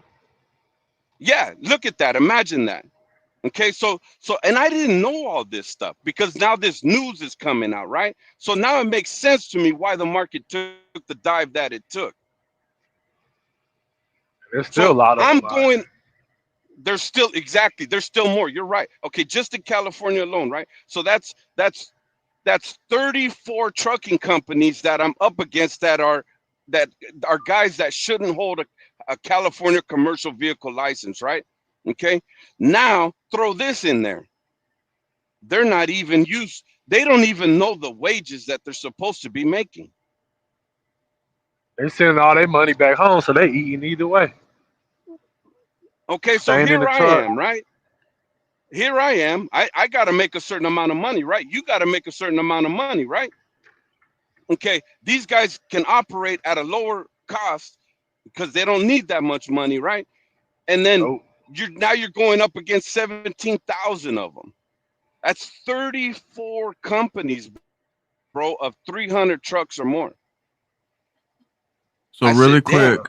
Speaker 10: Yeah, look at that. Imagine that. Okay, so and I didn't know all this stuff because now this news is coming out, right? So now it makes sense to me why the market took the dive that it took.
Speaker 7: There's still a
Speaker 10: So
Speaker 7: lot of
Speaker 10: I'm
Speaker 7: them out
Speaker 10: going, there's still more. You're right. Okay, just in California alone, right? So that's 34 trucking companies that I'm up against that are guys that shouldn't hold a California commercial vehicle license, right? Okay. Now throw this in there. They're not even used. They don't even know the wages that they're supposed to be making.
Speaker 7: there. They sending all their money back home, so they eating either way.
Speaker 10: Okay, so
Speaker 7: Staying in
Speaker 10: here
Speaker 7: the
Speaker 10: I
Speaker 7: truck.
Speaker 10: am, right? Here I am. I got to make a certain amount of money, right? You got to make a certain amount of money, right? Okay, these guys can operate at a lower cost because they don't need that much money, right? And then
Speaker 7: Oh,
Speaker 10: you're going up against 17,000 of them. That's 34 companies, bro, of 300 trucks or more.
Speaker 3: So
Speaker 10: I
Speaker 3: really
Speaker 10: said, damn.
Speaker 3: quick,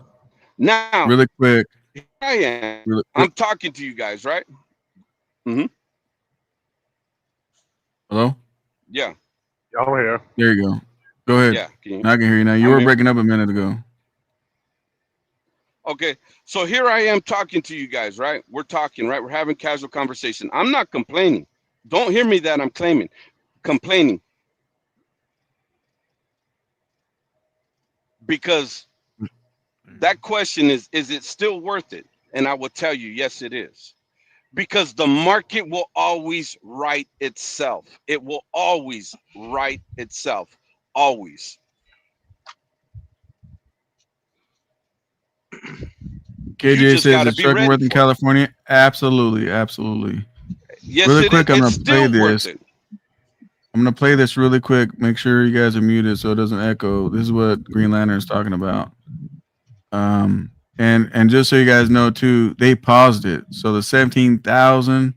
Speaker 10: Now,
Speaker 3: really quick,
Speaker 10: here I am.
Speaker 3: really,
Speaker 10: I'm talking to you guys, right? Mm-hmm.
Speaker 3: hello?
Speaker 10: Yeah,
Speaker 7: y'all here.
Speaker 3: There you go. Go ahead.
Speaker 10: yeah.
Speaker 3: I can hear you now. You
Speaker 10: I'm
Speaker 3: were
Speaker 10: here.
Speaker 3: breaking up a minute ago.
Speaker 10: Okay, so here I am talking to you guys, right? We're talking, right? We're having casual conversation. I'm not complaining. Don't hear me that I'm claiming. complaining? Because that question is it still worth it? And I will tell you, yes, it is. Because the market will always right itself. It will always right itself. Always. You
Speaker 3: KJ
Speaker 10: just
Speaker 3: says,
Speaker 10: gotta
Speaker 3: is
Speaker 10: be
Speaker 3: trucking
Speaker 10: ready
Speaker 3: worth in
Speaker 10: for it.
Speaker 3: California? Absolutely, absolutely.
Speaker 10: Yes,
Speaker 3: Really
Speaker 10: it
Speaker 3: quick,
Speaker 10: is.
Speaker 3: I'm
Speaker 10: It's
Speaker 3: gonna play
Speaker 10: still worth
Speaker 3: this.
Speaker 10: it.
Speaker 3: I'm gonna play this really quick. Make sure you guys are muted so it doesn't echo. This is what Green Lantern is talking about. And just so you guys know too, they paused it. So the 17,000,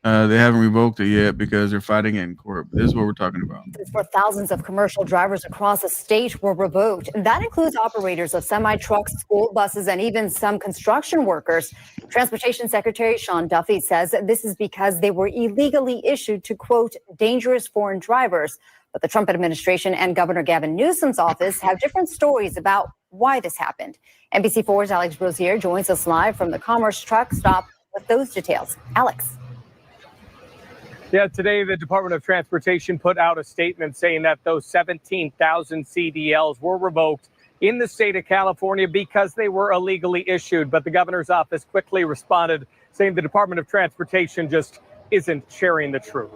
Speaker 3: they haven't revoked it yet because they're fighting it in court. But this is what we're talking about.
Speaker 11: For thousands of commercial drivers across the state were revoked. That includes operators of semi-trucks, school buses, and even some construction workers. Transportation Secretary Sean Duffy says this is because they were illegally issued to, quote, dangerous foreign drivers. But the Trump administration and Governor Gavin Newsom's office have different stories about why this happened. NBC4's Alex Rosier joins us live from the Commerce truck stop with those details. Alex.
Speaker 12: Yeah, today the Department of Transportation put out a statement saying that those 17,000 CDLs were revoked in the state of California because they were illegally issued. But the governor's office quickly responded, saying the Department of Transportation just isn't sharing the truth.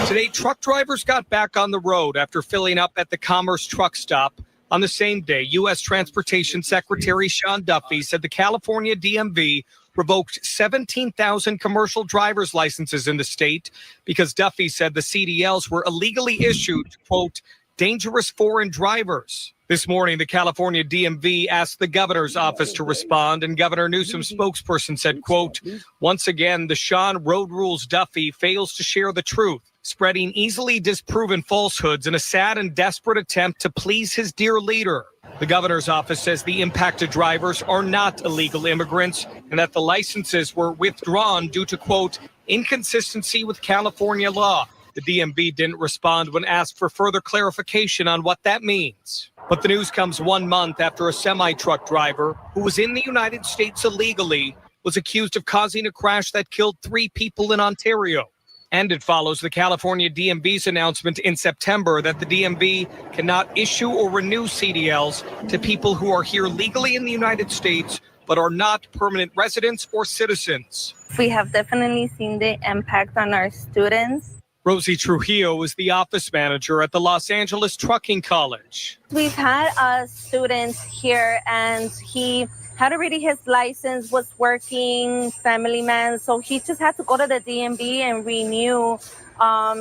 Speaker 12: Today, truck drivers got back on the road after filling up at the Commerce truck stop. On the same day, U.S. Transportation Secretary Sean Duffy said the California DMV revoked 17,000 commercial driver's licenses in the state because Duffy said the CDLs were illegally issued to, quote, dangerous foreign drivers. This morning, the California DMV asked the governor's office to respond, and Governor Newsom's spokesperson said, quote, once again, the Sean Road Rules Duffy fails to share the truth, spreading easily disproven falsehoods in a sad and desperate attempt to please his dear leader. The governor's office says the impacted drivers are not illegal immigrants and that the licenses were withdrawn due to, quote, inconsistency with California law. The DMV didn't respond when asked for further clarification on what that means. But the news comes 1 month after a semi-truck driver who was in the United States illegally was accused of causing a crash that killed 3 people in Ontario. And it follows the California DMV's announcement in September that the DMV cannot issue or renew CDLs to people who are here legally in the United States but are not permanent residents or citizens.
Speaker 13: We have definitely seen the impact on our students.
Speaker 12: Rosie Trujillo is the office manager at the Los Angeles Trucking College.
Speaker 13: We've had a student here and he had already his license, was working, family man, so he just had to go to the DMV and renew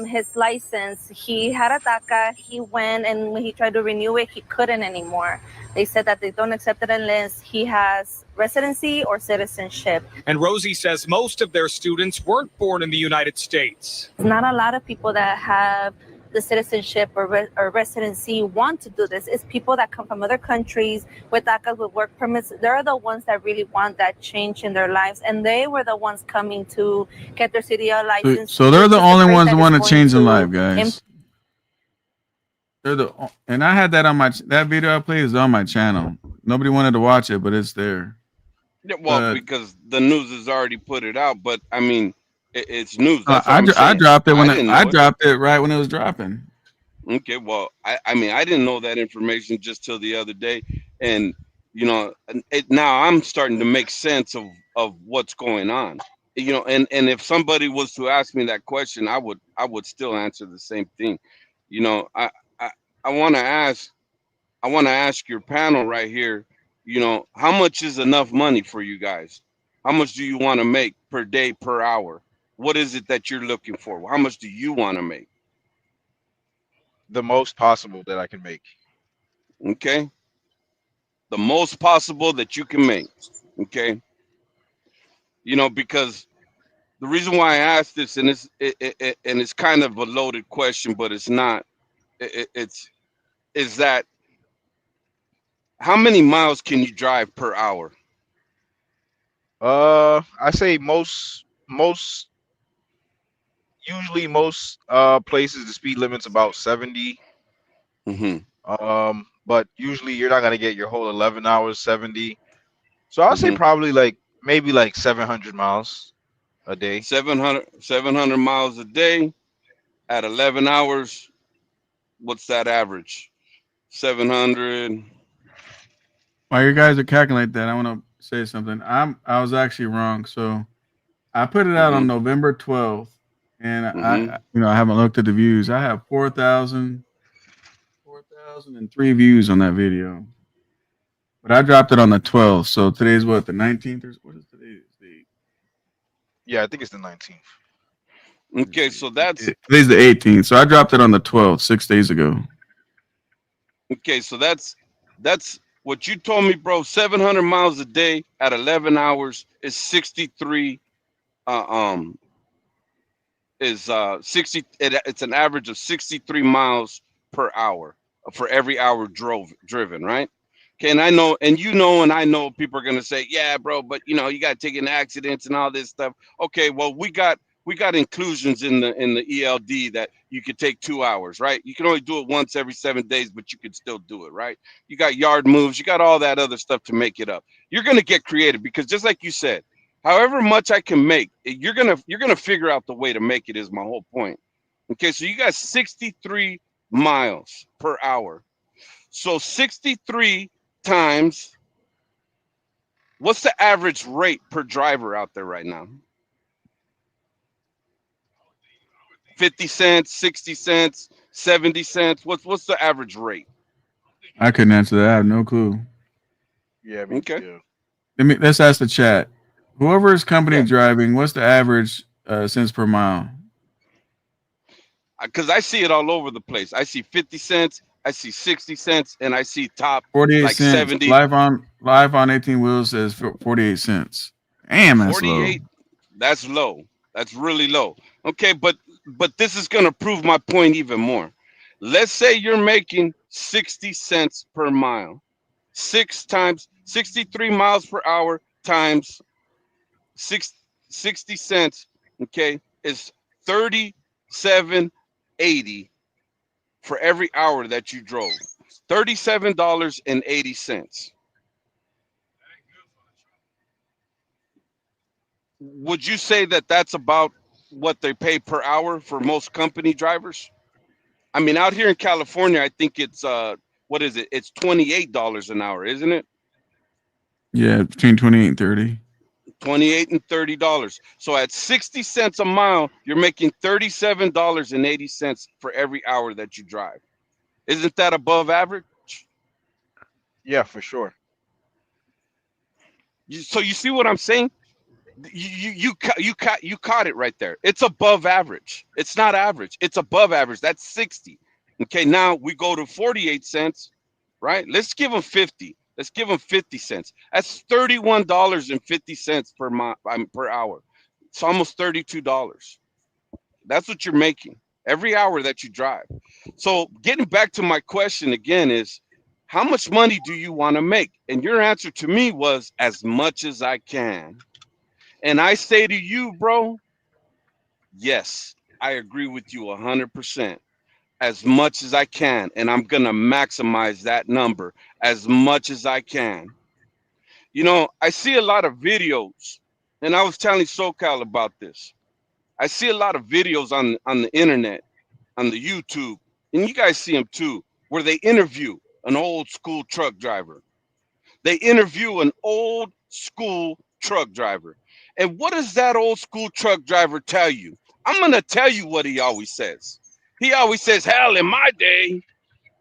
Speaker 13: his license. He had a DACA, he went, and when he tried to renew it, he couldn't anymore. They said that they don't accept it unless he has residency or citizenship.
Speaker 12: And Rosie says most of their students weren't born in the United States.
Speaker 13: Not a lot of people that have the citizenship or residency want to do this. It's people that come from other countries with DACA, with work permits. They're the ones that really want that change in their lives, and they were the ones coming to get their CDL license.
Speaker 3: So they're the only ones that want to change in life, guys. And I had that on that video I played is on my channel. Nobody wanted to watch it, but it's there.
Speaker 10: Yeah, well, because the news has already put it out, but I mean, it's news.
Speaker 3: I dropped it I dropped it right when it was dropping.
Speaker 10: Okay, well, I mean, I didn't know that information just till the other day, and you know, now I'm starting to make sense of what's going on. You know, and if somebody was to ask me that question, I would still answer the same thing. You know, I want to ask your panel right here, you know, how much is enough money for you guys? How much do you want to make per day, per hour? What is it that you're looking for? How much do you want to make?
Speaker 6: The most possible that I can make.
Speaker 10: Okay. The most possible that you can make. Okay. You know, because the reason why I asked this, and it's kind of a loaded question, but it's not. Is that how many miles can you drive per hour?
Speaker 6: I say usually most places the speed limit's about 70. But usually you're not gonna get your whole 11 hours 70. So I'll say probably maybe 700 miles a day.
Speaker 10: 700 miles a day. at 11 hours, what's that average? 700.
Speaker 3: While you guys are calculating that, I want to say something. I was actually wrong. So I put it out on November 12th, and I haven't looked at the views. I have 4,003 views on that video, but I dropped it on the 12th. So today's what, the 19th, or what is today's date?
Speaker 6: Yeah, I think it's the 19th.
Speaker 10: Okay, so that's
Speaker 3: Today's the 18th. So I dropped it on the 12th, 6 days ago.
Speaker 10: okay. So that's what you told me, bro. 700 miles a day at 11 hours is 63. Is 60. It's an average of 63 miles per hour for every hour driven, right? Okay, and I know, and you know, and I know people are gonna say, yeah, bro, but you know, you got to take in accidents and all this stuff. Okay, well, we got inclusions in the ELD that you could take 2 hours, right? You can only do it once every 7 days, but you could still do it, right? You got yard moves, you got all that other stuff to make it up. You're gonna get creative because just like you said, however much I can make, you're gonna figure out the way to make it. Is my whole point. Okay, so you got 63 miles per hour. So 63 times, what's the average rate per driver out there right now? 50 cents, 60 cents, 70 cents. What's the average rate?
Speaker 3: I couldn't answer that. I have no clue.
Speaker 6: Yeah.
Speaker 10: Okay.
Speaker 3: Let's ask the chat. Whoever is company driving, what's the average cents per mile?
Speaker 10: Because I see it all over the place. I see 50 cents, I see 60 cents, and I see top
Speaker 3: 48
Speaker 10: like
Speaker 3: cents.
Speaker 10: 70.
Speaker 3: Live on 18 Wheels says 48 cents. Damn, that's
Speaker 10: 48.
Speaker 3: low.
Speaker 10: That's low. That's really low. Okay, but this is gonna prove my point even more. Let's say you're making 60 cents per mile. 6 times 63 miles per hour times 60 cents, okay, is 37.80 for every hour that you drove. $37.80. Would you say that that's about what they pay per hour for most company drivers? I mean, out here in California, I think it's what is it? It's $28 an hour, isn't it?
Speaker 3: Yeah, between 28 and 30.
Speaker 10: $28 and $30. So at 60 cents a mile, you're making $37.80 for every hour that you drive. Isn't that above average?
Speaker 6: Yeah, for sure.
Speaker 10: So you see what I'm saying? You caught it right there. It's above average. It's not average. It's above average. That's 60. Okay, now we go to 48 cents, right? Let's give them 50. Let's give them 50 cents. That's $31.50 per hour. It's almost $32. That's what you're making every hour that you drive. So getting back to my question again is, how much money do you want to make? And your answer to me was as much as I can. And I say to you, bro, yes, I agree with you 100%. As much as I can, and I'm gonna maximize that number as much as I can. You know, I see a lot of videos, and I was telling SoCal about this. I see a lot of videos on the internet, on the YouTube, and you guys see them too, where they interview an old school truck driver. They interview an old school truck driver. And what does that old school truck driver tell you? I'm gonna tell you what he always says. He always says, hell, in my day,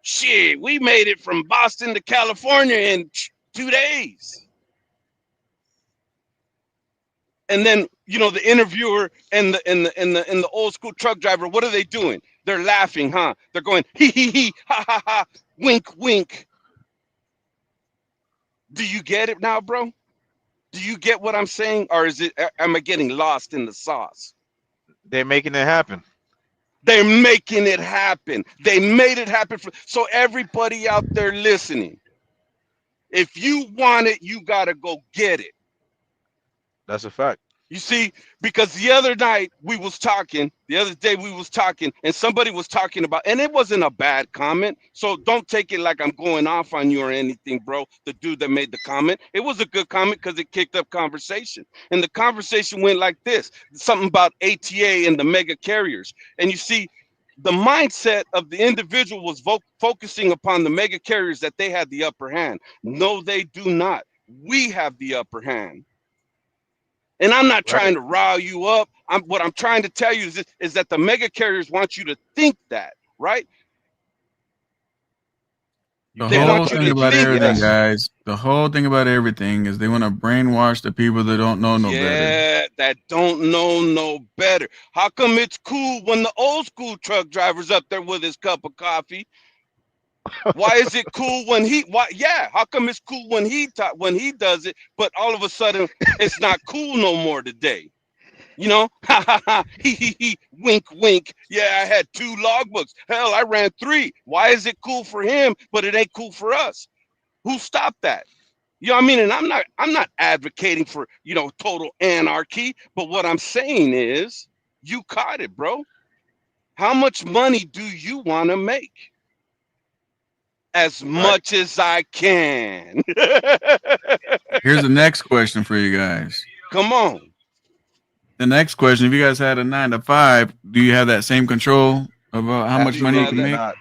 Speaker 10: shit, we made it from Boston to California in 2 days. And then, you know, the interviewer and the old school truck driver, what are they doing? They're laughing, huh? They're going, hee hee hee, ha ha ha, wink wink. Do you get it now, bro? Do you get what I'm saying? Or am I getting lost in the sauce?
Speaker 6: They're making it happen.
Speaker 10: They're making it happen. They made it happen. So everybody out there listening, if you want it, you got to go get it.
Speaker 6: That's a fact.
Speaker 10: You see, because the other day we was talking, and somebody was talking about, and it wasn't a bad comment. So don't take it like I'm going off on you or anything, bro. The dude that made the comment, it was a good comment because it kicked up conversation. And the conversation went like this, something about ATA and the mega carriers. And you see, the mindset of the individual was focusing upon the mega carriers that they had the upper hand. No, they do not. We have the upper hand. And I'm not trying to rile you up. What I'm trying to tell you is that the mega carriers want you to think that, right?
Speaker 3: The
Speaker 10: They
Speaker 3: whole
Speaker 10: want you
Speaker 3: thing
Speaker 10: to
Speaker 3: about
Speaker 10: think
Speaker 3: everything,
Speaker 10: that.
Speaker 3: guys. The whole thing about everything is they want to brainwash the people that don't know no better.
Speaker 10: Yeah, that don't know no better. How come it's cool when the old school truck driver's up there with his cup of coffee? Why is it cool when he? Why? Yeah, how come it's cool when he does it, but all of a sudden it's not cool no more today? You know, ha ha ha, he, wink, wink. Yeah, I had 2 logbooks. Hell, I ran 3. Why is it cool for him, but it ain't cool for us? Who stopped that? You know what I mean? And I'm not advocating for, you know, total anarchy, but what I'm saying is you caught it, bro. How much money do you want to make? As much as I can.
Speaker 3: Here's the next question for you guys.
Speaker 10: Come on.
Speaker 3: The next question: if you guys had a 9 to 5, do you have that same control of how much money you can make?
Speaker 6: Not.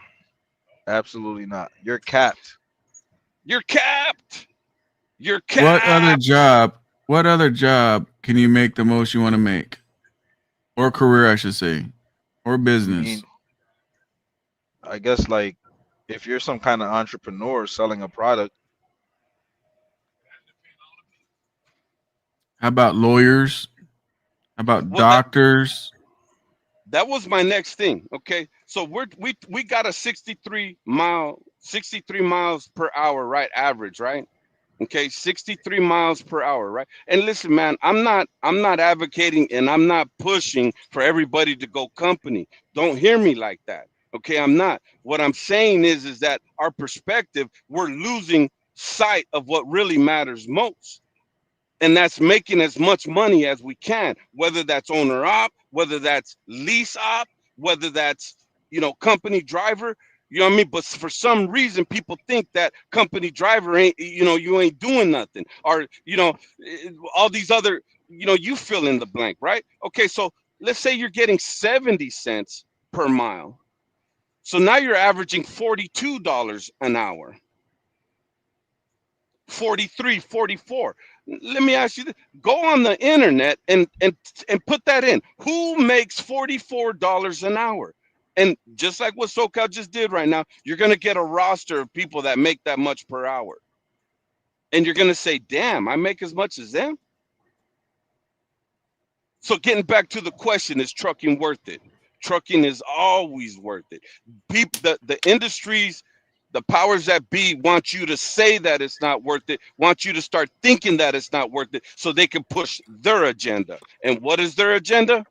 Speaker 6: Absolutely not. You're capped.
Speaker 10: You're capped. You're capped.
Speaker 3: What other job can you make the most you want to make? Or career, I should say. Or business.
Speaker 6: I guess like if you're some kind of entrepreneur selling a product.
Speaker 3: How about lawyers? How about doctors?
Speaker 10: That was my next thing. Okay. So we got a 63 miles per hour, right? Average, right? Okay, 63 miles per hour, right? And listen, man, I'm not advocating and I'm not pushing for everybody to go company. Don't hear me like that. Okay, I'm not. What I'm saying is that our perspective, we're losing sight of what really matters most. And that's making as much money as we can, whether that's owner op, whether that's lease op, whether that's, you know, company driver. You know what I mean? But for some reason, people think that company driver ain't, you know, you ain't doing nothing. Or, you know, all these other, you know, you fill in the blank, right? Okay, so let's say you're getting 70 cents per mile. So now you're averaging $42 an hour. 43, 44. Let me ask you this. Go on the internet and put that in. Who makes $44 an hour? And just like what SoCal just did right now, you're going to get a roster of people that make that much per hour. And you're going to say, damn, I make as much as them? So getting back to the question, is trucking worth it? Trucking is always worth it. People, the industries, the powers that be want you to say that it's not worth it, want you to start thinking that it's not worth it so they can push their agenda. And what is their agenda?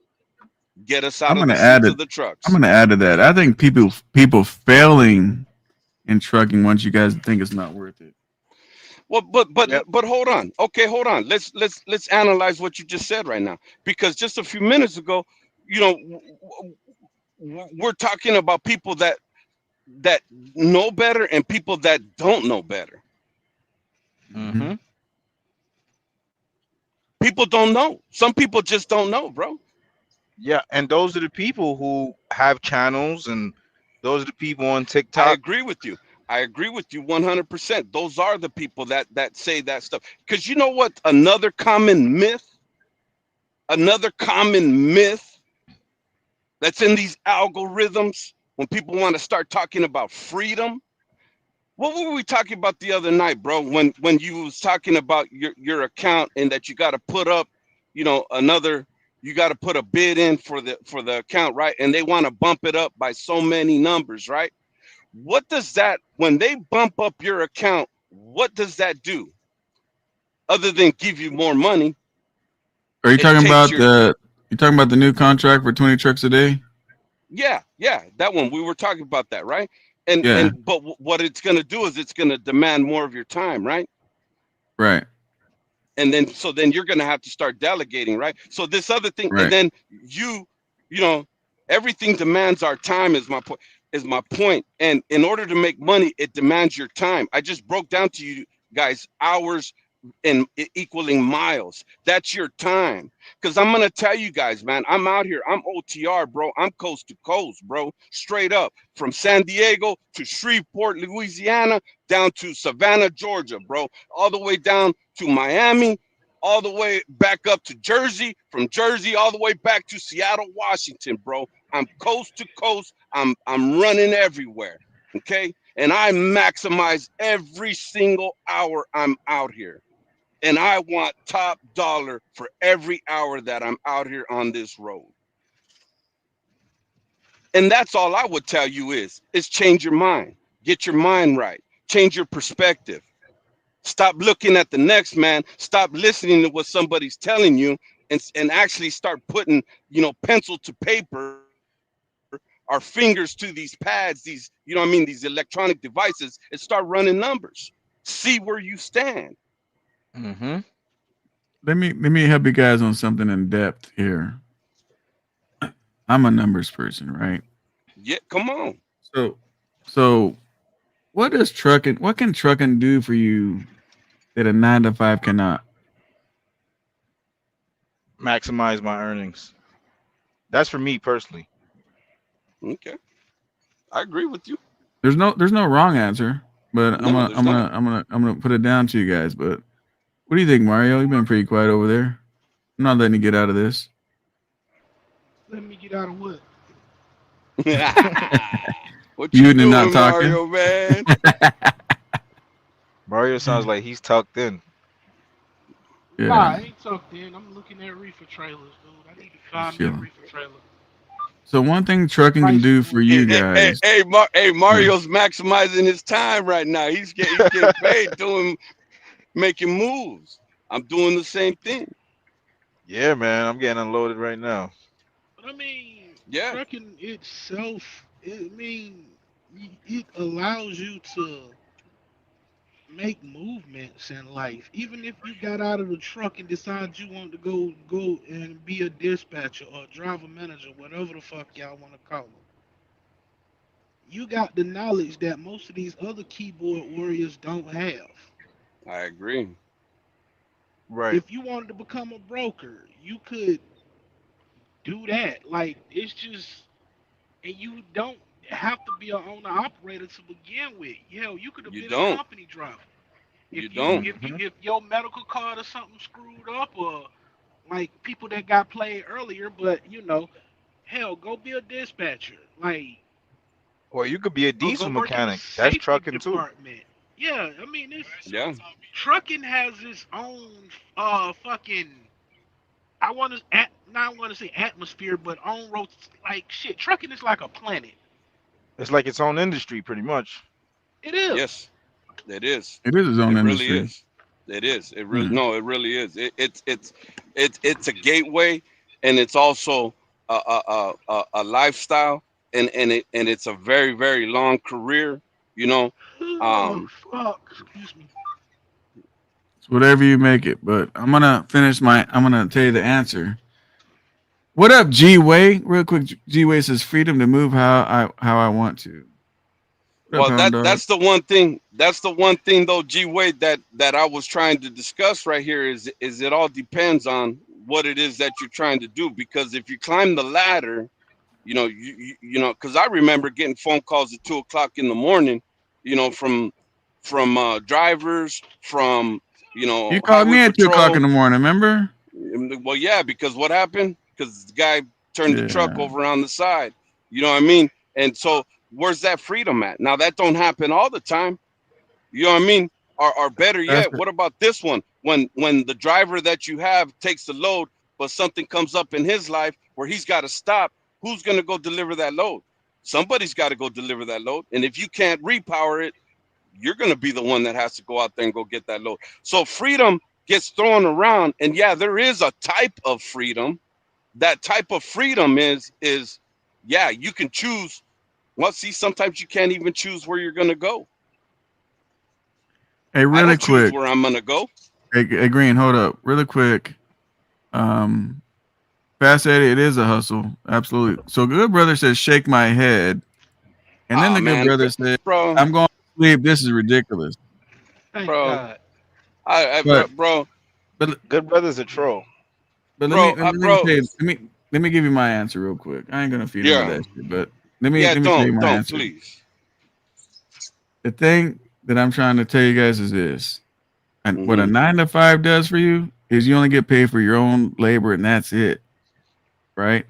Speaker 10: Get us out of the seats of the trucks.
Speaker 3: I'm going to add to that. I think people failing in trucking once you guys think it's not worth it.
Speaker 10: Well, but hold on. Okay, hold on. Let's analyze what you just said right now. Because just a few minutes ago, you know, we're talking about people that know better and people that don't know better.
Speaker 6: Mm-hmm.
Speaker 10: People don't know. Some people just don't know, bro.
Speaker 6: Yeah, and those are the people who have channels, and those are the people on TikTok.
Speaker 10: I agree with you. I agree with you 100%. Those are the people that say that stuff. Because you know what? Another common myth that's in these algorithms when people want to start talking about freedom. What were we talking about the other night, bro? When you was talking about your account and that you got to put up, you know, you got to put a bid in for the account, right? And they want to bump it up by so many numbers, right? What does that, when they bump up your account, what does that do? Other than give you more money.
Speaker 3: Are you talking about the new contract for 20 trucks a day?
Speaker 10: Yeah, that one. We were talking about that, right? But what it's going to do is it's going to demand more of your time, right?
Speaker 3: Right.
Speaker 10: And then you're going to have to start delegating, right? So this other thing,
Speaker 3: right.
Speaker 10: And then you know, everything demands our time is my point. And in order to make money, it demands your time. I just broke down to you guys hours equaling miles. That's your time. Because I'm gonna tell you guys, man, I'm out here. I'm OTR, bro. I'm coast to coast, bro. Straight up from San Diego to Shreveport, Louisiana, down to Savannah, Georgia, bro. All the way down to Miami, all the way back up to Jersey, from Jersey all the way back to Seattle, Washington, bro. I'm coast to coast. I'm running everywhere. Okay. And I maximize every single hour I'm out here. And I want top dollar for every hour that I'm out here on this road. And that's all I would tell you is change your mind. Get your mind right. Change your perspective. Stop looking at the next man. Stop listening to what somebody's telling you and actually start putting, pencil to paper, our fingers to these pads, these, these electronic devices, and start running numbers. See where you stand.
Speaker 6: Mm-hmm.
Speaker 3: Let me help you guys on something in depth here. I'm a numbers person, right?
Speaker 10: Yeah, come on.
Speaker 3: So what can trucking do for you that a 9-to-5 cannot?
Speaker 6: Maximize my earnings. That's for me personally.
Speaker 10: Okay. I agree with you.
Speaker 3: There's no wrong answer, but I'm gonna put it down to you guys. But what do you think, Mario? You've been pretty quiet over there. I'm not letting you get out of this.
Speaker 4: Let me get out of what?
Speaker 10: What you doing,
Speaker 3: not talking?
Speaker 10: Mario, man?
Speaker 6: Mario sounds like he's tucked in.
Speaker 3: Yeah.
Speaker 4: Nah, I ain't tucked in. I'm looking at reefer trailers, dude. I need to find me a reefer trailer.
Speaker 3: So one thing trucking can do for you guys.
Speaker 10: Hey, Mario's maximizing his time right now. He's getting paid making moves. I'm doing the same thing.
Speaker 6: Yeah, man, I'm getting unloaded right now.
Speaker 4: But I mean,
Speaker 10: yeah,
Speaker 4: trucking itself, it allows you to make movements in life. Even if you got out of the truck and decide you want to go and be a dispatcher or a driver manager, whatever the fuck y'all want to call it, you got the knowledge that most of these other keyboard warriors don't have.
Speaker 10: I agree.
Speaker 6: Right.
Speaker 4: If you wanted to become a broker, you could do that. Like, it's just, and you don't have to be an owner operator to begin with. Hell, you could have been a company driver. If your medical card or something screwed up, or like people that got played earlier, but hell, go be a dispatcher. Like,
Speaker 6: or you could be a diesel mechanic. That's trucking
Speaker 4: department. Too. Yeah, I mean, trucking has its own fucking. I want to say atmosphere, but on roads, like shit. Trucking is like a planet.
Speaker 6: It's like its own industry, pretty much.
Speaker 4: It is.
Speaker 10: Yes, it is.
Speaker 3: It is its own industry.
Speaker 10: Really is. It is. It really no. It really is. It's a gateway, and it's also a lifestyle, and it's a very, very long career.
Speaker 4: Fuck. Excuse me.
Speaker 3: It's whatever you make it, but I'm gonna tell you the answer. What up, G-Way? Real quick, G-Way says freedom to move how I want to.
Speaker 10: Well, that's the one thing. That's the one thing, though, G-Way, that I was trying to discuss right here is it all depends on what it is that you're trying to do. Because if you climb the ladder, because I remember getting phone calls at 2:00 in the morning, from drivers, from
Speaker 3: You called me at 2:00 in the morning, remember?
Speaker 10: Well, yeah, because what happened? Because the guy turned the truck over on the side. You know what I mean? And so where's that freedom at? Now that don't happen all the time. You know what I mean? Or better yet, what about this one? When the driver that you have takes the load, but something comes up in his life where he's got to stop, who's going to go deliver that load? Somebody's got to go deliver that load. And if you can't repower it, you're going to be the one that has to go out there and go get that load. So freedom gets thrown around. And yeah, there is a type of freedom. That type of freedom is you can choose. Well, see, sometimes you can't even choose where you're going to go.
Speaker 3: Hey, really quick.
Speaker 10: Where I'm going to go.
Speaker 3: Hey, Green, hold up. Really quick. Fast Eddie, it is a hustle. Absolutely. So Good Brother says, shake my head. And then Good Brother said, I'm going to sleep. This is ridiculous.
Speaker 4: Thank God.
Speaker 3: But
Speaker 10: bro,
Speaker 3: but
Speaker 6: Good brother's a troll.
Speaker 3: but
Speaker 10: bro,
Speaker 3: let me
Speaker 10: bro.
Speaker 3: tell you, let me give you my answer real quick. I ain't gonna feed into
Speaker 10: Yeah,
Speaker 3: that shit, but let
Speaker 10: yeah.
Speaker 3: me tell you my
Speaker 10: Don't
Speaker 3: answer.
Speaker 10: please.
Speaker 3: The thing that I'm trying to tell you guys is this: and what a
Speaker 10: Mm-hmm.
Speaker 3: 9 to 5 does for you is you only get paid for your own labor, and that's it, right?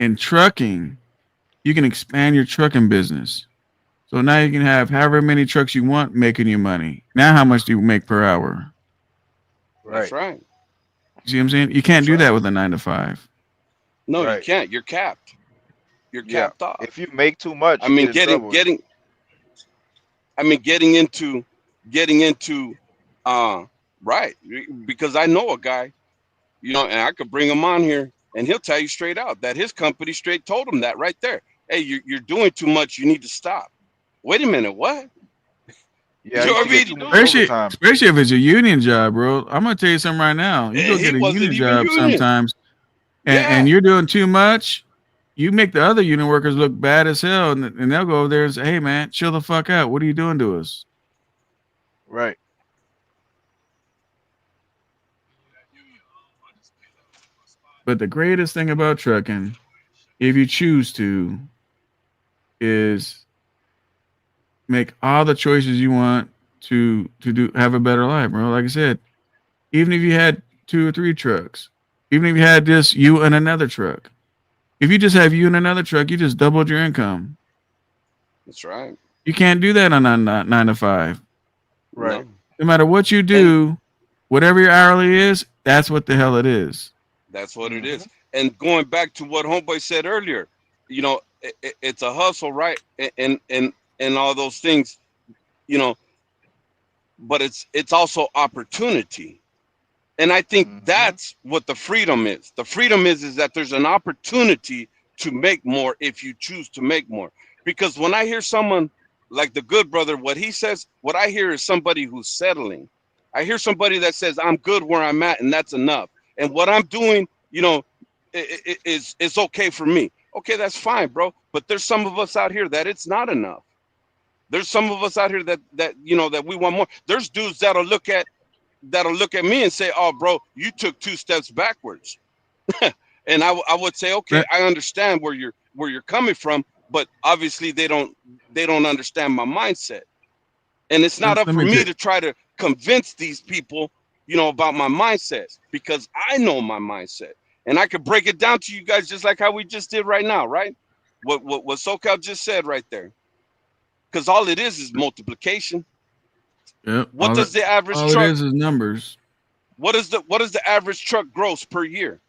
Speaker 3: In trucking, you can expand your trucking business. So now you can have however many trucks you want making you money. Now, how much do you make per hour?
Speaker 10: That's
Speaker 6: Right.
Speaker 10: right.
Speaker 3: You see what I'm saying? You can't
Speaker 10: That's
Speaker 3: do
Speaker 10: right.
Speaker 3: that with a 9 to 5.
Speaker 10: No, you
Speaker 6: Right.
Speaker 10: can't. You're capped. You're
Speaker 6: Yeah.
Speaker 10: capped off.
Speaker 6: If you make too much,
Speaker 10: I
Speaker 6: you
Speaker 10: mean,
Speaker 6: get in trouble.
Speaker 10: getting into, right? Because I know a guy, and I could bring him on here, and he'll tell you straight out that his company straight told him that right there. Hey, you're doing too much. You need to stop. Wait a minute. What?
Speaker 6: Yeah, I
Speaker 10: You know
Speaker 6: used
Speaker 10: what
Speaker 6: to
Speaker 10: I
Speaker 6: get
Speaker 10: mean?
Speaker 6: too much
Speaker 3: Especially,
Speaker 6: overtime.
Speaker 3: especially if it's a union job, bro. I'm gonna tell you something right now. You go
Speaker 10: He
Speaker 3: get a
Speaker 10: wasn't
Speaker 3: union
Speaker 10: even
Speaker 3: job
Speaker 10: union.
Speaker 3: sometimes, and
Speaker 10: Yeah.
Speaker 3: you're doing too much. You make the other union workers look bad as hell, and they'll go over there and say, "Hey, man, chill the fuck out. What are you doing to us?"
Speaker 6: Right.
Speaker 3: But the greatest thing about trucking, if you choose to, is make all the choices you want to do have a better life, bro. Like I said, even if you had 2 or 3 trucks, even if you had just you and another truck, if you just have you and another truck, you just doubled your income.
Speaker 10: That's right.
Speaker 3: You can't do that on a 9 to 5.
Speaker 6: Right.
Speaker 10: No.
Speaker 3: No matter what you
Speaker 10: And
Speaker 3: do, whatever your hourly is, that's what the hell it is.
Speaker 10: that's what it
Speaker 6: Mm-hmm.
Speaker 10: is. And going back to what Homeboy said earlier, it's a hustle, right? And all those things, you know, but it's also opportunity. And I think
Speaker 6: Mm-hmm.
Speaker 10: that's what the freedom is. The freedom is that there's an opportunity to make more if you choose to make more. Because when I hear someone like the good brother, what he says, what I hear is somebody who's settling. I hear somebody that says, I'm good where I'm at, and that's enough. And what I'm doing, is okay for me. Okay, that's fine, bro. But there's some of us out here that it's not enough. There's some of us out here that that we want more. There's dudes that'll look at me and say, "Oh, bro, you took 2 steps backwards." And I would say, "Okay,
Speaker 3: Let,
Speaker 10: I understand where you're coming from, but obviously they don't understand my mindset." And it's not up
Speaker 3: let
Speaker 10: for
Speaker 3: me tell
Speaker 10: me
Speaker 3: you.
Speaker 10: to try to convince these people, about my mindset, because I know my mindset, and I could break it down to you guys just like how we just did right now, right? What SoCal just said right there, because all it is multiplication.
Speaker 3: Yep.
Speaker 10: What does the average
Speaker 3: All it
Speaker 10: truck?
Speaker 3: is numbers.
Speaker 10: What is the average truck gross per year?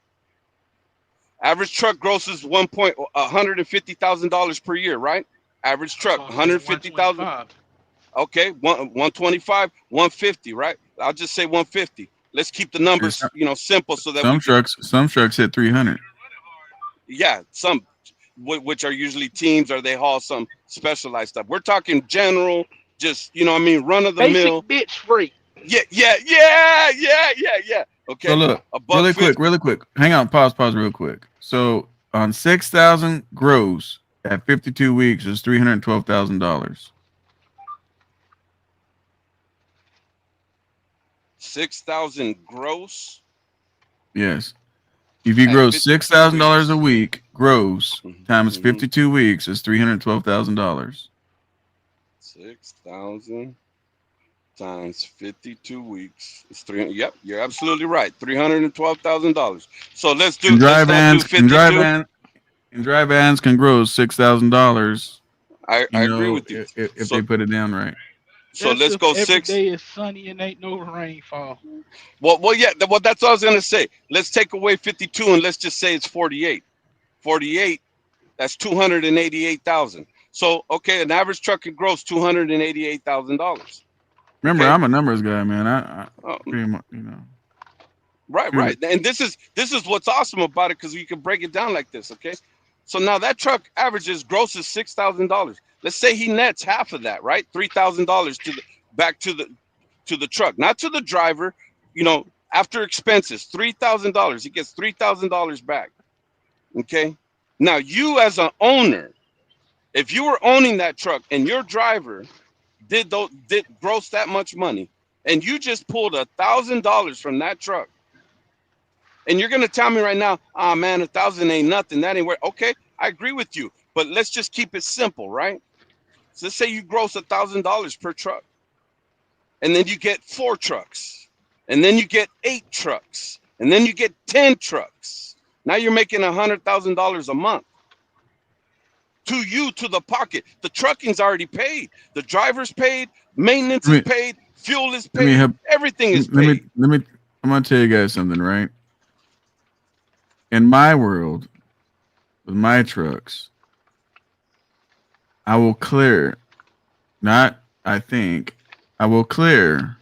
Speaker 10: Average truck grosses $150,000 per year, right? Average truck,
Speaker 4: I'll say
Speaker 10: 150,000.
Speaker 4: 125.
Speaker 10: Okay, 125, 150, right? I'll just say 150. Let's keep the
Speaker 3: Yeah,
Speaker 10: numbers, simple so that we
Speaker 3: Some
Speaker 10: can.
Speaker 3: trucks hit 300.
Speaker 10: Yeah, some which are usually teams or they haul some specialized stuff. We're talking general, just run of the
Speaker 4: Basic
Speaker 10: mill.
Speaker 4: bitch free.
Speaker 10: Yeah.
Speaker 3: So
Speaker 10: Okay,
Speaker 3: look,
Speaker 10: a buck 50.
Speaker 3: really quick. Hang on, pause real quick. So on 6,000 gross at 52 weeks is $312,000.
Speaker 10: 6,000 gross
Speaker 3: Yes. If you
Speaker 10: at
Speaker 3: gross
Speaker 10: 52
Speaker 3: $6,000 a
Speaker 10: weeks.
Speaker 3: week gross times
Speaker 10: Mm-hmm.
Speaker 3: 52 weeks is $312,000.
Speaker 10: 6,000 times 52 weeks is 300. Yep, you're absolutely right. $312,000. So let's
Speaker 3: And dry
Speaker 10: not do
Speaker 3: vans
Speaker 10: 52.
Speaker 3: and dry vans can gross $6,000.
Speaker 10: I agree with you.
Speaker 3: If
Speaker 10: So
Speaker 3: they put it down right.
Speaker 10: so
Speaker 4: That's
Speaker 10: let's
Speaker 4: if
Speaker 10: go
Speaker 4: every
Speaker 10: 6.
Speaker 4: day is sunny and ain't no rainfall.
Speaker 10: Well, yeah. Well, that's what I was gonna say. Let's take away 52 and let's just say it's 48. 48. That's 288,000. So okay, an average truck can gross $288,000.
Speaker 3: Remember,
Speaker 10: Okay.
Speaker 3: I'm a numbers guy, man. I
Speaker 10: Oh,
Speaker 3: pretty much,
Speaker 10: right. And this is what's awesome about it, because you can break it down like this. Okay. So now that truck averages grosses $6,000. Let's say he nets half of that, right? $3,000 back to the truck, not to the driver. After expenses, $3,000. He gets $3,000 back. Okay. Now you as an owner, if you were owning that truck and your driver did gross that much money, and you just pulled $1,000 from that truck, and you're gonna tell me right now, ah man, 1,000 ain't nothing. That ain't worth. Okay, I agree with you, but let's just keep it simple, right? So let's say you gross $1,000 per truck, and then you get 4 trucks, and then you get 8 trucks, and then you get 10 trucks. Now you're making $100,000 a month. To you, to the pocket. The trucking's already paid. The driver's paid. Maintenance is paid. Fuel is paid. Everything is paid.
Speaker 3: I'm gonna tell you guys something, right? In my world, with my trucks, I will clear, I will clear,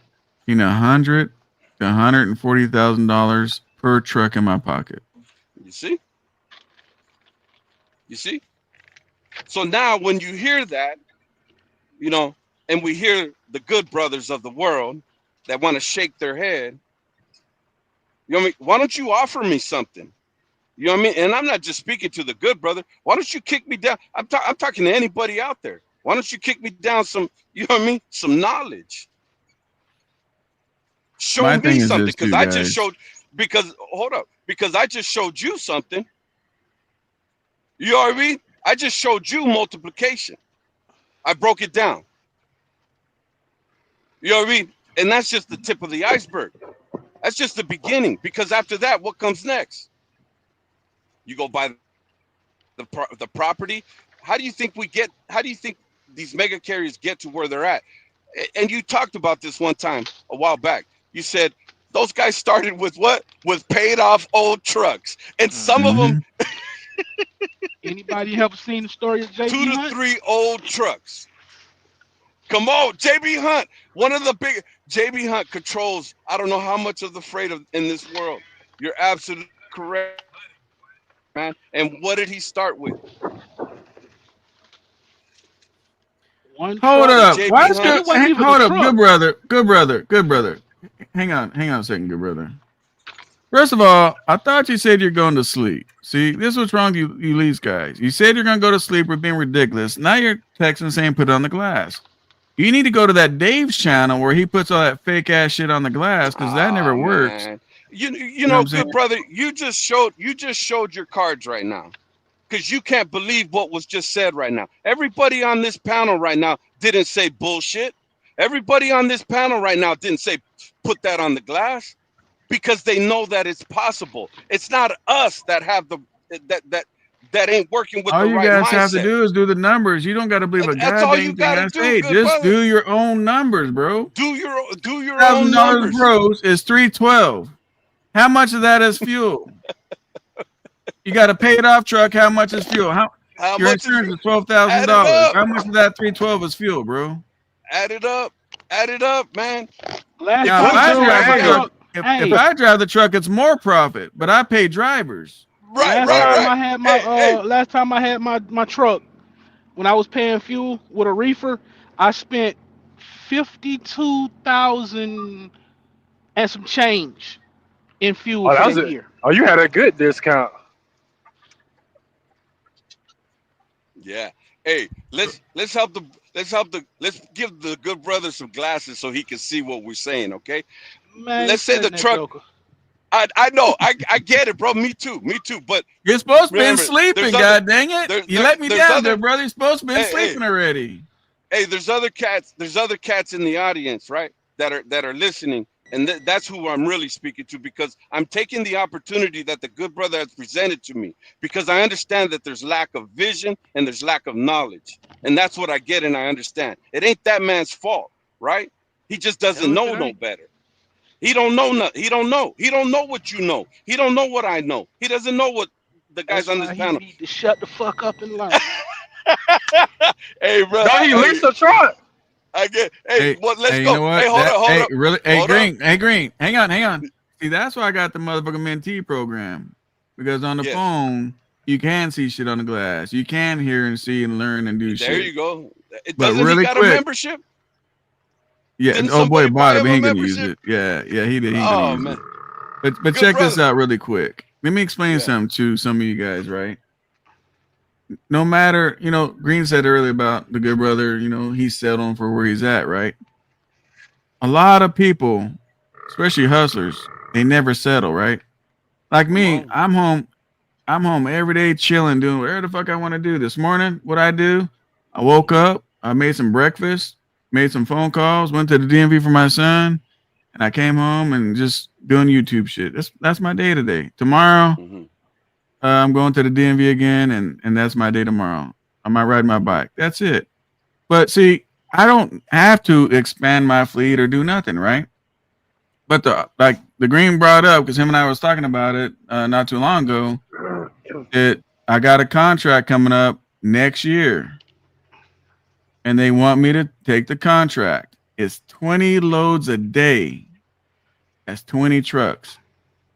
Speaker 3: $100,000 to $140,000 per truck in my pocket.
Speaker 10: You see? You see? So now when you hear that, and we hear the good brothers of the world that want to shake their head, why don't you offer me something? You know what I mean? And I'm not just speaking to the good brother. Why don't you kick me down? I'm talking to anybody out there. Why don't you kick me down some, some knowledge? Show me something, because I just showed, because I just showed you something. You know what I mean? I just showed you multiplication. I broke it down. You know what I mean? And that's just the tip of the iceberg. That's just the beginning, because after that, what comes next? You go buy the property. How do you think these mega carriers get to where they're at? And you talked about this one time a while back. You said those guys started with what? With paid off old trucks. And some of them.
Speaker 4: Anybody ever seen the story of JB
Speaker 10: 2 to
Speaker 4: Hunt?
Speaker 10: 3 old trucks. Come on, JB Hunt. One of the big JB Hunt controls. I don't know how much of the freight in this world. You're absolutely correct, man. And what did he start with?
Speaker 3: Hold up. Why is hold up, good brother. Hang on a second, good brother. First of all, I thought you said you're going to sleep. See, this is what's wrong with you lease guys. You said you're going to go to sleep. We're being ridiculous. Now you're texting saying put it on the glass. You need to go to that Dave's channel where he puts all that fake ass shit on the glass, because that never works.
Speaker 10: Man. You know, good brother, you just showed your cards right now, because you can't believe what was just said right now. Everybody on this panel right now didn't say bullshit. Everybody on this panel right now didn't say put that on the glass, because they know that it's possible. It's not us that have that ain't working with
Speaker 3: all
Speaker 10: the right mindset.
Speaker 3: All you guys have to do is do the numbers. You don't got to believe a goddamn thing I say. Just do your own numbers, bro.
Speaker 10: Do your own numbers.
Speaker 3: $1,000 gross is $312. How much of that is fuel? You got a paid off truck. How much is fuel? Your insurance is $12,000. How much of that $312 is fuel, bro?
Speaker 10: Add it up, man.
Speaker 3: If I drive the truck, it's more profit, but I pay drivers.
Speaker 4: Last time I had my truck, when I was paying fuel with a reefer, I spent $52,000 and some change in fuel for the year.
Speaker 7: Oh, you had a good discount.
Speaker 10: Yeah. Hey, let's give the good brother some glasses so he can see what we're saying, okay?
Speaker 4: Man,
Speaker 10: let's say the truck. I know, I get it, bro. Me too. But
Speaker 3: you're supposed to be sleeping, god dang it! You let me down there, brother. You're supposed to be sleeping already.
Speaker 10: Hey, there's other cats in the audience, right? That are listening, and that's who I'm really speaking to, because I'm taking the opportunity that the good brother has presented to me, because I understand that there's lack of vision and there's lack of knowledge, and that's what I get and I understand. It ain't that man's fault, right? He just doesn't know no better. He don't know nothing. He don't know what you know. He don't know what I know. He doesn't know what the guys on this panel.
Speaker 4: He need to shut the fuck up and learn.
Speaker 10: Hey, bro.
Speaker 7: No, he leased a truck.
Speaker 10: I get. Hey, let's go.
Speaker 3: You know what?
Speaker 10: Hey, hold up.
Speaker 3: Really? Hey, Green. Hey, Green. Hang on. See, that's why I got the motherfucking mentee program, because on the phone you can see shit on the glass. You can hear and see and learn and do shit.
Speaker 10: There you go.
Speaker 3: Doesn't really he
Speaker 10: got a membership?
Speaker 3: Yeah, oh boy, bought it, but he ain't gonna use it. Yeah, he did. Oh man. But check this out really quick. Let me explain something to some of you guys, right? No matter, Green said earlier about the good brother, he's settling for where he's at, right? a lot of people, especially hustlers, they never settle, right? Like me, I'm home every day chilling, doing whatever the fuck I want to do. This morning, what I do, I woke up, I made some breakfast, made some phone calls, went to the DMV for my son, and I came home and just doing YouTube shit. That's my day today. Tomorrow, I'm going to the DMV again, and that's my day tomorrow. I might ride my bike. That's it. But see, I don't have to expand my fleet or do nothing, right? But the Green brought up, because him and I was talking about it not too long ago, that I got a contract coming up next year, and they want me to take the contract. It's 20 loads a day. That's 20 trucks.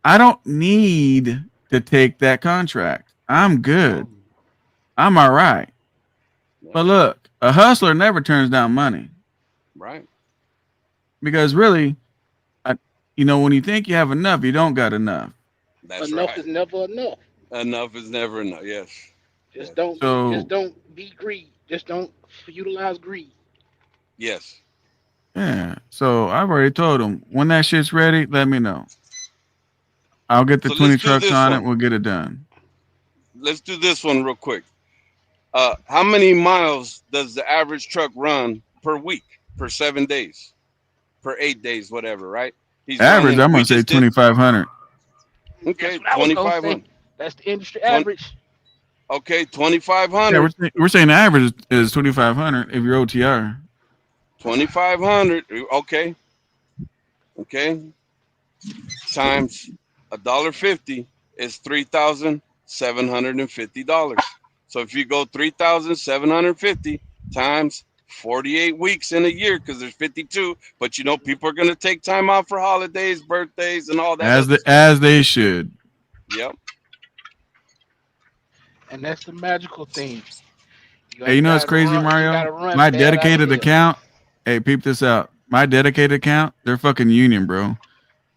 Speaker 3: I don't need to take that contract. I'm good. I'm all right. But look, a hustler never turns down money.
Speaker 10: Right.
Speaker 3: Because really, when you think you have enough, you don't got enough.
Speaker 10: That's
Speaker 4: Enough
Speaker 10: right.
Speaker 4: is never enough.
Speaker 10: Enough is never enough. Yes.
Speaker 4: Just
Speaker 10: Yes.
Speaker 4: don't be greedy. Just don't utilize greed.
Speaker 10: Yes.
Speaker 3: Yeah. So I've already told them, when that shit's ready, let me know. I'll get the
Speaker 10: So
Speaker 3: 20
Speaker 10: let's do
Speaker 3: trucks
Speaker 10: this
Speaker 3: on it.
Speaker 10: one.
Speaker 3: We'll get it done.
Speaker 10: Let's do this one real quick. How many miles does the average truck run per week, per 7 days, per 8 days, whatever, right? He's
Speaker 3: Average,
Speaker 10: running,
Speaker 3: I'm
Speaker 10: we
Speaker 3: going to say
Speaker 10: just did,
Speaker 3: 2,500.
Speaker 10: okay,
Speaker 4: That's what I was gonna say.
Speaker 10: 2,500.
Speaker 4: That's the industry average.
Speaker 10: Okay,
Speaker 3: Yeah,
Speaker 10: 2,500.
Speaker 3: we're saying the average is 2,500 if you're OTR.
Speaker 10: 2,500. Okay. Okay. Times $1.50 is $3,750. So if you go 3,750 times 48 weeks in a year, because there's 52, but people are gonna take time out for holidays, birthdays, and all that.
Speaker 3: As they should.
Speaker 10: Yep.
Speaker 4: And that's the magical thing.
Speaker 3: Hey, you know what's crazy,
Speaker 4: You
Speaker 3: Mario?
Speaker 4: gotta run
Speaker 3: My
Speaker 4: bad
Speaker 3: dedicated
Speaker 4: ideas.
Speaker 3: account. Hey, peep this out. My dedicated account, they're fucking union, bro.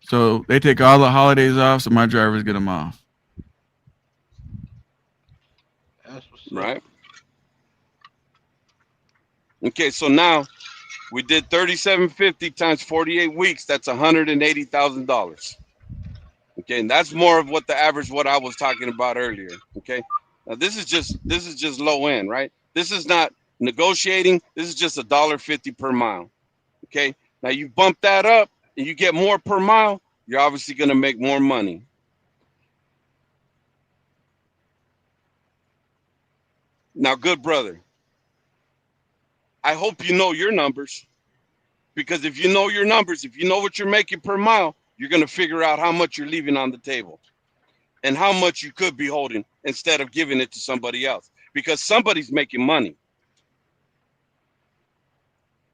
Speaker 3: So they take all the holidays off, so my drivers get them off.
Speaker 4: That's what's up.
Speaker 10: Right. Okay, so now we did 3,750 times 48 weeks. That's $180,000. Okay, and that's more of what the average, what I was talking about earlier. Okay, now this is just low end, right? This is not negotiating. This is just $1.50 per mile. Okay, now you bump that up and you get more per mile. You're obviously going to make more money. Now, good brother, I hope you know your numbers, because if you know your numbers, if you know what you're making per mile, you're going to figure out how much you're leaving on the table and how much you could be holding instead of giving it to somebody else, because somebody's making money.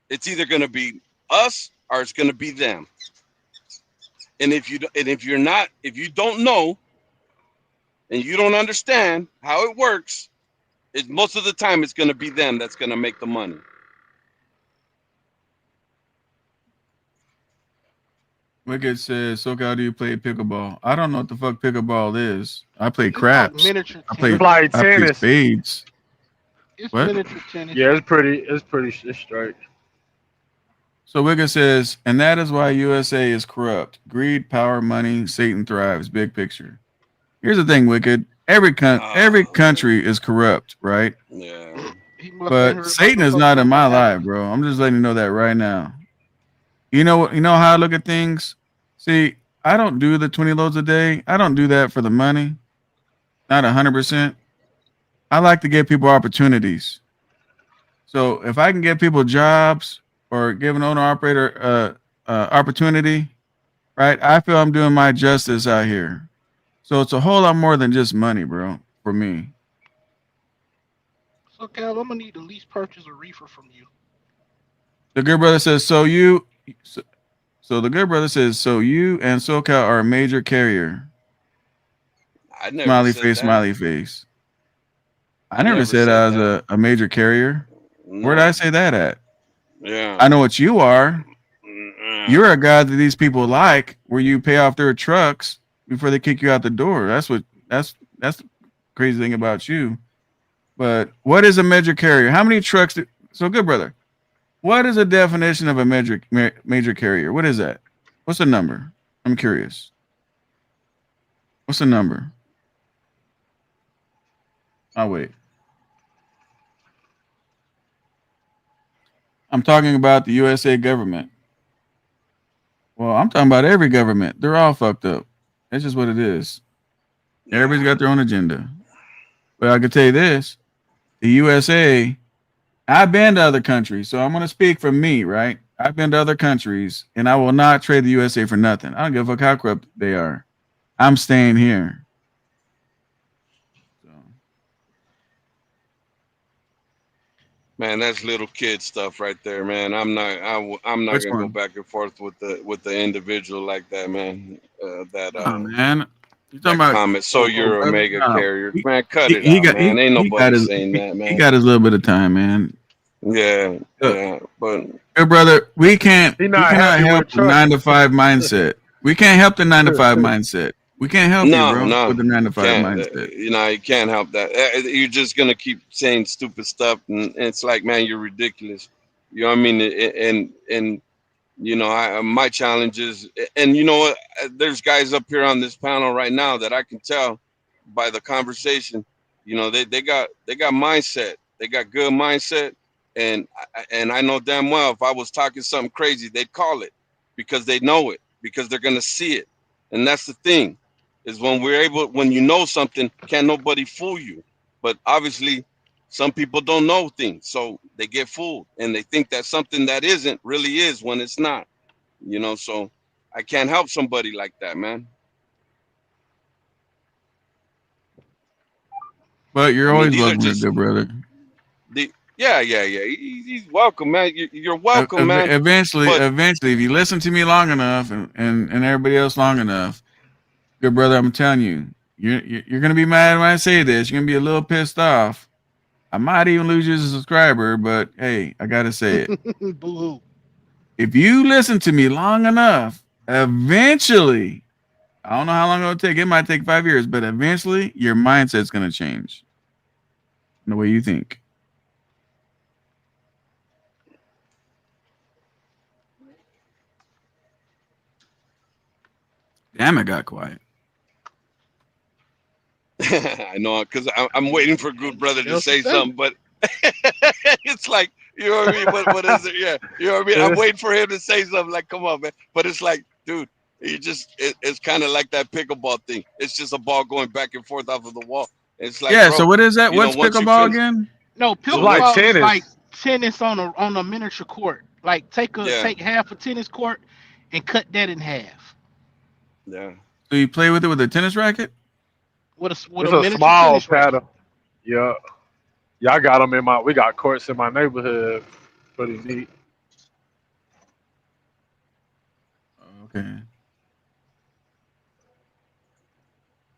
Speaker 10: It's either going to be us or it's going to be them. And if you don't know and you don't understand how it works, most of the time it's going to be them that's going to make the money.
Speaker 3: Wicked says, SoCal, do you play pickleball? I don't know what the fuck pickleball is. I play craps.
Speaker 4: Miniature
Speaker 3: I play
Speaker 7: tennis.
Speaker 3: spades.
Speaker 4: It's
Speaker 3: What?
Speaker 4: miniature tennis.
Speaker 7: Yeah, it's straight.
Speaker 3: So Wicked says, and that is why USA is corrupt. Greed, power, money, Satan thrives. Big picture. Here's the thing, Wicked. Every country is corrupt, right?
Speaker 10: Yeah.
Speaker 3: But Satan is not in my life, bro. I'm just letting you know that right now. You know what? You know how I look at things? See, I don't do the 20 loads a day. I don't do that for the money. Not 100%. I like to give people opportunities. So if I can give people jobs or give an owner operator opportunity, right? I feel I'm doing my justice out here. So it's a whole lot more than just money, bro, for me.
Speaker 4: So, Cal, I'm gonna need to lease purchase a reefer from you.
Speaker 3: The good brother says, so the good brother says, so you and SoCal are a major carrier.
Speaker 10: I never
Speaker 3: Smiley
Speaker 10: said
Speaker 3: face,
Speaker 10: that.
Speaker 3: smiley face. I never
Speaker 10: never
Speaker 3: said
Speaker 10: said
Speaker 3: I was
Speaker 10: that.
Speaker 3: a major carrier. Where did I say that at?
Speaker 10: Yeah.
Speaker 3: I know what you are. You're a guy that these people like, where you pay off their trucks before they kick you out the door. That's the crazy thing about you. But what is a major carrier? How many trucks? So good brother, What is a definition of a major carrier? What is that? What's the number? I'm curious. What's the number? Oh, wait. I'm talking about the USA government. Well, I'm talking about every government. They're all fucked up. That's just what it is. Everybody's got their own agenda. But I can tell you this. The USA, I've been to other countries, so I'm going to speak for me, right? I've been to other countries, and I will not trade the USA for nothing. I don't give a fuck how corrupt they are. I'm staying here.
Speaker 10: Man, that's little kid stuff right there, man. I'm not
Speaker 3: Which
Speaker 10: gonna go
Speaker 3: one?
Speaker 10: back and forth with the individual like that, man.
Speaker 3: Oh, man. You
Speaker 10: That
Speaker 3: talking about?
Speaker 10: comment. So you're a
Speaker 3: brother,
Speaker 10: mega
Speaker 3: no.
Speaker 10: carrier, man. Cut it
Speaker 3: He
Speaker 10: out,
Speaker 3: got
Speaker 10: man. Ain't
Speaker 3: he got
Speaker 10: nobody
Speaker 3: his
Speaker 10: saying that,
Speaker 3: he
Speaker 10: man.
Speaker 3: got his little bit of time, man.
Speaker 10: Yeah,
Speaker 3: Look,
Speaker 10: yeah, but
Speaker 3: good brother, we cannot
Speaker 7: happy
Speaker 3: help
Speaker 7: with
Speaker 3: the 9 to 5 mindset. We can't help the 9 to 5 mindset. We can't help you, bro,
Speaker 10: no,
Speaker 3: with the 9 to 5
Speaker 10: can't.
Speaker 3: mindset.
Speaker 10: You can't help that. You're just gonna keep saying stupid stuff, and it's like, man, you're ridiculous. You know what I mean? And you know, my challenge is, and you know what? There's guys up here on this panel right now that I can tell by the conversation. You know, they got mindset. They got good mindset, and I know damn well if I was talking something crazy, they'd call it because they know it, because they're gonna see it, and that's the thing. Is when you know something, can't nobody fool you. But obviously, some people don't know things, so they get fooled and they think that something that isn't really is when it's not. You know, so I can't help somebody like that, man.
Speaker 3: But you're
Speaker 10: I mean,
Speaker 3: always
Speaker 10: these are
Speaker 3: welcome here,
Speaker 10: just
Speaker 3: good brother.
Speaker 10: yeah. He's welcome, man. You're welcome, man.
Speaker 3: Eventually,
Speaker 10: But
Speaker 3: if you listen to me long enough and everybody else long enough, good brother, I'm telling you, you're gonna be mad when I say this. You're gonna be a little pissed off. I might even lose you as a subscriber, but hey, I gotta say it.
Speaker 4: Boo.
Speaker 3: If you listen to me long enough, eventually, I don't know how long it'll take. It might take 5 years, but eventually your mindset's gonna change. The way you think. Damn, it got quiet.
Speaker 10: I know, because I'm waiting for good brother to say something, but it's like, you know what I mean? What is it? Yeah, you know what I mean? I'm waiting for him to say something like, come on, man. But it's like, dude, it's kind of like that pickleball thing. It's just a ball going back and forth off of the wall. It's like,
Speaker 3: Yeah,
Speaker 10: bro,
Speaker 3: so what is that?
Speaker 10: you know,
Speaker 3: What's
Speaker 10: once you
Speaker 3: pickleball
Speaker 10: finish,
Speaker 3: again?
Speaker 4: No,
Speaker 10: So
Speaker 7: like
Speaker 4: pickleball is
Speaker 7: tennis.
Speaker 4: like tennis on a miniature court. Like take
Speaker 10: Yeah.
Speaker 4: half a tennis court and cut that in half
Speaker 10: yeah.
Speaker 3: So you play with it with a tennis racket?
Speaker 4: with
Speaker 7: It's
Speaker 4: a
Speaker 7: a
Speaker 4: miniature
Speaker 7: small
Speaker 4: tennis racket.
Speaker 7: paddle. Yeah. Yeah, I got them we got courts in my neighborhood. Pretty neat.
Speaker 3: Okay.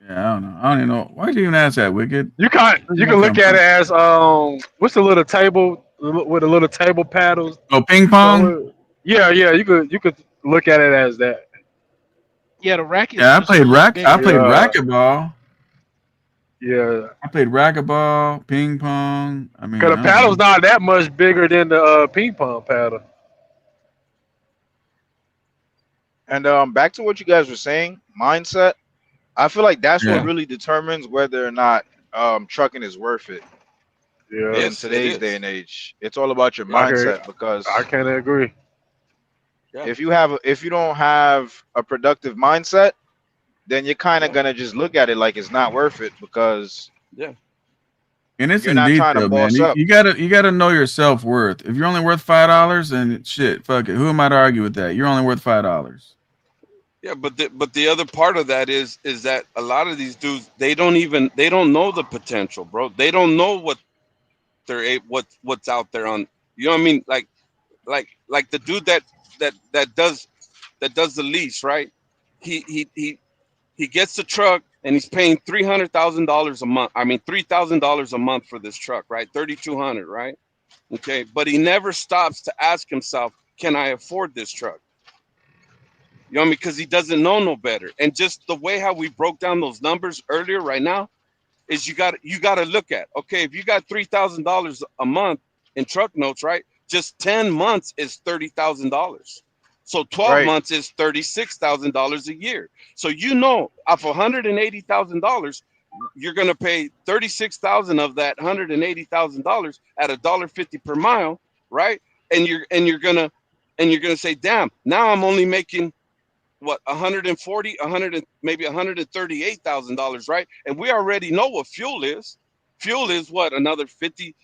Speaker 3: Yeah, I don't know. I don't even know. Why'd you even ask that, Wicked?
Speaker 7: You can look at it as what's the little table with the little table paddles?
Speaker 3: Oh, ping pong?
Speaker 7: Yeah, you could look at it as that.
Speaker 4: Yeah, the racket's
Speaker 3: Yeah, I
Speaker 4: just a
Speaker 3: played
Speaker 4: little bigger.
Speaker 3: racquetball.
Speaker 7: Yeah.
Speaker 3: I played racquetball, ping pong. I mean,
Speaker 7: Cause the
Speaker 3: I don't
Speaker 7: paddle's
Speaker 3: know.
Speaker 7: not that much bigger than the ping pong paddle.
Speaker 6: And back to what you guys were saying, mindset. I feel like that's
Speaker 3: Yeah.
Speaker 6: what really determines whether or not trucking is worth it
Speaker 7: Yeah.
Speaker 6: in
Speaker 10: Yes, it
Speaker 6: today's
Speaker 10: is.
Speaker 6: day and age. It's all about your
Speaker 7: I
Speaker 6: mindset,
Speaker 7: can
Speaker 6: because
Speaker 7: I can't agree.
Speaker 10: Yeah.
Speaker 6: if you don't have a productive mindset, then you're kind of gonna just look at it like it's not worth it, because
Speaker 10: Yeah.
Speaker 3: And it's
Speaker 6: you're
Speaker 3: in
Speaker 6: not trying to
Speaker 3: detail, man.
Speaker 6: boss up.
Speaker 3: You gotta know your self worth. If you're only worth $5, then shit, fuck it. Who am I to argue with that? You're only worth $5.
Speaker 10: Yeah, but the other part of that is that a lot of these dudes, they don't know the potential, bro. They don't know what's out there on, you know what I mean? Like the dude that does the lease, right? He gets the truck and he's paying $300,000 a month. I mean $3,000 a month for this truck, right? $3,200, right? Okay, but he never stops to ask himself, can I afford this truck? You know what I mean? Because he doesn't know no better. And just the way how we broke down those numbers earlier right now is you got to look at, okay, if you got $3,000 a month in truck notes, right? just 10 months is $30,000. So 12
Speaker 6: Right.
Speaker 10: months is $36,000 a year. So you know, off $180,000, you're gonna pay 36,000 of that $180,000 at $1.50 per mile, right? And you're gonna say, damn, now I'm only making what, 140, 100, and maybe $138,000, right? And we already know what fuel is. Fuel is what, another 50,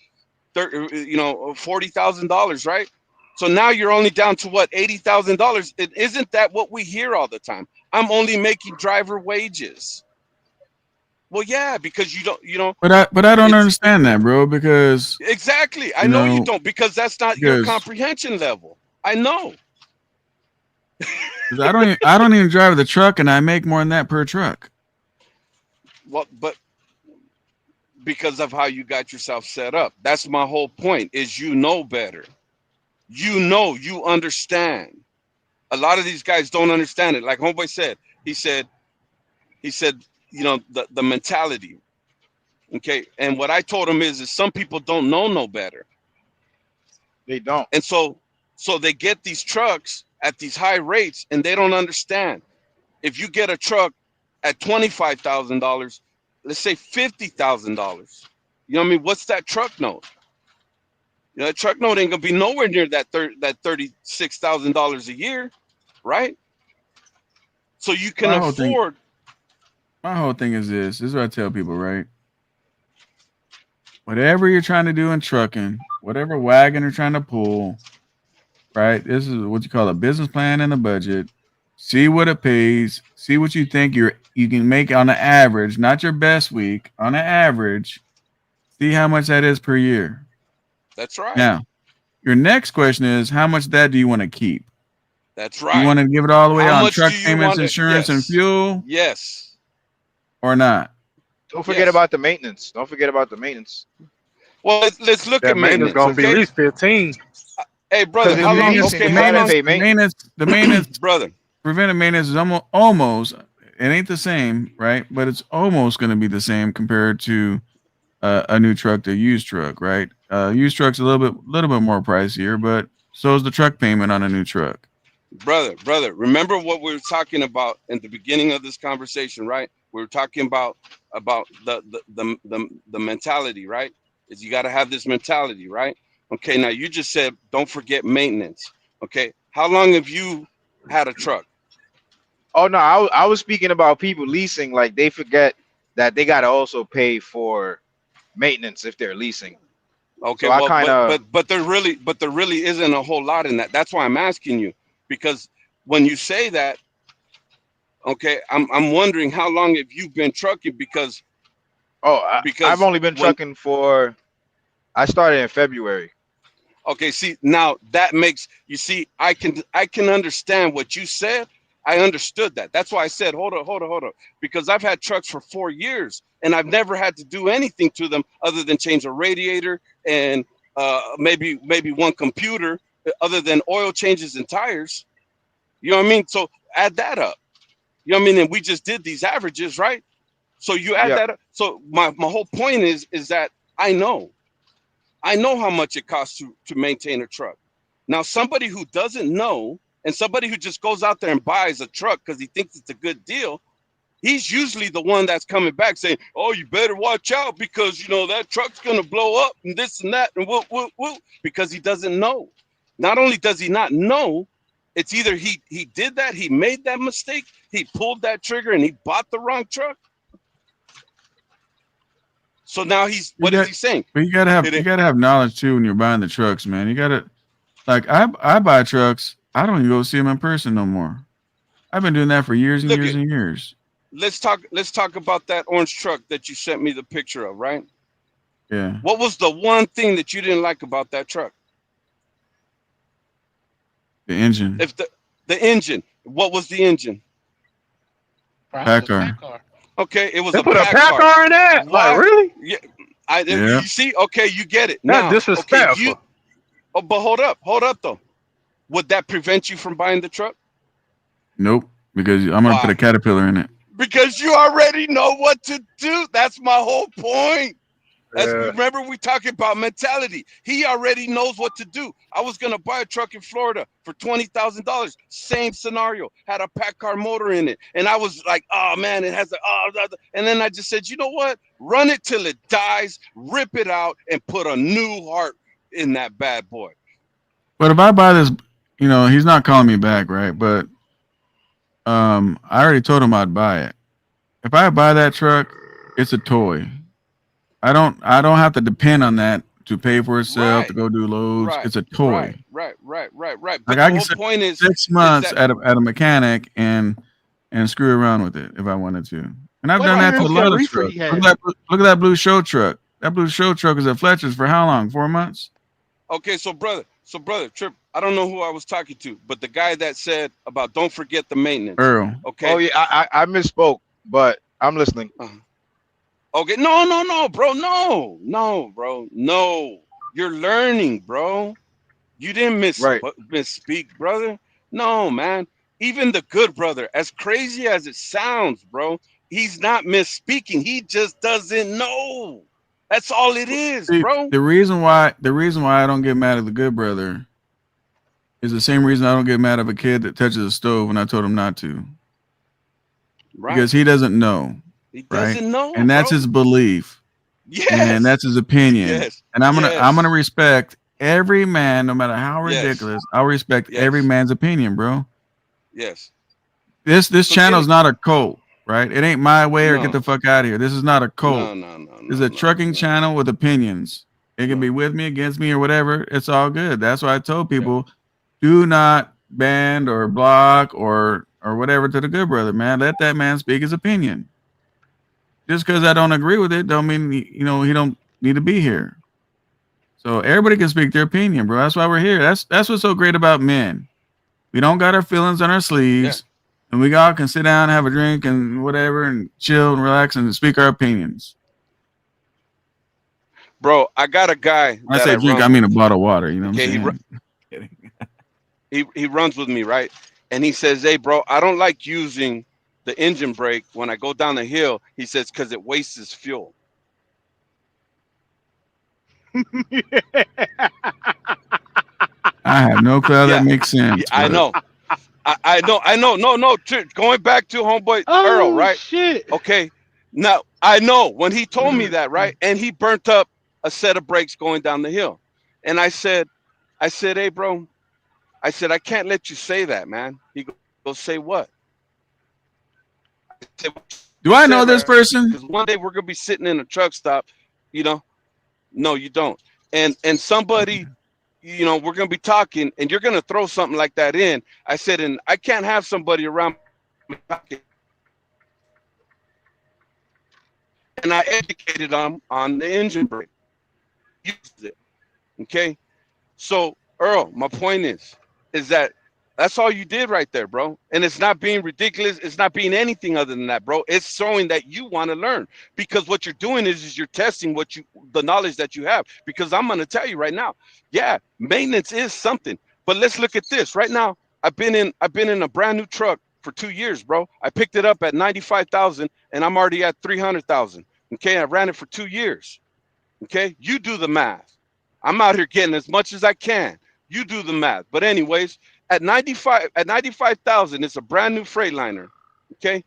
Speaker 10: 30, you know, $40,000, right? So now you're only down to what, $80,000. Isn't that what we hear all the time? I'm only making driver wages. Well, yeah, because you don't.
Speaker 3: But I don't
Speaker 10: it's
Speaker 3: understand that, bro, because
Speaker 10: exactly. I
Speaker 3: you
Speaker 10: know you
Speaker 3: know,
Speaker 10: don't, because that's not your
Speaker 3: because
Speaker 10: comprehension level. I know.
Speaker 3: 'cause I don't even drive the truck, and I make more than that per truck.
Speaker 10: Well, but because of how you got yourself set up. That's my whole point, is you know better. You know, you understand. A lot of these guys don't understand it. Like Homeboy said, he said, you know, the mentality. Okay. And what I told him is some people don't know no better.
Speaker 6: They don't.
Speaker 10: And so they get these trucks at these high rates and they don't understand. If you get a truck at $25,000, let's say $50,000, you know what I mean? What's that truck note? You know, that truck note ain't gonna be nowhere near that $36,000 a year, right? So you can afford.
Speaker 3: My whole thing is this. This is what I tell people, right? Whatever you're trying to do in trucking, whatever wagon you're trying to pull, right? This is what you call a business plan and a budget. See what it pays. See what you think you can make on the average, not your best week, on the average. See how much that is per year.
Speaker 10: That's right.
Speaker 3: Now, your next question is, how much of that do you want to keep?
Speaker 10: That's right.
Speaker 3: You want to give it all the way
Speaker 10: How
Speaker 3: on
Speaker 10: much
Speaker 3: truck
Speaker 10: do you
Speaker 3: payments,
Speaker 10: want to-
Speaker 3: insurance, and
Speaker 10: yes.
Speaker 3: fuel,
Speaker 10: Yes.
Speaker 3: or not?
Speaker 6: Don't forget about the maintenance. Don't forget about the maintenance.
Speaker 10: Well, let's look
Speaker 7: That
Speaker 10: at
Speaker 7: maintenance
Speaker 10: maintenance.
Speaker 7: gonna be at
Speaker 10: Okay?
Speaker 7: least 15.
Speaker 10: Hey, brother,
Speaker 6: Because
Speaker 10: how
Speaker 6: if you're
Speaker 10: long?
Speaker 6: leasing,
Speaker 10: Okay,
Speaker 6: you
Speaker 10: how
Speaker 6: gotta
Speaker 10: long?
Speaker 6: pay
Speaker 3: The
Speaker 6: maintenance.
Speaker 3: maintenance,
Speaker 10: Brother,
Speaker 3: preventive maintenance is almost, it ain't the same, right? But it's almost going to be the same compared to a new truck to a used truck, right? Used truck's a little bit more pricier, but so is the truck payment on a new truck.
Speaker 10: brother, remember what we were talking about in the beginning of this conversation, right? We were talking about the mentality, right? Is you got to have this mentality, right? Okay, now you just said don't forget maintenance. Okay, how long have you had a truck?
Speaker 6: Oh no, I was speaking about people leasing. Like they forget that they gotta also pay for maintenance if they're leasing.
Speaker 10: Okay,
Speaker 6: So I
Speaker 10: well,
Speaker 6: kind of
Speaker 10: but there really isn't a whole lot in that. That's why I'm asking you, because when you say that, okay, I'm wondering how long have you been trucking? Because
Speaker 6: I've only been trucking for. I started in February.
Speaker 10: Okay, see, now that makes you see, I can understand what you said. I understood that. That's why I said, hold on. Because I've had trucks for 4 years and I've never had to do anything to them other than change a radiator and maybe one computer, other than oil changes and tires. You know what I mean? So add that up. You know what I mean? And we just did these averages, right? So you add that up. So my whole point is that I know how much it costs to maintain a truck. Now, somebody who doesn't know and somebody who just goes out there and buys a truck because he thinks it's a good deal, he's usually the one that's coming back saying, oh, you better watch out because, you know, that truck's going to blow up and this and that and whoop, because he doesn't know. Not only does he not know, it's either he did that, he made that mistake, he pulled that trigger and he bought the wrong truck. So now what is he saying?
Speaker 3: But you gotta have knowledge too when you're buying the trucks, man. You gotta, like, I buy trucks. I don't even go see them in person no more. I've been doing that for years and years and years.
Speaker 10: Let's talk about that orange truck that you sent me the picture of, right?
Speaker 3: Yeah.
Speaker 10: What was the one thing that you didn't like about that truck?
Speaker 3: The engine.
Speaker 10: If the engine, what was the engine?
Speaker 3: Pack car.
Speaker 10: Okay, it was
Speaker 7: They
Speaker 10: a
Speaker 7: put
Speaker 10: pack
Speaker 7: a pack car in that?
Speaker 10: Why?
Speaker 7: Like, really?
Speaker 10: Yeah.
Speaker 3: Yeah.
Speaker 10: You see? Okay, you get it.
Speaker 7: Not
Speaker 10: Now,
Speaker 7: disrespectful.
Speaker 10: Okay, but hold up though. Would that prevent you from buying the truck?
Speaker 3: Nope, because I'm gonna put a Caterpillar in it.
Speaker 10: Because you already know what to do. That's my whole point.
Speaker 7: Yeah.
Speaker 10: Remember we talking about mentality. He already knows what to do. I was gonna buy a truck in Florida for $20,000. Same scenario. Had a PACCAR motor in it, and I was like, "Oh man, it has a." And then I just said, "You know what? Run it till it dies. Rip it out, and put a new heart in that bad boy."
Speaker 3: But if I buy this, you know, he's not calling me back, right? But I already told him I'd buy it. If I buy that truck, it's a toy. I don't have to depend on that to pay for itself, to go do loads.
Speaker 10: Right.
Speaker 3: It's a toy.
Speaker 10: Right. But
Speaker 3: Like
Speaker 10: the
Speaker 3: I can
Speaker 10: whole
Speaker 3: spend
Speaker 10: point is
Speaker 3: 6 months
Speaker 10: that,
Speaker 3: at a mechanic and screw around with it if I wanted to. And I've
Speaker 10: What
Speaker 3: done
Speaker 10: are
Speaker 3: that to a
Speaker 10: you-
Speaker 3: lot of
Speaker 4: reefer
Speaker 3: trucks.
Speaker 4: he
Speaker 3: Look
Speaker 4: had?
Speaker 3: at that blue show truck. That blue show truck was at Fletcher's for how long? 4 months?
Speaker 10: Okay, so brother, Trip, I don't know who I was talking to, but the guy that said about don't forget the maintenance.
Speaker 3: Earl.
Speaker 10: Okay.
Speaker 6: Oh yeah, I misspoke, but I'm listening.
Speaker 10: Okay, no, bro, no, bro, no. You're learning, bro. You didn't misspeak, brother. No, man. Even the good brother, as crazy as it sounds, bro, he's not misspeaking. He just doesn't know. That's all it is,
Speaker 3: See,
Speaker 10: bro.
Speaker 3: the reason why I don't get mad at the good brother is the same reason I don't get mad at a kid that touches a stove when I told him not to.
Speaker 10: Right.
Speaker 3: Because he doesn't know.
Speaker 10: He doesn't know,
Speaker 3: and that's
Speaker 10: bro.
Speaker 3: his belief.
Speaker 10: Yes.
Speaker 3: And that's his opinion.
Speaker 10: Yes.
Speaker 3: And I'm
Speaker 10: Yes.
Speaker 3: gonna respect every man, no matter how
Speaker 10: Yes.
Speaker 3: ridiculous. I'll respect
Speaker 10: Yes.
Speaker 3: every man's opinion, bro.
Speaker 10: Yes.
Speaker 3: This
Speaker 10: So
Speaker 3: channel is
Speaker 10: get-
Speaker 3: not a cult, right? It ain't my way or
Speaker 10: No.
Speaker 3: get the fuck out of here. This is not a cult.
Speaker 10: No.
Speaker 3: This is a trucking channel with opinions. It can be with me, against me, or whatever. It's all good. That's why I told people, do not band or block or whatever to the good brother, man. Let that man speak his opinion. Just because I don't agree with it, don't mean he don't need to be here. So everybody can speak their opinion, bro. That's why we're here. That's what's so great about men. We don't got our feelings on our sleeves, and we all can sit down, have a drink, and whatever, and chill and relax and speak our opinions.
Speaker 10: Bro, I got a guy.
Speaker 3: When I
Speaker 10: that
Speaker 3: say drink, I
Speaker 10: run
Speaker 3: mean a
Speaker 10: with.
Speaker 3: bottle of water. You know what
Speaker 10: Okay,
Speaker 3: I'm saying?
Speaker 10: he runs with me, right? And he says, "Hey, bro, I don't like using the engine brake when I go down the hill." He says, "Because it wastes fuel."
Speaker 3: I have no clue how that makes sense.
Speaker 10: Yeah, I
Speaker 3: but-
Speaker 10: know. I know. No. Going back to homeboy Earl, right?
Speaker 4: Shit.
Speaker 10: Okay. Now I know when he told me that, right? And he burnt up a set of brakes going down the hill. And I said, "Hey, bro," I said, "I can't let you say that, man." He goes, "Say what?" I said,
Speaker 3: Do I know this person?
Speaker 10: Because one day we're gonna be sitting in a truck stop, you know. No, you don't. And somebody, we're gonna be talking, and you're gonna throw something like that in. I said, and I can't have somebody around me talking. And I educated them on the engine brake. Used it. Okay. So Earl, my point is that that's all you did right there, bro. And it's not being ridiculous. It's not being anything other than that, bro. It's showing that you want to learn, because what you're doing is you're testing the knowledge that you have. Because I'm going to tell you right now, yeah, maintenance is something, but let's look at this right now. I've been in a brand new truck for 2 years, bro. I picked it up at 95,000 and I'm already at 300,000. Okay. I ran it for 2 years. Okay. You do the math. I'm out here getting as much as I can. You do the math. But anyways, at 95,000, it's a brand new Freightliner. Okay.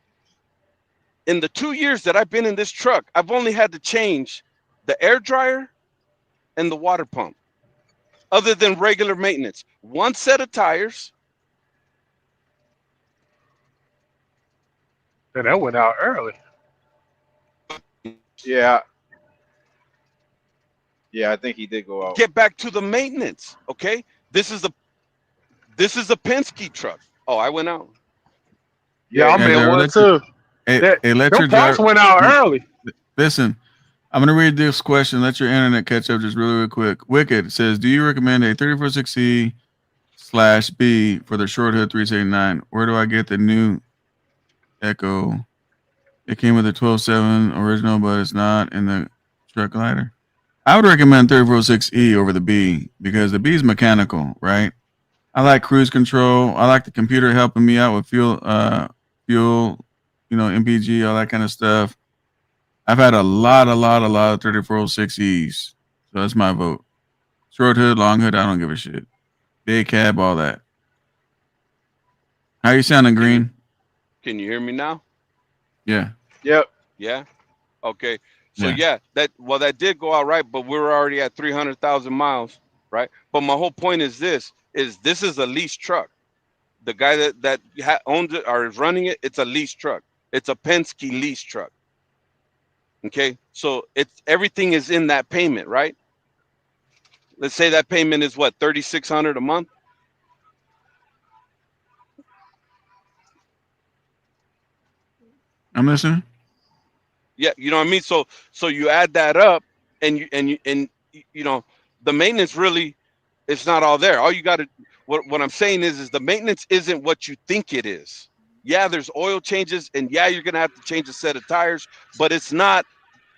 Speaker 10: In the 2 years that I've been in this truck, I've only had to change the air dryer and the water pump, other than regular maintenance. One set of tires.
Speaker 7: And that went out early.
Speaker 6: Yeah. Yeah, I think he did go out.
Speaker 10: Get back to the maintenance. Okay. This is a Penske truck. Oh, I went out.
Speaker 7: Yeah, I'm in one too.
Speaker 3: Hey, let
Speaker 7: Them
Speaker 3: your
Speaker 7: parts
Speaker 3: driver
Speaker 7: went out early.
Speaker 3: Listen, I'm gonna read this question. Let your internet catch up just really quick. Wicked says, "Do you recommend a 3460/B for the short hood 379? Where do I get the new Echo? It came with a 12.7 original, but it's not in the truck glider." I would recommend 3406E over the B, because the B is mechanical, right? I like cruise control. I like the computer helping me out with fuel, MPG, all that kind of stuff. I've had a lot of 3406Es. So that's my vote. Short hood, long hood, I don't give a shit. Big cab, all that. How you sounding, Green?
Speaker 10: Can you hear me now?
Speaker 3: Yeah.
Speaker 6: Yep.
Speaker 10: Yeah. Okay. So
Speaker 3: Yeah.
Speaker 10: that did go out right, but we're already at 300,000 miles, right? But my whole point is this is a lease truck. The guy that owns it or is running it, it's a lease truck. It's a Penske lease truck. Okay, so everything is in that payment, right? Let's say that payment is what, $3,600 a month.
Speaker 3: I'm listening.
Speaker 10: Yeah, you know what I mean. So you add that up, and you know the maintenance really, it's not all there. All you got to, what I'm saying is the maintenance isn't what you think it is. Yeah, there's oil changes, and yeah, you're gonna have to change a set of tires, but it's not.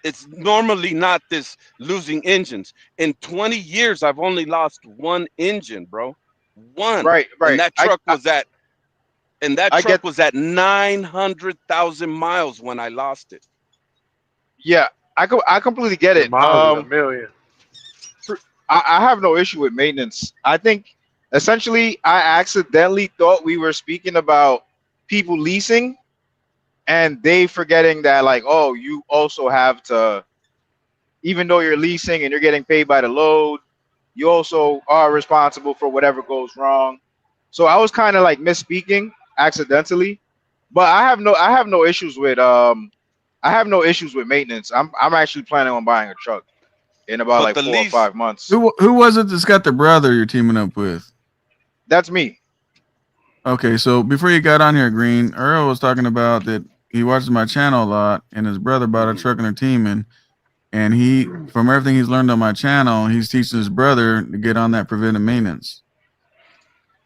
Speaker 10: It's normally not this losing engines. In 20 years, I've only lost one engine, bro. One.
Speaker 6: Right.
Speaker 10: And that truck was at 900,000 miles when I lost it.
Speaker 6: Yeah, I completely get it.
Speaker 7: Miles is a million.
Speaker 6: I have no issue with maintenance. I think essentially I accidentally thought we were speaking about people leasing, and they forgetting that, like, oh, you also have to, even though you're leasing and you're getting paid by the load, you also are responsible for whatever goes wrong. So I was kind of like misspeaking accidentally, but I have no issues with maintenance. I'm actually planning on buying a truck in about like 4 or 5 months.
Speaker 3: Who was it that's got the brother you're teaming up with?
Speaker 6: That's me.
Speaker 3: Okay, so before you got on here, Green, Earl was talking about that he watches my channel a lot, and his brother bought a truck and they're teaming. And he, from everything he's learned on my channel, he's teaching his brother to get on that preventive maintenance.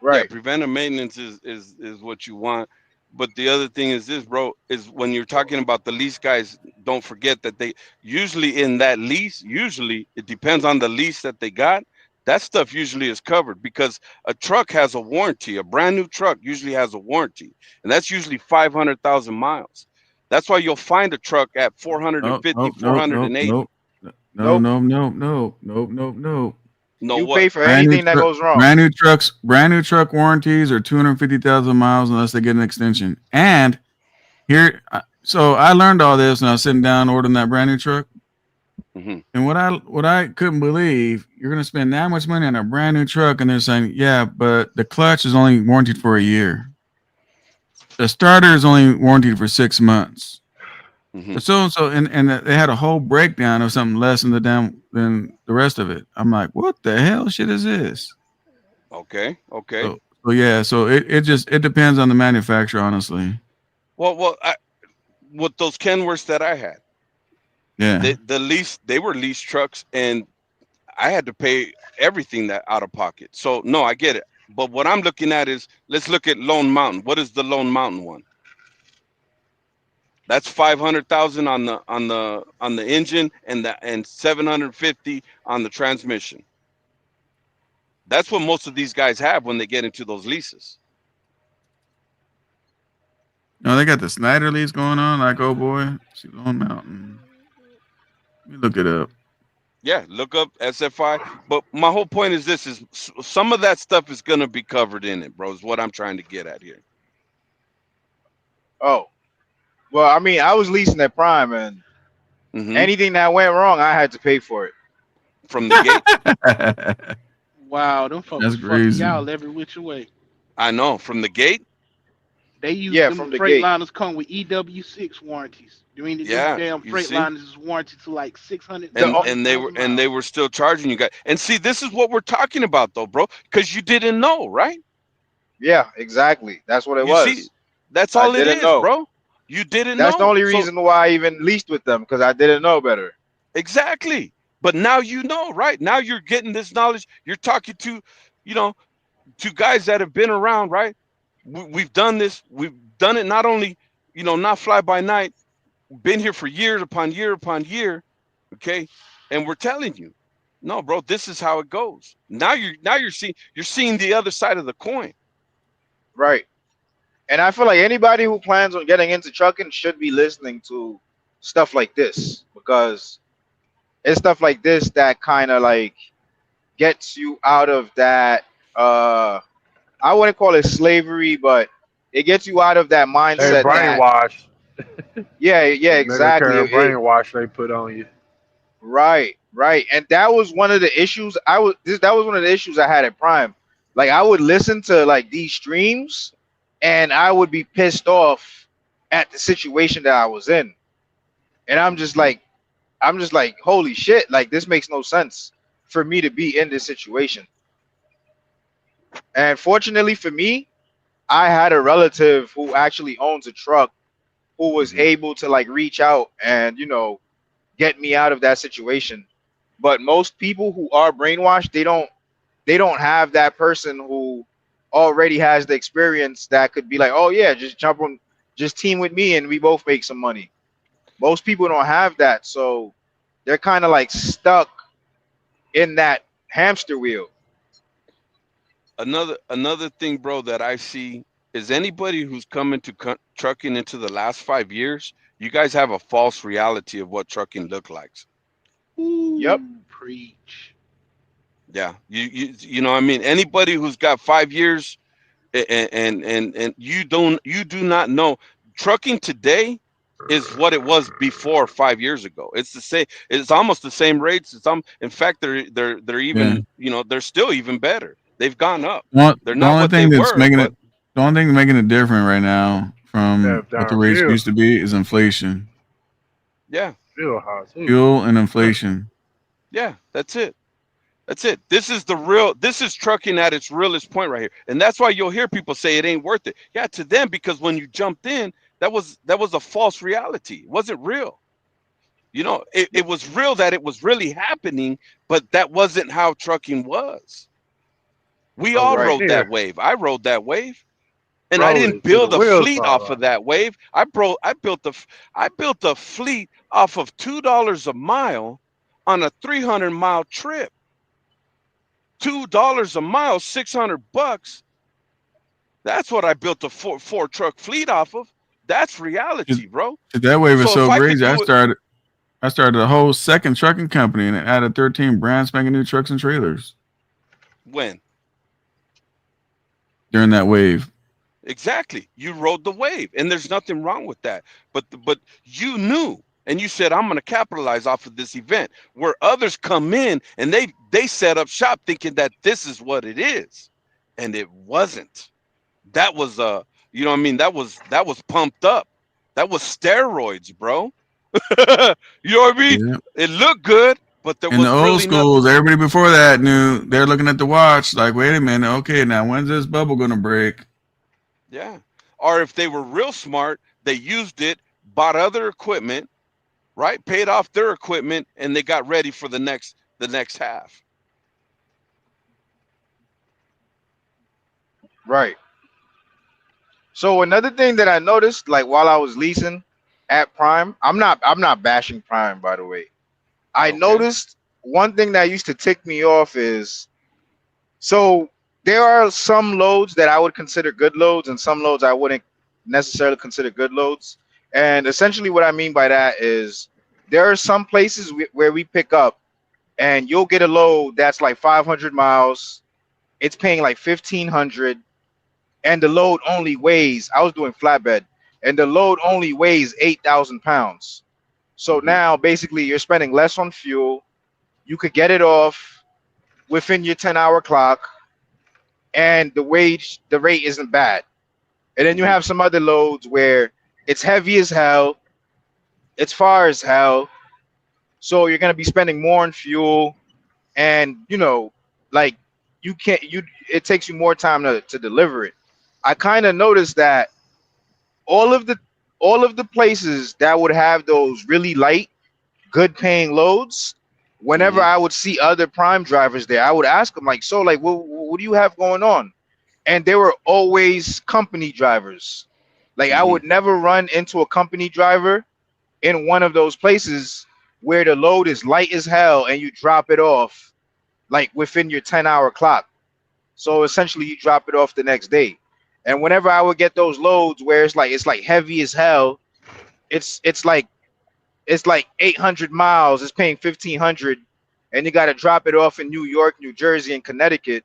Speaker 6: Right.
Speaker 10: Yeah, preventive maintenance is what you want. But the other thing is this, bro, is when you're talking about the lease guys, don't forget that they usually in that lease, usually it depends on the lease that they got. That stuff usually is covered because a truck has a warranty. A brand new truck usually has a warranty, and that's usually 500,000 miles. That's why you'll find a truck at 450, 480.
Speaker 3: No.
Speaker 10: No,
Speaker 6: you
Speaker 10: what?
Speaker 6: pay for anything that goes wrong.
Speaker 3: Brand new truck warranties are 250,000 miles unless they get an extension. And here, so I learned all this when I was sitting down ordering that brand new truck.
Speaker 10: Mm-hmm.
Speaker 3: And what I couldn't believe, you're going to spend that much money on a brand new truck, and they're saying, yeah, but the clutch is only warranted for a year. The starter is only warranted for 6 months.
Speaker 10: Mm-hmm.
Speaker 3: So and they had a whole breakdown of something less than the rest of it. I'm like, what the hell shit is this?
Speaker 10: Okay.
Speaker 3: So yeah, so it depends on the manufacturer, honestly.
Speaker 10: Well, with those Kenworths that I had,
Speaker 3: yeah,
Speaker 10: they were lease trucks, and I had to pay everything that out of pocket. So no, I get it. But what I'm looking at is, let's look at Lone Mountain. What is the Lone Mountain one? That's 500,000 on the engine and 750 on the transmission. That's what most of these guys have when they get into those leases.
Speaker 3: No, they got the Snyder lease going on. Like, oh boy, see Lone Mountain. Let me look it up.
Speaker 10: Yeah, look up SFI. But my whole point is this: is some of that stuff is gonna be covered in it, bro. Is what I'm trying to get at here.
Speaker 6: Oh, well, I mean, I was leasing at Prime, and anything that went wrong, I had to pay for it
Speaker 10: from the
Speaker 4: gate. Wow, them folks
Speaker 3: That's
Speaker 4: fucking
Speaker 3: crazy.
Speaker 4: y'all every which way.
Speaker 10: I know, from the gate.
Speaker 4: They use
Speaker 6: Yeah,
Speaker 4: them
Speaker 6: from the
Speaker 4: Freightliners come with EW6 warranties. I mean, these
Speaker 10: Yeah,
Speaker 4: damn
Speaker 10: you see?
Speaker 4: Freightliners is warranted to like 600.
Speaker 10: And they were still charging you guys. And see, this is what we're talking about, though, bro, because you didn't know, right?
Speaker 6: Yeah, exactly. That's what it was.
Speaker 10: See, that's all it is, bro. You didn't know.
Speaker 6: That's the only reason why I even leased with them, because I didn't know better.
Speaker 10: Exactly. But now you know, right? Now you're getting this knowledge. You're talking to, to guys that have been around, right? We've done this. We've done it not only, not fly by night, been here for years upon year upon year. Okay. And we're telling you, no, bro, this is how it goes. Now you're seeing the other side of the coin.
Speaker 6: Right. And I feel like anybody who plans on getting into trucking should be listening to stuff like this, because it's stuff like this that kind of like gets you out of that. I wouldn't call it slavery, but it gets you out of that
Speaker 7: They
Speaker 6: mindset that
Speaker 7: brainwash.
Speaker 6: yeah, yeah,
Speaker 7: Nigga
Speaker 6: exactly.
Speaker 7: carry brainwash they put on you.
Speaker 6: Right, right. And that was one of the issues that was one of the issues I had at Prime. Like I would listen to like these streams and I would be pissed off at the situation that I was in. And I'm just like, holy shit, like this makes no sense for me to be in this situation. And fortunately for me, I had a relative who actually owns a truck who was able to like reach out and, you know, get me out of that situation. But most people who are brainwashed, they don't have that person who already has the experience that could be like, oh yeah, just team with me and we both make some money. Most people don't have that, so they're kind of like stuck in that hamster wheel.
Speaker 10: Another thing, bro, that I see is anybody who's come into trucking into the last 5 years, you guys have a false reality of what trucking look like.
Speaker 6: Yep.
Speaker 4: Preach.
Speaker 10: Yeah, you know what I mean? Anybody who's got 5 years and you do not know trucking today is what it was before 5 years ago. It's the same. It's almost the same rates. In fact, they're even you know, they're still even better. They've gone up. They're not what they were.
Speaker 3: The only thing making it different right now from what the rates
Speaker 7: fuel.
Speaker 3: used to be is inflation.
Speaker 10: Yeah.
Speaker 3: Fuel and inflation.
Speaker 10: Yeah, that's it. That's it. This is trucking at its realest point right here. And that's why you'll hear people say it ain't worth it. Yeah, to them, because when you jumped in, that was a false reality. It wasn't real. You know, it was real that it was really happening, but that wasn't how trucking was. We all rode that wave. I rode that wave. And I didn't build a fleet off of that wave. I built a fleet off of $2 a mile on a 300-mile trip. $2 a mile, $600. That's what I built a four truck fleet off of. That's reality, bro.
Speaker 3: That wave is so crazy. I started a whole second trucking company and it added 13 brand spanking new trucks and trailers.
Speaker 10: When?
Speaker 3: During that wave.
Speaker 10: Exactly. You rode the wave, and there's nothing wrong with that. But you knew, and you said, I'm going to capitalize off of this event, where others come in and they set up shop thinking that this is what it is, and it wasn't. That was you know what I mean? That was pumped up. That was steroids, bro. You know what I mean? Yeah. It looked good, but there was
Speaker 3: in the old
Speaker 10: really
Speaker 3: schools, nothing. Everybody before that knew. They're looking at the watch like, wait a minute, okay, now when's this bubble going to break?
Speaker 10: Yeah. Or if they were real smart, they used it, bought other equipment, right? Paid off their equipment, and they got ready for the next half.
Speaker 6: Right. So another thing that I noticed, like while I was leasing at Prime, I'm not bashing Prime, by the way. I noticed one thing that used to tick me off is, so there are some loads that I would consider good loads and some loads I wouldn't necessarily consider good loads. And essentially what I mean by that is there are some places where we pick up and you'll get a load that's like 500 miles. It's paying like 1,500 and the load only weighs, I was doing flatbed, and the load only weighs 8,000 pounds. So now basically you're spending less on fuel. You could get it off within your 10-hour clock. And the rate isn't bad. And then you have some other loads where it's heavy as hell, it's far as hell, so you're gonna be spending more on fuel, and you know, like it takes you more time to deliver it. I kind of noticed that all of the places that would have those really light, good paying loads, whenever I would see other Prime drivers there, I would ask them like, so like, what do you have going on? And they were always company drivers. Like I would never run into a company driver in one of those places where the load is light as hell and you drop it off like within your 10-hour clock. So essentially you drop it off the next day. And whenever I would get those loads where it's like heavy as hell, it's like it's like 800 miles. It's paying 1,500, and you got to drop it off in New York, New Jersey, and Connecticut.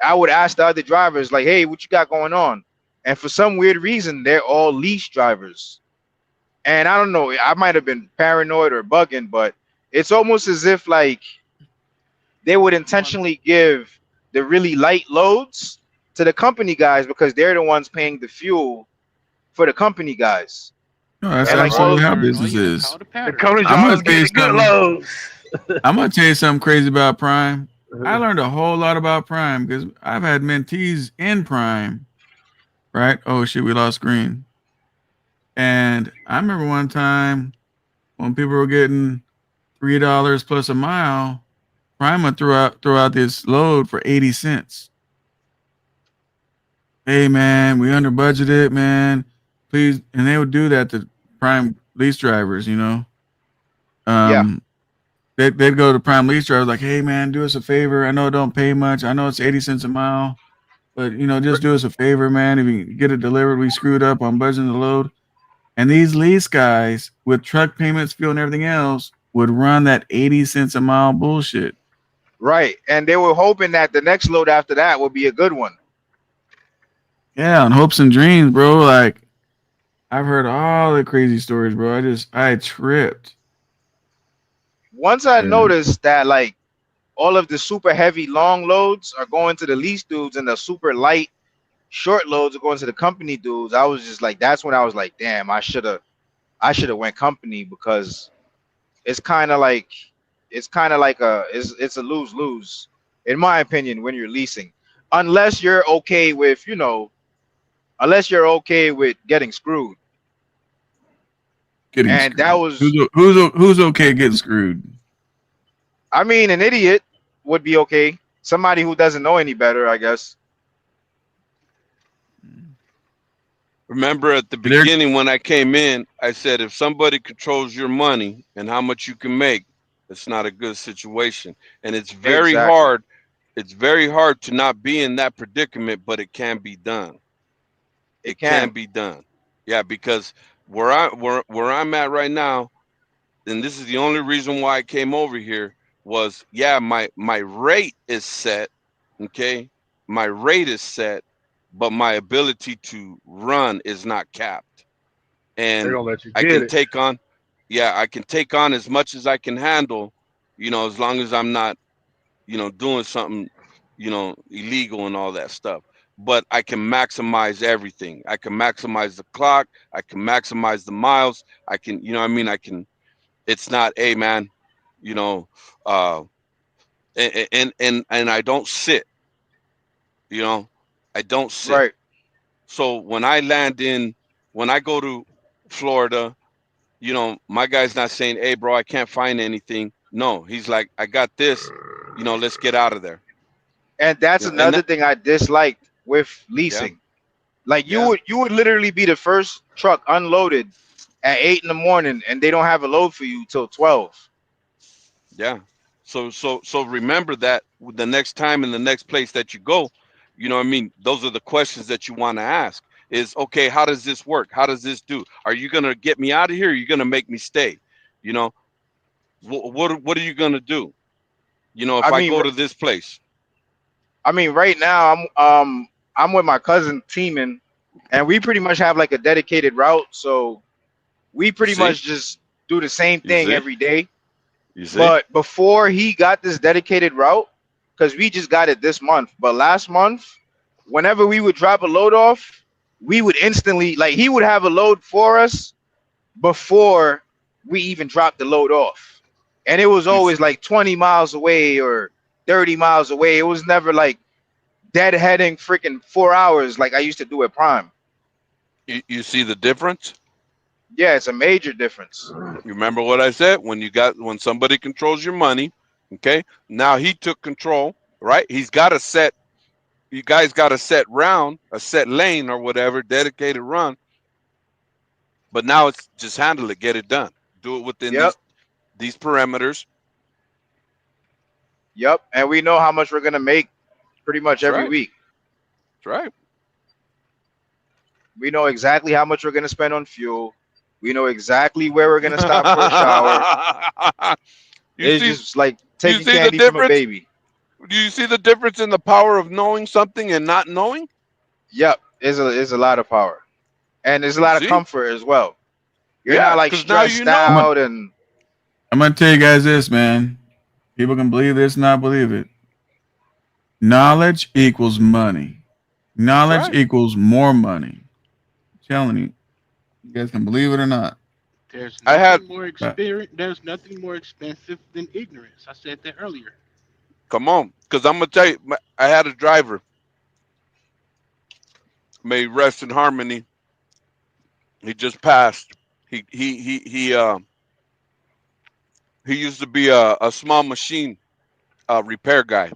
Speaker 6: I would ask the other drivers, like, hey, what you got going on? And for some weird reason, they're all lease drivers. And I don't know, I might have been paranoid or bugging, but it's almost as if like they would intentionally give the really light loads to the company guys because they're the ones paying the fuel for the company guys.
Speaker 3: No, that's
Speaker 6: And like all
Speaker 3: absolutely how
Speaker 6: of
Speaker 3: business is.
Speaker 4: Call the
Speaker 7: The
Speaker 4: pattern.
Speaker 7: company
Speaker 3: I'm gonna
Speaker 7: drivers
Speaker 3: tell you
Speaker 7: get the good
Speaker 3: something.
Speaker 7: loads.
Speaker 3: I'm gonna tell you something crazy about Prime. I learned a whole lot about Prime because I've had mentees in Prime. Right? Oh shit, we lost screen. And I remember one time when people were getting $3 plus a mile, Prime would throw out this load for 80 cents. Hey man, we under budgeted, man. Please, and they would do that to Prime lease drivers, you know.
Speaker 6: Yeah.
Speaker 3: They'd go to Prime lease drivers like, hey man, do us a favor. I know it don't pay much. I know it's 80 cents a mile, but you know, just do us a favor, man. If you get it delivered, we screwed up on budgeting the load. And these lease guys with truck payments, fuel, and everything else would run that 80 cents a mile bullshit.
Speaker 6: Right. And they were hoping that the next load after that would be a good one.
Speaker 3: Yeah, on hopes and dreams, bro. Like, I've heard all the crazy stories, bro. I tripped.
Speaker 6: Once I noticed that like all of the super heavy long loads are going to the lease dudes and the super light short loads are going to the company dudes, I was just like, that's when I was like, damn, I should have went company because it's kind of like it's a lose-lose in my opinion when you're leasing, unless you're okay with getting screwed. And that was
Speaker 3: who's okay getting screwed?
Speaker 6: I mean, an idiot would be okay. Somebody who doesn't know any better, I guess.
Speaker 10: Remember at the beginning when I came in, I said if somebody controls your money and how much you can make, it's not a good situation. And it's very hard. It's very hard to not be in that predicament, but it can be done. It can be done. Yeah, because where I'm at right now, and this is the only reason why I came over here, was my rate is set. Okay. My rate is set, but my ability to run is not capped. And
Speaker 7: They're gonna let you
Speaker 10: I
Speaker 7: get
Speaker 10: can
Speaker 7: it.
Speaker 10: take on, I can take on as much as I can handle, as long as I'm not, doing something, illegal and all that stuff. But I can maximize everything. I can maximize the clock. I can maximize the miles. I can, it's not, hey man, and I don't sit, I don't sit.
Speaker 6: Right.
Speaker 10: So when I go to Florida, my guy's not saying, hey bro, I can't find anything. No, he's like, I got this, let's get out of there.
Speaker 6: And that's another thing I disliked with leasing. Like you would literally be the first truck unloaded at 8 a.m. and they don't have a load for you till 12.
Speaker 10: Yeah. So remember that the next time in the next place that you go, those are the questions that you want to ask. Is okay, how does this work? How does this do? Are you gonna get me out of here? Or are you gonna make me stay? What are you gonna do? If I go to this place.
Speaker 6: I mean, right now I'm with my cousin teaming, and we pretty much have like a dedicated route, so we pretty much just do the same thing every day. But before he got this dedicated route, because we just got it this month, but last month, whenever we would drop a load off, we would instantly, like, he would have a load for us before we even dropped the load off. And it was always like 20 miles away or 30 miles away. It was never like deadheading freaking 4 hours like I used to do at Prime.
Speaker 10: You see the difference?
Speaker 6: Yeah, it's a major difference.
Speaker 10: You remember what I said? When somebody controls your money, okay? Now he took control, right? You guys got a set round, a set lane or whatever, dedicated run. But now it's just handle it, get it done. Do it within these parameters.
Speaker 6: Yep, and we know how much we're gonna make pretty much every week.
Speaker 10: That's right.
Speaker 6: We know exactly how much we're gonna spend on fuel. We know exactly where we're gonna stop for a shower. It's just like taking
Speaker 10: see the
Speaker 6: candy from a
Speaker 10: difference?
Speaker 6: baby.
Speaker 10: Do you see the difference in the power of knowing something and not knowing?
Speaker 6: Yep, it's a lot of power, and there's a
Speaker 10: You
Speaker 6: lot of
Speaker 10: see?
Speaker 6: comfort as well. You're
Speaker 10: Yeah,
Speaker 6: not like
Speaker 10: 'cause now you
Speaker 6: stressed
Speaker 10: know.
Speaker 6: out, and
Speaker 3: I'm gonna tell you guys this, man. People can believe this, not believe it. Knowledge equals money. Knowledge
Speaker 10: right.
Speaker 3: equals more money. I'm telling you, you guys can believe it or not.
Speaker 4: There's
Speaker 10: I had-
Speaker 4: nothing more experience. There's nothing more expensive than ignorance. I said that earlier.
Speaker 10: Come on, because I'm gonna tell you, I had a driver. May he rest in harmony. He just passed. He used to be a small machine repair guy.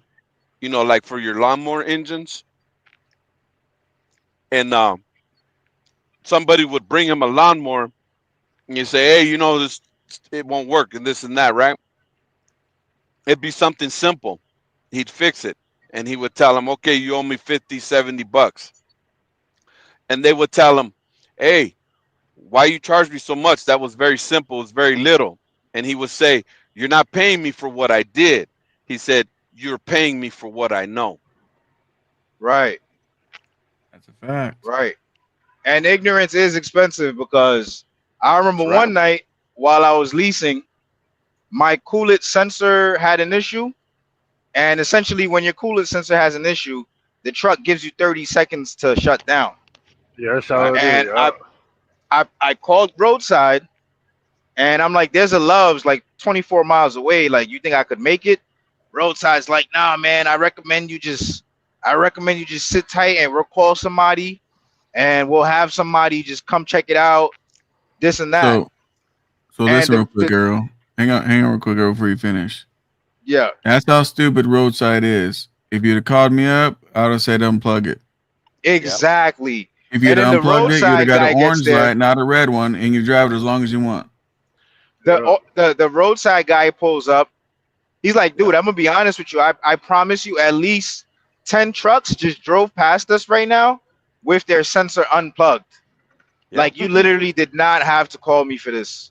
Speaker 10: You know, like for your lawnmower engines. And somebody would bring him a lawnmower, and you say, "Hey, you know this, it won't work," and this and that, right? It'd be something simple. He'd fix it, and he would tell him, "Okay, you owe me $50-$70." And they would tell him, "Hey, why you charge me so much? That was very simple. It's very little." And he would say, "You're not paying me for what I did." He said, "You're paying me for what I know."
Speaker 6: right,
Speaker 3: That's a fact.
Speaker 6: right. And ignorance is expensive because I remember
Speaker 10: That's right.
Speaker 6: one night while I was leasing, my coolant sensor had an issue. And essentially, when your coolant sensor has an issue, the truck gives you 30 seconds to shut down.
Speaker 7: Yeah, so it
Speaker 6: And
Speaker 7: is.
Speaker 6: I called roadside, and I'm like, "There's a Love's like 24 miles away. Like, you think I could make it?" Roadside's like, "Nah, man. I recommend you just sit tight, and we'll call somebody, and we'll have somebody just come check it out, this and that."
Speaker 3: So
Speaker 6: And
Speaker 3: listen real quick, Earl. Hang on real quick, Earl, before you finish.
Speaker 6: Yeah,
Speaker 3: That's how stupid roadside is. If you'd have called me up, I would have said unplug it.
Speaker 6: exactly.
Speaker 3: If you'd
Speaker 6: And
Speaker 3: have
Speaker 6: then the
Speaker 3: unplugged it, you'd have
Speaker 6: roadside
Speaker 3: got
Speaker 6: guy
Speaker 3: an
Speaker 6: gets
Speaker 3: orange
Speaker 6: there.
Speaker 3: light, not a red one, and you drive it as long as you want.
Speaker 6: The roadside guy pulls up. He's like, "Dude, I'm gonna be honest with you. I promise you, at least 10 trucks just drove past us right now with their sensor unplugged.
Speaker 10: Yeah.
Speaker 6: Like, you literally did not have to call me for this,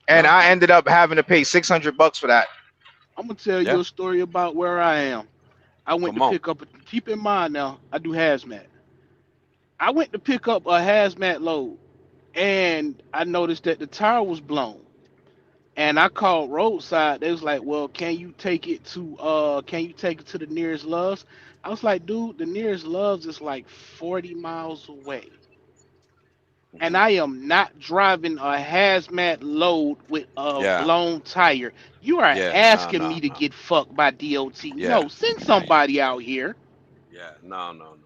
Speaker 6: and
Speaker 10: No.
Speaker 6: I ended up having to pay $600 for that."
Speaker 4: I'm gonna tell
Speaker 10: Yeah.
Speaker 4: you a story about where I am. I went
Speaker 10: Come
Speaker 4: to
Speaker 10: on.
Speaker 4: pick up. Keep in mind now, I do hazmat. I went to pick up a hazmat load, and I noticed that the tire was blown. And I called roadside. They was like, "Well, can you take it to the nearest Love's?" I was like, "Dude, the nearest Love's is like 40 miles away." And I am not driving a hazmat load with a
Speaker 10: Yeah.
Speaker 4: blown tire. You are
Speaker 10: Yeah.
Speaker 4: asking me to get fucked by DOT.
Speaker 10: Yeah.
Speaker 4: No, send somebody out here.
Speaker 10: Yeah. No.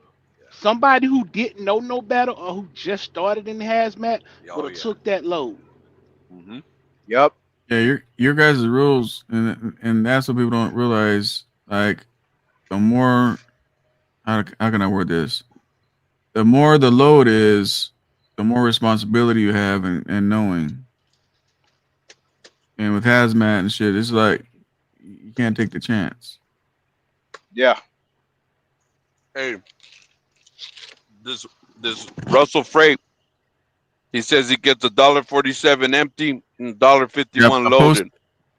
Speaker 4: Somebody who didn't know no better or who just started in hazmat
Speaker 10: Oh,
Speaker 4: would have
Speaker 10: yeah.
Speaker 4: took that load.
Speaker 10: Mm-hmm.
Speaker 6: Yep.
Speaker 3: Yeah, your guys' rules, and that's what people don't realize. Like, the more, how can I word this? The more the load is, the more responsibility you have in knowing. And with hazmat and shit, it's like you can't take the chance.
Speaker 6: Yeah.
Speaker 10: Hey, this Russell Freight, he says he gets $1.47 empty and $1.51 loaded.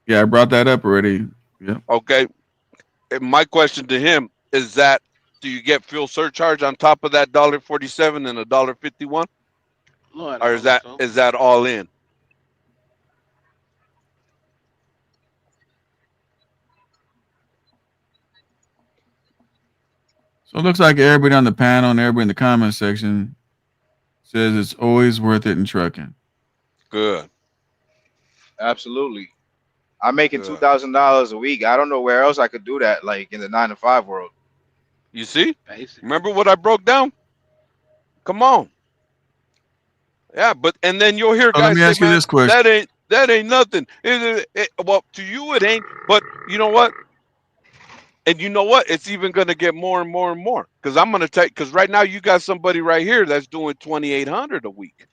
Speaker 3: I brought that up already. Yeah.
Speaker 10: Okay. And my question to him is that, do you get fuel surcharge on top of that $1.47 and $1.51?
Speaker 4: Lord,
Speaker 10: Or is that all in?
Speaker 3: So it looks like everybody on the panel and everybody in the comment section says it's always worth it in trucking.
Speaker 10: Good.
Speaker 6: Absolutely. I'm making
Speaker 10: Good.
Speaker 6: $2,000 a week. I don't know where else I could do that, like in the 9-to-5 world.
Speaker 10: You see?
Speaker 4: Basically.
Speaker 10: Remember what I broke down? Come on. Yeah, but and then you'll hear
Speaker 3: So
Speaker 10: guys
Speaker 3: let me
Speaker 10: say,
Speaker 3: ask you
Speaker 10: "Man,
Speaker 3: this question.
Speaker 10: that ain't nothing." Well, to you it ain't, but you know what? And you know what? It's even gonna get more and more and more. Because I'm gonna take, because right now you got somebody right here that's doing 2,800 a week.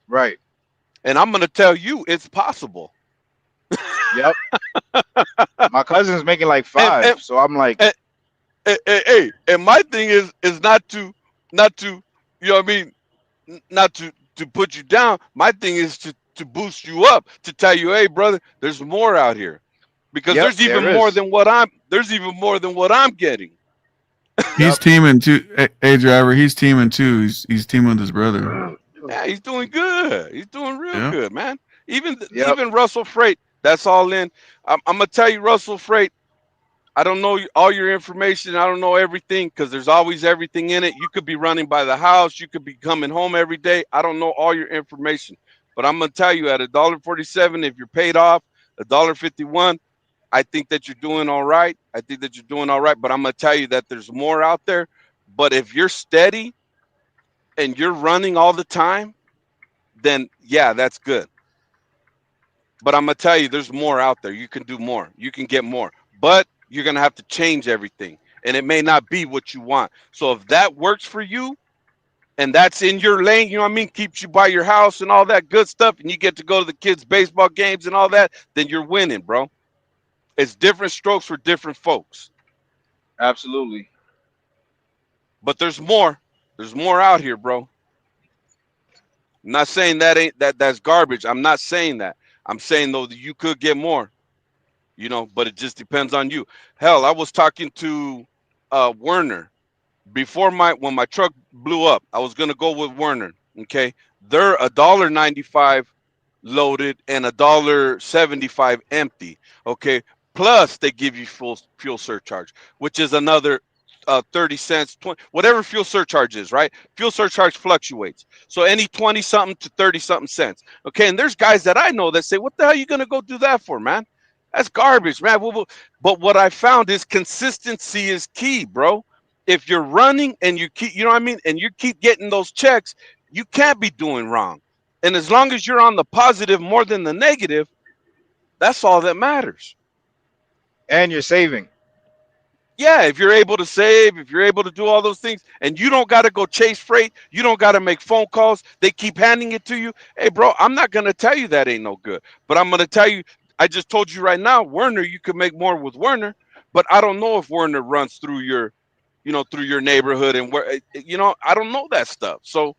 Speaker 6: Right.
Speaker 10: And I'm gonna tell you it's possible.
Speaker 6: Yep. My cousin's making like 5, so I'm like,
Speaker 10: Hey, and my thing is not to, you know what I mean, not to to put you down. My thing is to boost you up, to tell you, hey, brother, there's more out here, because
Speaker 6: Yep,
Speaker 10: there's even
Speaker 6: there
Speaker 10: more
Speaker 6: is.
Speaker 10: than what I'm getting.
Speaker 3: He's teaming too. Hey, driver, he's teaming too. He's teaming with his brother.
Speaker 10: Yeah, he's doing good. He's doing real
Speaker 3: Yeah.
Speaker 10: good, man. Even
Speaker 6: Yep.
Speaker 10: Russell Freight, that's all in. I'm gonna tell you, Russell Freight, I don't know all your information. I don't know everything, because there's always everything in it. You could be running by the house. You could be coming home every day. I don't know all your information, but I'm gonna tell you, at $1.47, if you're paid off, $1.51, I think that you're doing all right. I think that you're doing all right. But I'm gonna tell you that there's more out there. But if you're steady and you're running all the time, then yeah, that's good. But I'm gonna tell you, there's more out there. You can do more. You can get more. But you're gonna have to change everything, and it may not be what you want. So if that works for you, and that's in your lane, you know what I mean, keeps you by your house and all that good stuff, and you get to go to the kids' baseball games and all that, then you're winning, bro. It's different strokes for different folks.
Speaker 6: Absolutely.
Speaker 10: But there's more. There's more out here, bro. I'm not saying that's garbage. I'm not saying that. I'm saying though that you could get more, but it just depends on you. Hell, I was talking to Werner before when my truck blew up. I was gonna go with Werner. Okay, they're $1.95 loaded and $1.75 empty. Okay, plus they give you full fuel surcharge, which is another 30 cents, 20, whatever fuel surcharge is, right? Fuel surcharge fluctuates. So any 20 something to 30 something cents. Okay. And there's guys that I know that say, what the hell are you going to go do that for, man? That's garbage, man. But what I found is consistency is key, bro. If you're running and you keep, you know what I mean? And you keep getting those checks, you can't be doing wrong. And as long as you're on the positive more than the negative, that's all that matters.
Speaker 6: And you're saving.
Speaker 10: Yeah, if you're able to save, if you're able to do all those things, and you don't got to go chase freight, you don't got to make phone calls, they keep handing it to you. Hey, bro, I'm not going to tell you that ain't no good, but I'm going to tell you, I just told you right now, Werner, you could make more with Werner, but I don't know if Werner runs through your, through your neighborhood and where, I don't know that stuff. So,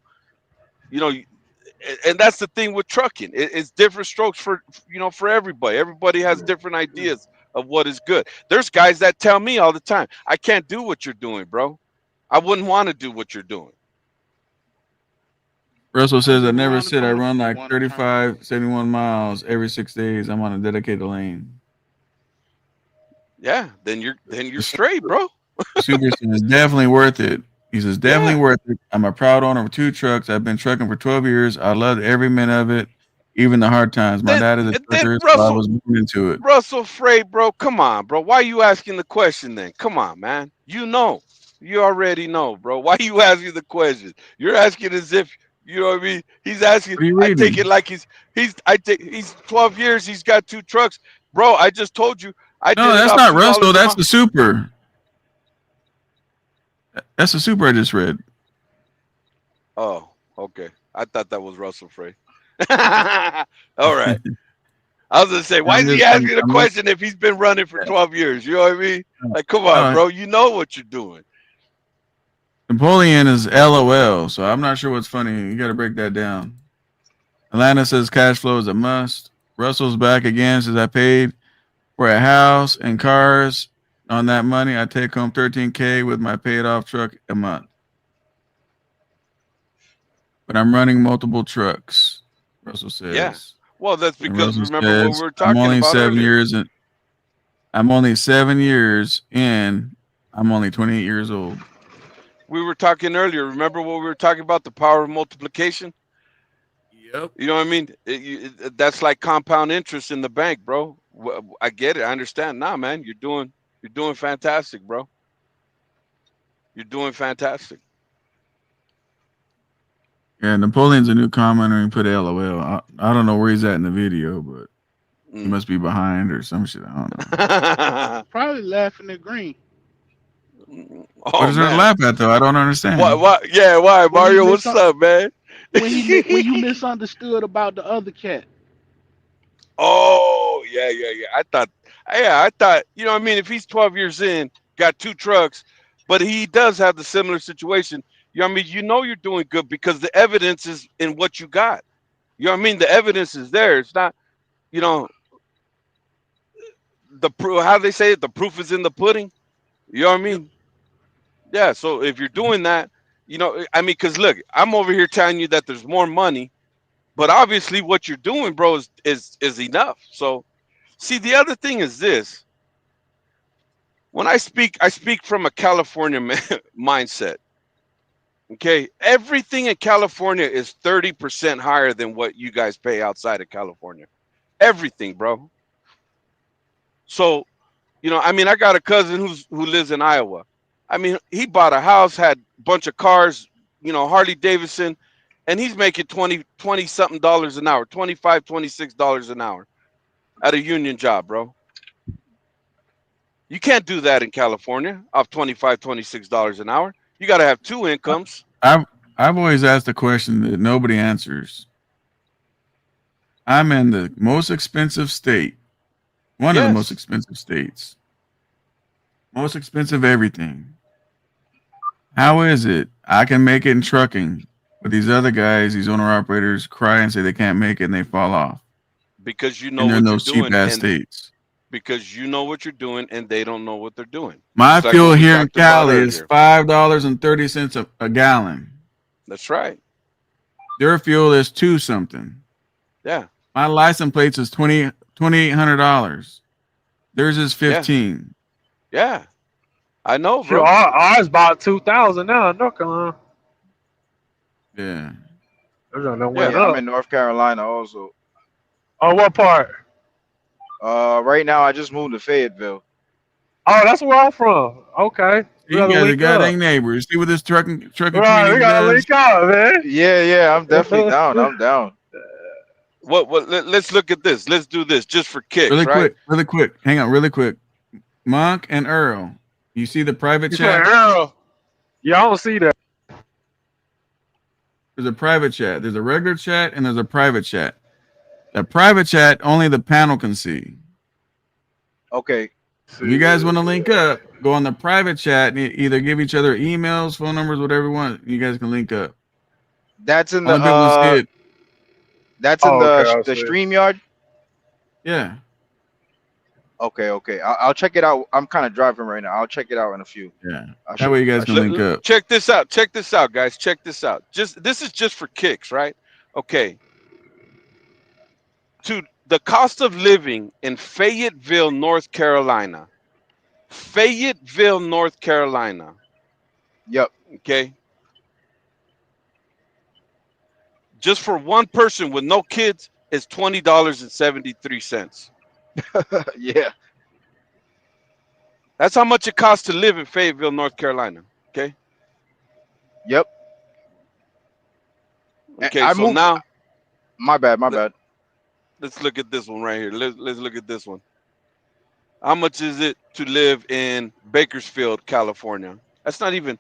Speaker 10: and that's the thing with trucking. It's different strokes for everybody. Everybody has different ideas of what is good. There's guys that tell me all the time, I can't do what you're doing, bro. I wouldn't want to do what you're doing.
Speaker 3: Russell says, I never said I run like 35, 71 miles every 6 days. I'm on a dedicated lane.
Speaker 10: Yeah, then you're straight, bro.
Speaker 3: Superson is definitely worth it. He says, definitely worth it. I'm a proud owner of 2 trucks. I've been trucking for 12 years. I loved every minute of it, even the hard times. My dad is a trucker, so I was moving into it.
Speaker 10: Russell Freight, bro, come on, bro. Why are you asking the question then? Come on, man. You already know, bro. Why are you asking the question? You're asking as if, you know what I mean? He's asking, I take it like he's 12 years, he's got 2 trucks. Bro, I just told you.
Speaker 3: No, that's not Russell. That's the super. That's the super I just read.
Speaker 10: Oh, okay. I thought that was Russell Freight. All right. I was gonna say, why is he asking a question if he's been running for 12 years? You know what I mean? Like, come on, bro. You know what you're doing.
Speaker 3: Napoleon is LOL, so I'm not sure what's funny. You got to break that down. Atlanta says cash flow is a must. Russell's back again. Says I paid for a house and cars on that money. I take home $13K with my paid off truck a month. But I'm running multiple trucks, Russell says.
Speaker 10: Yeah. Well, that's because remember what we were talking
Speaker 3: I'm only
Speaker 10: about
Speaker 3: 7
Speaker 10: earlier.
Speaker 3: years in. I'm only 7 years in. I'm only 28 years old.
Speaker 10: We were talking earlier. Remember what we were talking about? The power of multiplication.
Speaker 3: Yep.
Speaker 10: You know what I mean? That's like compound interest in the bank, bro. I get it. I understand. Nah, man, you're doing fantastic, bro. You're doing fantastic.
Speaker 3: Yeah, Napoleon's a new commenter and put LOL. I don't know where he's at in the video, but he must be behind or some shit. I don't know.
Speaker 4: Probably laughing at Green.
Speaker 3: What is there to laugh at, though? I don't understand.
Speaker 10: What? Yeah, why? Mario, what's up, man?
Speaker 4: When you misunderstood about the other cat.
Speaker 10: Oh, yeah. I thought, you know what I mean? If he's 12 years in, got 2 trucks, but he does have the similar situation. You know what I mean? You know you're doing good because the evidence is in what you got. You know what I mean? The evidence is there. It's not, you know, the proof. How they say it? The proof is in the pudding. You know what I mean? Yeah. So if you're doing that, you know, I mean, because look, I'm over here telling you that there's more money, but obviously what you're doing, bro, is enough. So, see, the other thing is this. When I speak from a California mindset. Okay, everything in California is 30% higher than what you guys pay outside of California. Everything, bro. So, you know, I mean, I got a cousin who lives in Iowa. I mean, he bought a house, had a bunch of cars, you know, Harley Davidson, and he's making 20 something dollars an hour, $25, $26 an hour at a union job, bro. You can't do that in California off $25, $26 an hour. You got to have two incomes.
Speaker 3: I've always asked a question that nobody answers. I'm in the most expensive state, one of the most expensive states, most expensive everything. How is it I can make it in trucking, but these other guys, these owner operators, cry and say they can't make it and they fall off?
Speaker 10: Because you know
Speaker 3: and they're in
Speaker 10: what
Speaker 3: those
Speaker 10: you're doing,
Speaker 3: cheap ass
Speaker 10: and
Speaker 3: states.
Speaker 10: because you know what you're doing, and they don't know what they're doing.
Speaker 3: My
Speaker 10: Just like
Speaker 3: fuel
Speaker 10: what we
Speaker 3: here in
Speaker 10: talked about
Speaker 3: Cali is
Speaker 10: earlier.
Speaker 3: $5.30 a gallon.
Speaker 10: That's right.
Speaker 3: Their fuel is $2 something.
Speaker 10: Yeah.
Speaker 3: My license plates is $2,800. Theirs is $15.
Speaker 10: Yeah. I know,
Speaker 7: Sure,
Speaker 10: bro.
Speaker 7: ours about 2,000 now in North Carolina.
Speaker 3: Yeah.
Speaker 7: Those are no
Speaker 6: Yeah,
Speaker 7: went
Speaker 6: I'm
Speaker 7: up.
Speaker 6: in North Carolina also.
Speaker 7: Oh, what part?
Speaker 6: Right now I just moved to Fayetteville.
Speaker 7: Oh, that's where I'm from. Okay. We
Speaker 3: You
Speaker 7: gotta
Speaker 3: guys are
Speaker 7: link
Speaker 3: goddamn
Speaker 7: up.
Speaker 3: neighbors. See what this trucking
Speaker 7: Right, we
Speaker 3: community
Speaker 7: gotta
Speaker 3: does?
Speaker 7: link up, man.
Speaker 6: Yeah, I'm definitely down. I'm down.
Speaker 10: Let's look at this. Let's do this just for kicks,
Speaker 3: Really quick. Hang on, really quick. Monk and Earl, you see the private
Speaker 7: You
Speaker 3: chat?
Speaker 7: said Earl. Yeah, I don't see that.
Speaker 3: There's a private chat. There's a regular chat and there's a private chat. The private chat only the panel can see.
Speaker 6: Okay.
Speaker 3: If you guys want to link up, go on the private chat and either give each other emails, phone numbers, whatever you want. You guys can link up.
Speaker 6: That's in
Speaker 3: Only people can see it.
Speaker 6: That's in
Speaker 7: okay,
Speaker 6: the StreamYard.
Speaker 3: Yeah.
Speaker 6: Okay. I'll check it out. I'm kind of driving right now. I'll check it out in a few.
Speaker 3: Yeah. That way you guys can link up.
Speaker 10: Check this out. Check this out, guys. Check this out. This is just for kicks, right? Okay. To the cost of living in Fayetteville, North Carolina. Fayetteville, North Carolina.
Speaker 6: Yep.
Speaker 10: Okay. Just for one person with no kids is $20.73.
Speaker 6: Yeah.
Speaker 10: That's how much it costs to live in Fayetteville, North Carolina. Okay.
Speaker 6: Yep.
Speaker 10: Okay.
Speaker 6: I
Speaker 10: So
Speaker 6: moved,
Speaker 10: now,
Speaker 6: my bad.
Speaker 10: let's look at this one right here. Let's look at this one. How much is it to live in Bakersfield, California? It's not even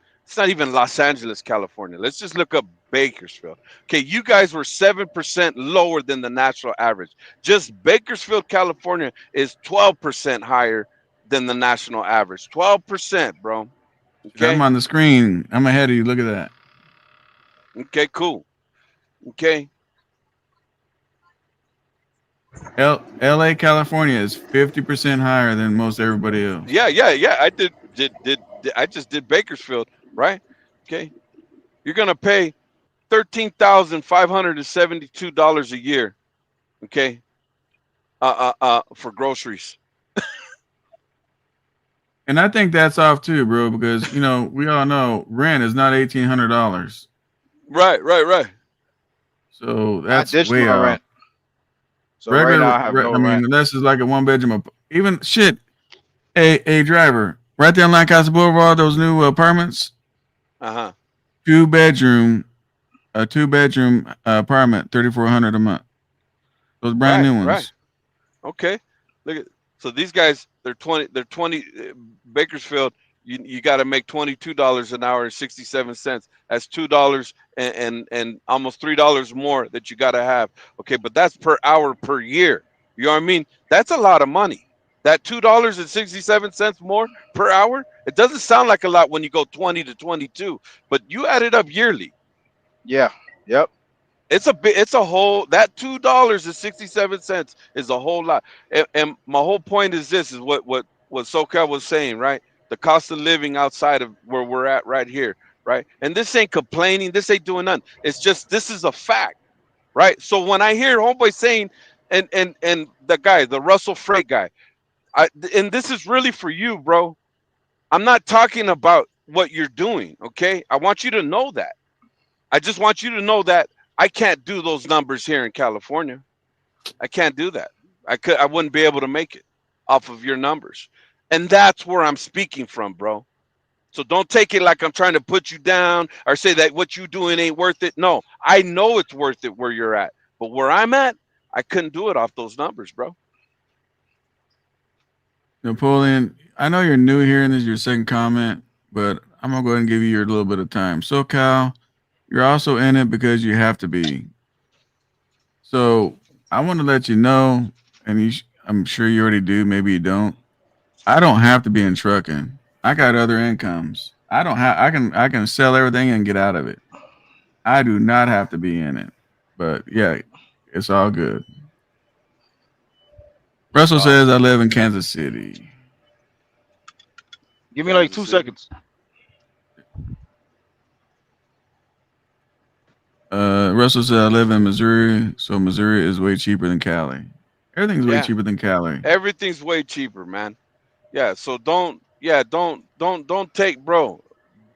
Speaker 10: Los Angeles, California. Let's just look up Bakersfield. Okay, you guys were 7% lower than the national average. Just Bakersfield, California is 12% higher than the national average. 12%, bro. Okay.
Speaker 3: I'm on the screen. I'm ahead of you. Look at that.
Speaker 10: Okay, cool. Okay.
Speaker 3: LA, California is 50% higher than most everybody else.
Speaker 10: Yeah. I just did Bakersfield, right? Okay. You're gonna pay $13,572 a year. Okay. For groceries.
Speaker 3: And I think that's off too, bro, because we all know rent is not $1,800.
Speaker 10: Right.
Speaker 3: So that's
Speaker 6: additional
Speaker 3: way off.
Speaker 6: rent. So
Speaker 3: Regular,
Speaker 6: right now I have no rent.
Speaker 3: this is like a one bedroom. Even shit. A driver right there on Lancaster Boulevard. Those new apartments.
Speaker 10: Uh-huh.
Speaker 3: Two bedroom apartment, $3,400 a month. Those brand new ones.
Speaker 10: Right. Okay. Look at so these guys. They're 20. Bakersfield. You got to make $22 an hour and 67 cents. That's $2 and almost $3 more that you got to have. Okay, but that's per hour per year. You know what I mean? That's a lot of money. That $2.67 more per hour, it doesn't sound like a lot when you go 20 to 22, but you add it up yearly.
Speaker 6: Yeah. Yep.
Speaker 10: It's a bit. It's a whole. That $2.67 is a whole lot. And my whole point is this: is what SoCal was saying, right? The cost of living outside of where we're at right here, right? And this ain't complaining. This ain't doing nothing. It's just this is a fact, right? So when I hear homeboy saying, and the guy, the Russell Freight guy, and this is really for you, bro. I'm not talking about what you're doing, okay? I want you to know that. I just want you to know that I can't do those numbers here in California. I can't do that. I wouldn't be able to make it off of your numbers. And that's where I'm speaking from, bro. So don't take it like I'm trying to put you down or say that what you doing ain't worth it. No, I know it's worth it where you're at. But where I'm at, I couldn't do it off those numbers, bro.
Speaker 3: Napoleon, I know you're new here and this is your second comment, but I'm going to go ahead and give you your little bit of time. SoCal, you're also in it because you have to be. So I want to let you know, and I'm sure you already do, maybe you don't. I don't have to be in trucking. I got other incomes. I can sell everything and get out of it. I do not have to be in it. But yeah, it's all good. Russell says I live in Kansas City.
Speaker 6: Give me like 2 seconds.
Speaker 3: Russell said I live in Missouri, so Missouri is way cheaper than Cali. Everything's way cheaper than Cali.
Speaker 10: Everything's way cheaper, man. Yeah, so don't take, bro.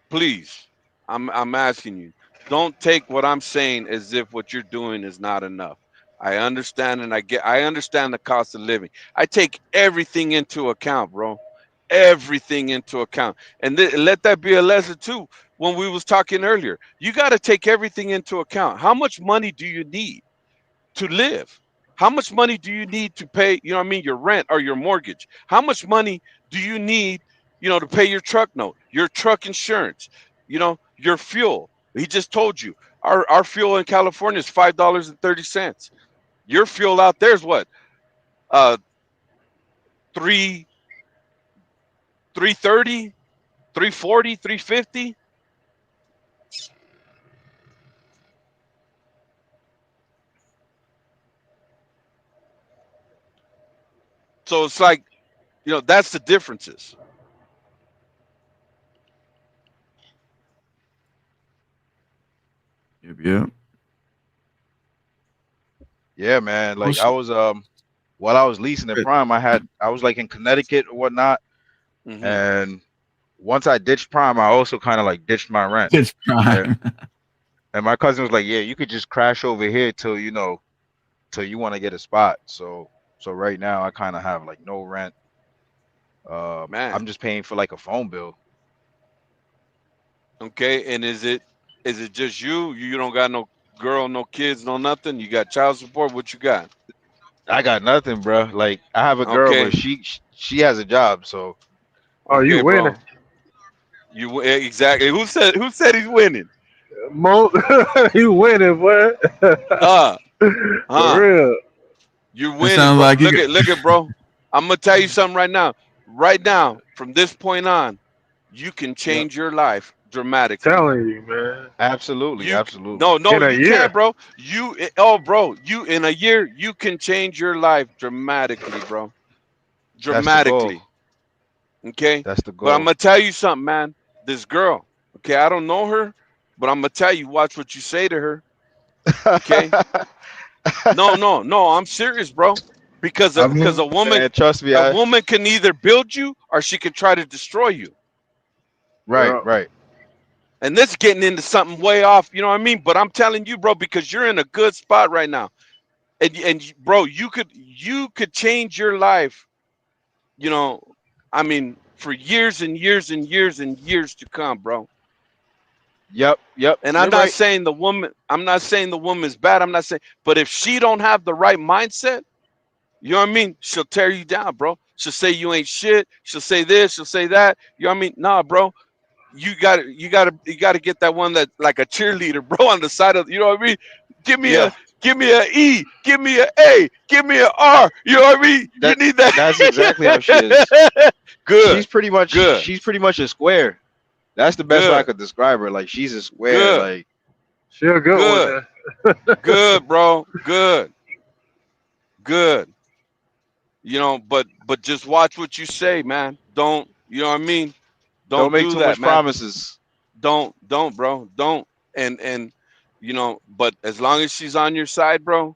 Speaker 10: Please, I'm asking you, don't take what I'm saying as if what you're doing is not enough. I understand, and I understand the cost of living. I take everything into account, bro. Everything into account, and let that be a lesson too. When we was talking earlier, you got to take everything into account. How much money do you need to live? How much money do you need to pay, you know what I mean, your rent or your mortgage? How much money do you need, you know, to pay your truck note, your truck insurance, you know, your fuel? He just told you our fuel in California is $5.30. Your fuel out there is what? $3.30, $3.40, $3.50. So it's like, you know, that's the differences.
Speaker 3: Yep.
Speaker 6: Yeah, man. Like I was while I was leasing at Prime, I was like in Connecticut or whatnot.
Speaker 10: Mm-hmm.
Speaker 6: And once I ditched Prime, I also kind of like ditched my rent.
Speaker 3: Ditched Prime.
Speaker 6: And my cousin was like, yeah, you could just crash over here till you want to get a spot. So right now I kind of have like no rent.
Speaker 10: Man,
Speaker 6: I'm just paying for like a phone bill.
Speaker 10: Okay, and is it just you? You don't got no girl, no kids, no nothing? You got child support? What you got?
Speaker 6: I got nothing, bro. Like I have a girl, but she has a job. So
Speaker 7: oh, you winning?
Speaker 10: Bro. You exactly. Who said he's winning?
Speaker 7: You winning, boy.
Speaker 10: For
Speaker 7: real.
Speaker 10: You're winning, bro. Like look at, bro. I'm gonna tell you something right now. Right now, from this point on, you can change your life dramatically.
Speaker 7: Telling you, man.
Speaker 6: Absolutely, absolutely.
Speaker 10: No, you can't, bro. Bro, you in a year you can change your life dramatically, bro. Dramatically. Okay,
Speaker 6: that's the goal.
Speaker 10: But I'm gonna tell you something, man. This girl, okay, I don't know her, but I'm gonna tell you, watch what you say to her. Okay. No, I'm serious, bro. Because a woman,
Speaker 6: man, trust me,
Speaker 10: a woman can either build you or she can try to destroy you.
Speaker 6: Right.
Speaker 10: And this getting into something way off, you know what I mean? But I'm telling you, bro, because you're in a good spot right now, and bro, you could change your life, you know, I mean, for years and years and years and years to come, bro.
Speaker 6: Yep.
Speaker 10: And I'm not saying the woman's bad. I'm not saying, but if she don't have the right mindset, you know what I mean? She'll tear you down, bro. She'll say you ain't shit. She'll say this. She'll say that. You know what I mean? Nah, bro. You gotta get that one that like a cheerleader, bro, on the side of, you know what I mean? Give me give me an E, give me an A, give me an R. You know what I mean? You need that.
Speaker 6: That's exactly how she is.
Speaker 10: Good.
Speaker 6: She's pretty much
Speaker 10: Good.
Speaker 6: she's pretty much a square. That's the best way I
Speaker 10: Good.
Speaker 6: could describe her. Like she's a square.
Speaker 10: Good.
Speaker 6: Like
Speaker 7: She a good one.
Speaker 10: Good, bro. Good. Good. You know, but just watch what you say, man. Don't, you know what I mean?
Speaker 6: don't make
Speaker 10: do
Speaker 6: too
Speaker 10: that,
Speaker 6: much
Speaker 10: man.
Speaker 6: promises.
Speaker 10: Don't, bro. Don't. And you know, but as long as she's on your side, bro,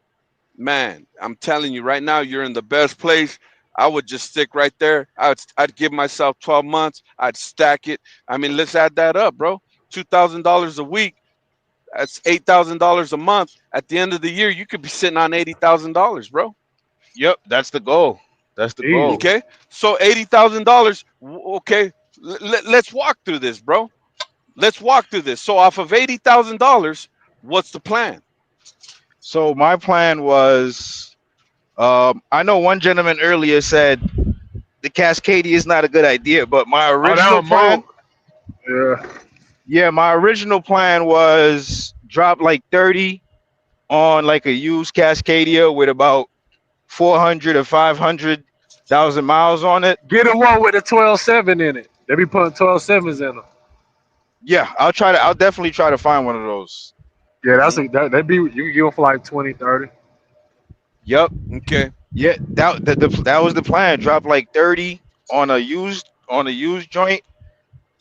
Speaker 10: man, I'm telling you right now, you're in the best place. I would just stick right there. I'd give myself 12 months. I'd stack it. I mean, let's add that up, bro. $2,000 a week. That's $8,000 a month. At the end of the year, you could be sitting on $80,000, bro.
Speaker 6: Yep, that's the goal. That's the goal.
Speaker 10: Okay, so $80,000. Okay, let's walk through this, bro. Let's walk through this. So off of $80,000, what's the plan?
Speaker 6: So my plan was, I know one gentleman earlier said the Cascadia is not a good idea, but my original plan, my original plan was drop like 30 on like a used Cascadia with about 400 or 500,000 miles on it.
Speaker 7: Get a one with a 12.7 in it. They be putting 12.7s in them.
Speaker 6: Yeah, I'll definitely try to find one of those.
Speaker 7: Yeah, that'd be, you can get one for like 20, 30.
Speaker 6: Yep.
Speaker 10: Okay.
Speaker 6: Yeah, that was the plan. Drop like 30 on a used joint,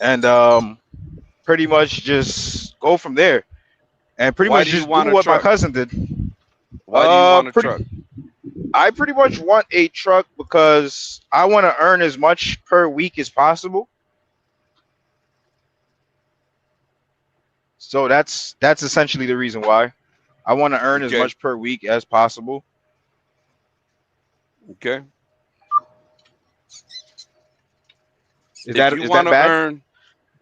Speaker 6: and pretty much just go from there, and pretty
Speaker 10: Why
Speaker 6: much
Speaker 10: do you
Speaker 6: just
Speaker 10: want
Speaker 6: do
Speaker 10: a
Speaker 6: what my
Speaker 10: truck?
Speaker 6: cousin did.
Speaker 10: Why do you want a truck?
Speaker 6: I pretty much want a truck because I want to earn as much per week as possible. So that's essentially the reason why I want to earn as
Speaker 10: Okay.
Speaker 6: much per week as possible.
Speaker 10: Okay.
Speaker 6: Is that
Speaker 10: If you want to
Speaker 6: bad?
Speaker 10: earn,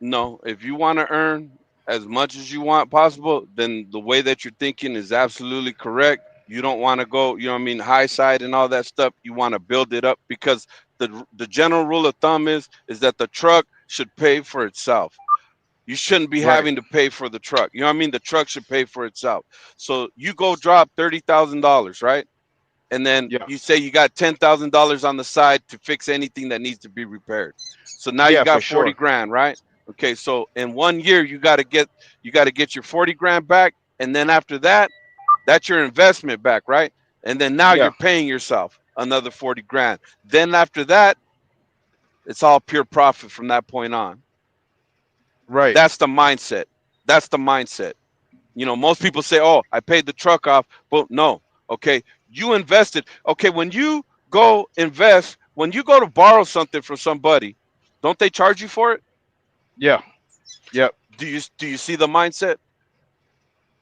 Speaker 10: no. If you want to earn as much as you want possible, then the way that you're thinking is absolutely correct. You don't want to go, you know what I mean, high side and all that stuff. You want to build it up because the general rule of thumb is that the truck should pay for itself. You shouldn't be
Speaker 6: Right.
Speaker 10: having to pay for the truck. You know what I mean? The truck should pay for itself. So you go drop $30,000, right? And then you say you got $10,000 on the side to fix anything that needs to be repaired. So now
Speaker 6: Yeah,
Speaker 10: you got
Speaker 6: for
Speaker 10: 40
Speaker 6: sure.
Speaker 10: grand, right? Okay, so in 1 year you got to get your 40 grand back, and then after that, that's your investment back, right? And then now
Speaker 6: Yeah.
Speaker 10: you're paying yourself another 40 grand. Then after that, it's all pure profit from that point on.
Speaker 6: Right.
Speaker 10: That's the mindset. That's the mindset. You know, most people say, "Oh, I paid the truck off," but no. Okay, you invested. Okay, when you go invest, when you go to borrow something from somebody, don't they charge you for it?
Speaker 6: Yeah. Yep.
Speaker 10: Do you see the mindset?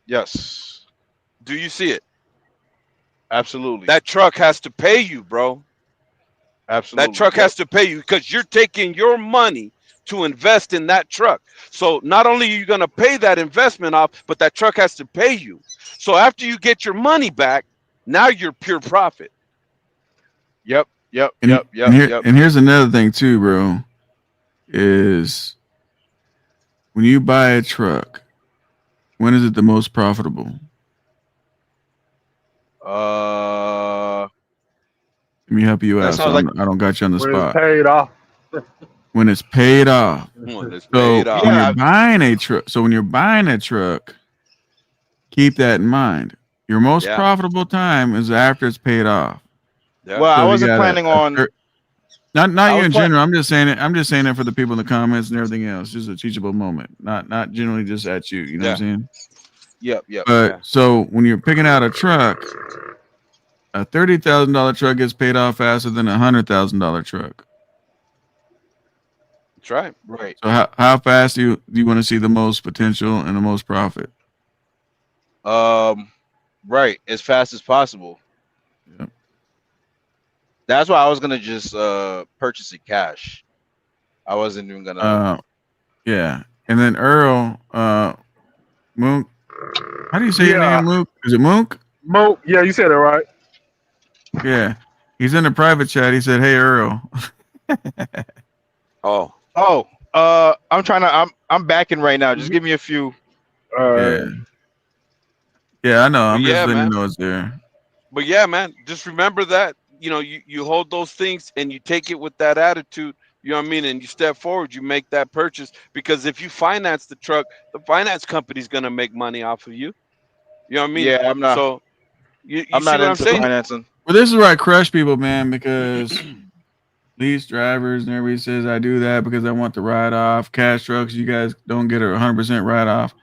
Speaker 6: Yes.
Speaker 10: Do you see it?
Speaker 6: Absolutely.
Speaker 10: That truck has to pay you, bro.
Speaker 6: Absolutely.
Speaker 10: That truck has to pay you because you're taking your money to invest in that truck. So not only are you going to pay that investment off, but that truck has to pay you. So after you get your money back, now you're pure profit.
Speaker 6: Yep.
Speaker 3: And here's another thing too, bro, is when you buy a truck, when is it the most profitable? Let me help you
Speaker 6: that
Speaker 3: out. So
Speaker 6: sounds like-
Speaker 3: I don't got you on the
Speaker 7: When
Speaker 3: spot.
Speaker 7: it's paid off.
Speaker 3: When it's paid off.
Speaker 10: When it's
Speaker 3: So
Speaker 10: paid off.
Speaker 3: when you're buying a truck, keep that in mind. Your most
Speaker 10: Yeah.
Speaker 3: profitable time is after it's paid off.
Speaker 10: Yeah.
Speaker 6: Well, I
Speaker 3: So you
Speaker 6: wasn't
Speaker 3: got
Speaker 6: planning on.
Speaker 3: not
Speaker 6: I
Speaker 3: you
Speaker 6: was
Speaker 3: in
Speaker 6: plan-
Speaker 3: general. I'm just saying it. I'm just saying it for the people in the comments and everything else. Just a teachable moment. Not generally just at you. You know what I'm saying?
Speaker 6: Yep.
Speaker 3: But so when you're picking out a truck, a $30,000 truck gets paid off faster than a $100,000 truck.
Speaker 10: That's right.
Speaker 6: Right.
Speaker 3: So how fast do you want to see the most potential and the most profit?
Speaker 6: Right. As fast as possible.
Speaker 3: Yep.
Speaker 6: That's why I was gonna just purchase it cash. I wasn't even gonna.
Speaker 3: Yeah. And then Earl, Mook. How do you say your
Speaker 7: Yeah.
Speaker 3: name, Mook? Is it Mook?
Speaker 7: Mo, yeah, you said it right.
Speaker 3: Yeah. He's in the private chat. He said, "Hey, Earl."
Speaker 10: Oh.
Speaker 6: I'm backing right now. Just give me a few.
Speaker 3: Yeah. Yeah, I know.
Speaker 10: But
Speaker 3: I'm just
Speaker 10: yeah,
Speaker 3: letting you
Speaker 10: man.
Speaker 3: know it's there.
Speaker 10: But yeah, man, just remember that, you hold those things and you take it with that attitude, you know what I mean? And you step forward, you make that purchase, because if you finance the truck, the finance company's gonna make money off of you. You know what I mean?
Speaker 6: Yeah,
Speaker 10: So you
Speaker 6: I'm
Speaker 10: see
Speaker 6: not
Speaker 10: what I'm
Speaker 6: into
Speaker 10: saying?
Speaker 6: financing.
Speaker 3: Well, this is where I crush people, man, because lease drivers and everybody says I do that because I want the write off. Cash trucks, you guys don't get a 100% write off.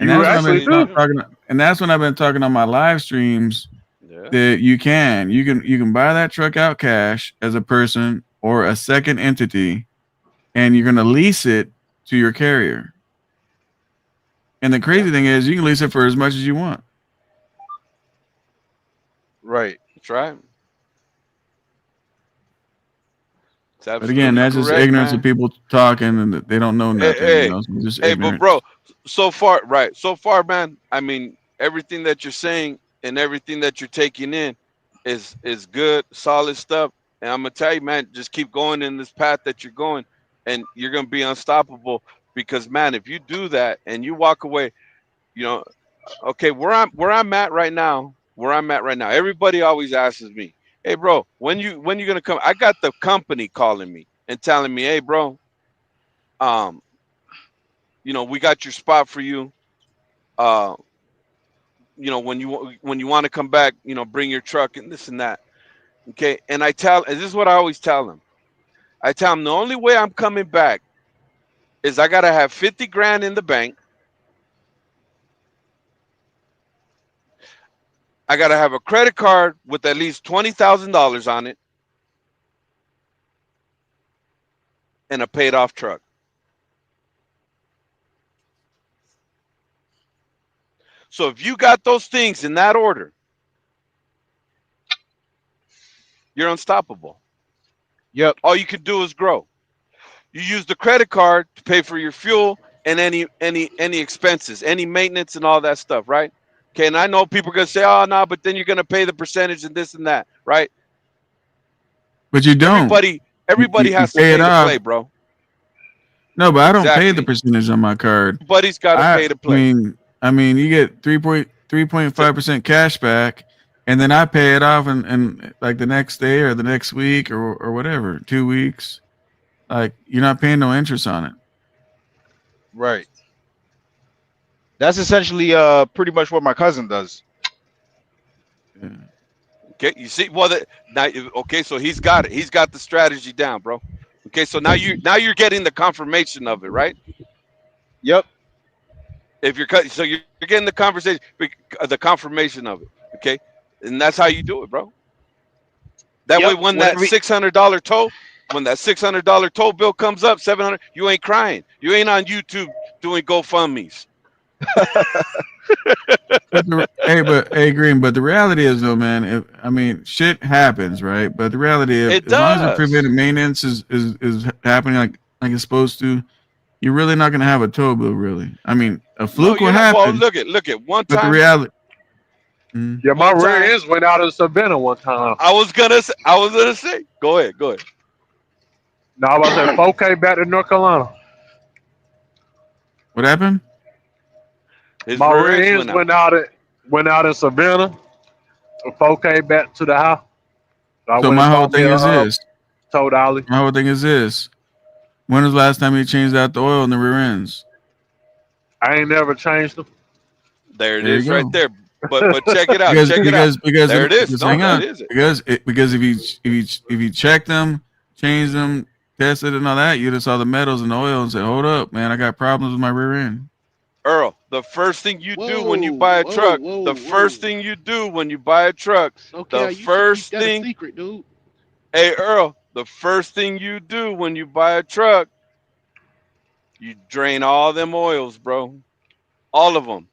Speaker 3: And
Speaker 7: You
Speaker 3: that's when I've
Speaker 7: actually
Speaker 3: been
Speaker 7: do.
Speaker 3: talking. And that's when I've been talking on my live streams
Speaker 10: Yeah.
Speaker 3: that you can buy that truck out cash as a person or a second entity, and you're gonna lease it to your carrier. And the crazy thing is, you can lease it for as much as you want.
Speaker 6: Right.
Speaker 10: That's right. It's
Speaker 3: But again,
Speaker 10: absolutely
Speaker 3: that's just
Speaker 10: correct,
Speaker 3: ignorance
Speaker 10: man.
Speaker 3: of people talking and they don't know nothing.
Speaker 10: Hey,
Speaker 3: So just
Speaker 10: but
Speaker 3: ignorance.
Speaker 10: bro, so far, man, I mean, everything that you're saying and everything that you're taking in is good, solid stuff. And I'm gonna tell you, man, just keep going in this path that you're going, and you're gonna be unstoppable. Because, man, if you do that and you walk away, okay, where I'm at right now, everybody always asks me, hey, bro, when you gonna come? I got the company calling me and telling me, hey, bro, we got your spot for you. When you want to come back, bring your truck and this and that. Okay, and this is what I always tell them. I tell them the only way I'm coming back is I gotta have 50 grand in the bank. I gotta have a credit card with at least $20,000 on it, and a paid off truck. So if you got those things in that order, you're unstoppable.
Speaker 6: Yep.
Speaker 10: All you can do is grow. You use the credit card to pay for your fuel and any expenses, any maintenance and all that stuff, right? Okay, and I know people are gonna say, "Oh no," but then you're gonna pay the percentage and this and that, right?
Speaker 3: But you don't.
Speaker 10: Everybody
Speaker 3: You
Speaker 10: has to
Speaker 3: pay
Speaker 10: pay
Speaker 3: it
Speaker 10: to
Speaker 3: off.
Speaker 10: play, bro.
Speaker 3: No, but I don't pay the
Speaker 10: Exactly.
Speaker 3: percentage on my card.
Speaker 10: Everybody's got to pay to play.
Speaker 3: I mean, you get 3.5% cash back, and then I pay it off and like the next day or the next week or whatever, 2 weeks. Like you're not paying no interest on it.
Speaker 6: Right. That's essentially pretty much what my cousin does.
Speaker 3: Yeah.
Speaker 10: Okay, you see, okay, so he's got it. He's got the strategy down, bro. Okay, so now you're getting the confirmation of it, right?
Speaker 6: Yep.
Speaker 10: If you're getting the confirmation of it, okay, and that's how you do it, bro. That way, when that $600 toll, when that $600 toll bill comes up, $700, you ain't crying. You ain't on YouTube doing GoFundMe's.
Speaker 3: Hey, Green. But the reality is, though, man. Shit happens, right? But the reality is, as long as the preventive maintenance is happening like it's supposed to, you're really not going to have a tow bill, really. I mean, a fluke will happen.
Speaker 10: Well, look at one time.
Speaker 3: But the reality.
Speaker 7: Yeah, my rear ends went out in Savannah one time.
Speaker 10: I was gonna say. Go ahead.
Speaker 7: No, I was at 4K back to North Carolina.
Speaker 3: What happened?
Speaker 7: My rear ends went out in Savannah. 4K back to the house.
Speaker 3: So my whole thing is this.
Speaker 7: Told Ollie.
Speaker 3: My whole thing is this. When was the last time you changed out the oil in the rear ends?
Speaker 7: I ain't never changed them.
Speaker 10: There it is, right there. But check it out.
Speaker 3: Because
Speaker 10: there it is.
Speaker 3: Because if you check them, change them, test it, and all that, you just saw the metals and the oil and say, "Hold up, man, I got problems with my rear end."
Speaker 10: Earl, the first thing you do when you buy a truck, first thing you do when you buy a truck,
Speaker 4: Okay,
Speaker 10: the first
Speaker 4: that's
Speaker 10: thing.
Speaker 4: a secret, dude.
Speaker 10: Hey, Earl, the first thing you do when you buy a truck, you drain all them oils, bro, all of them.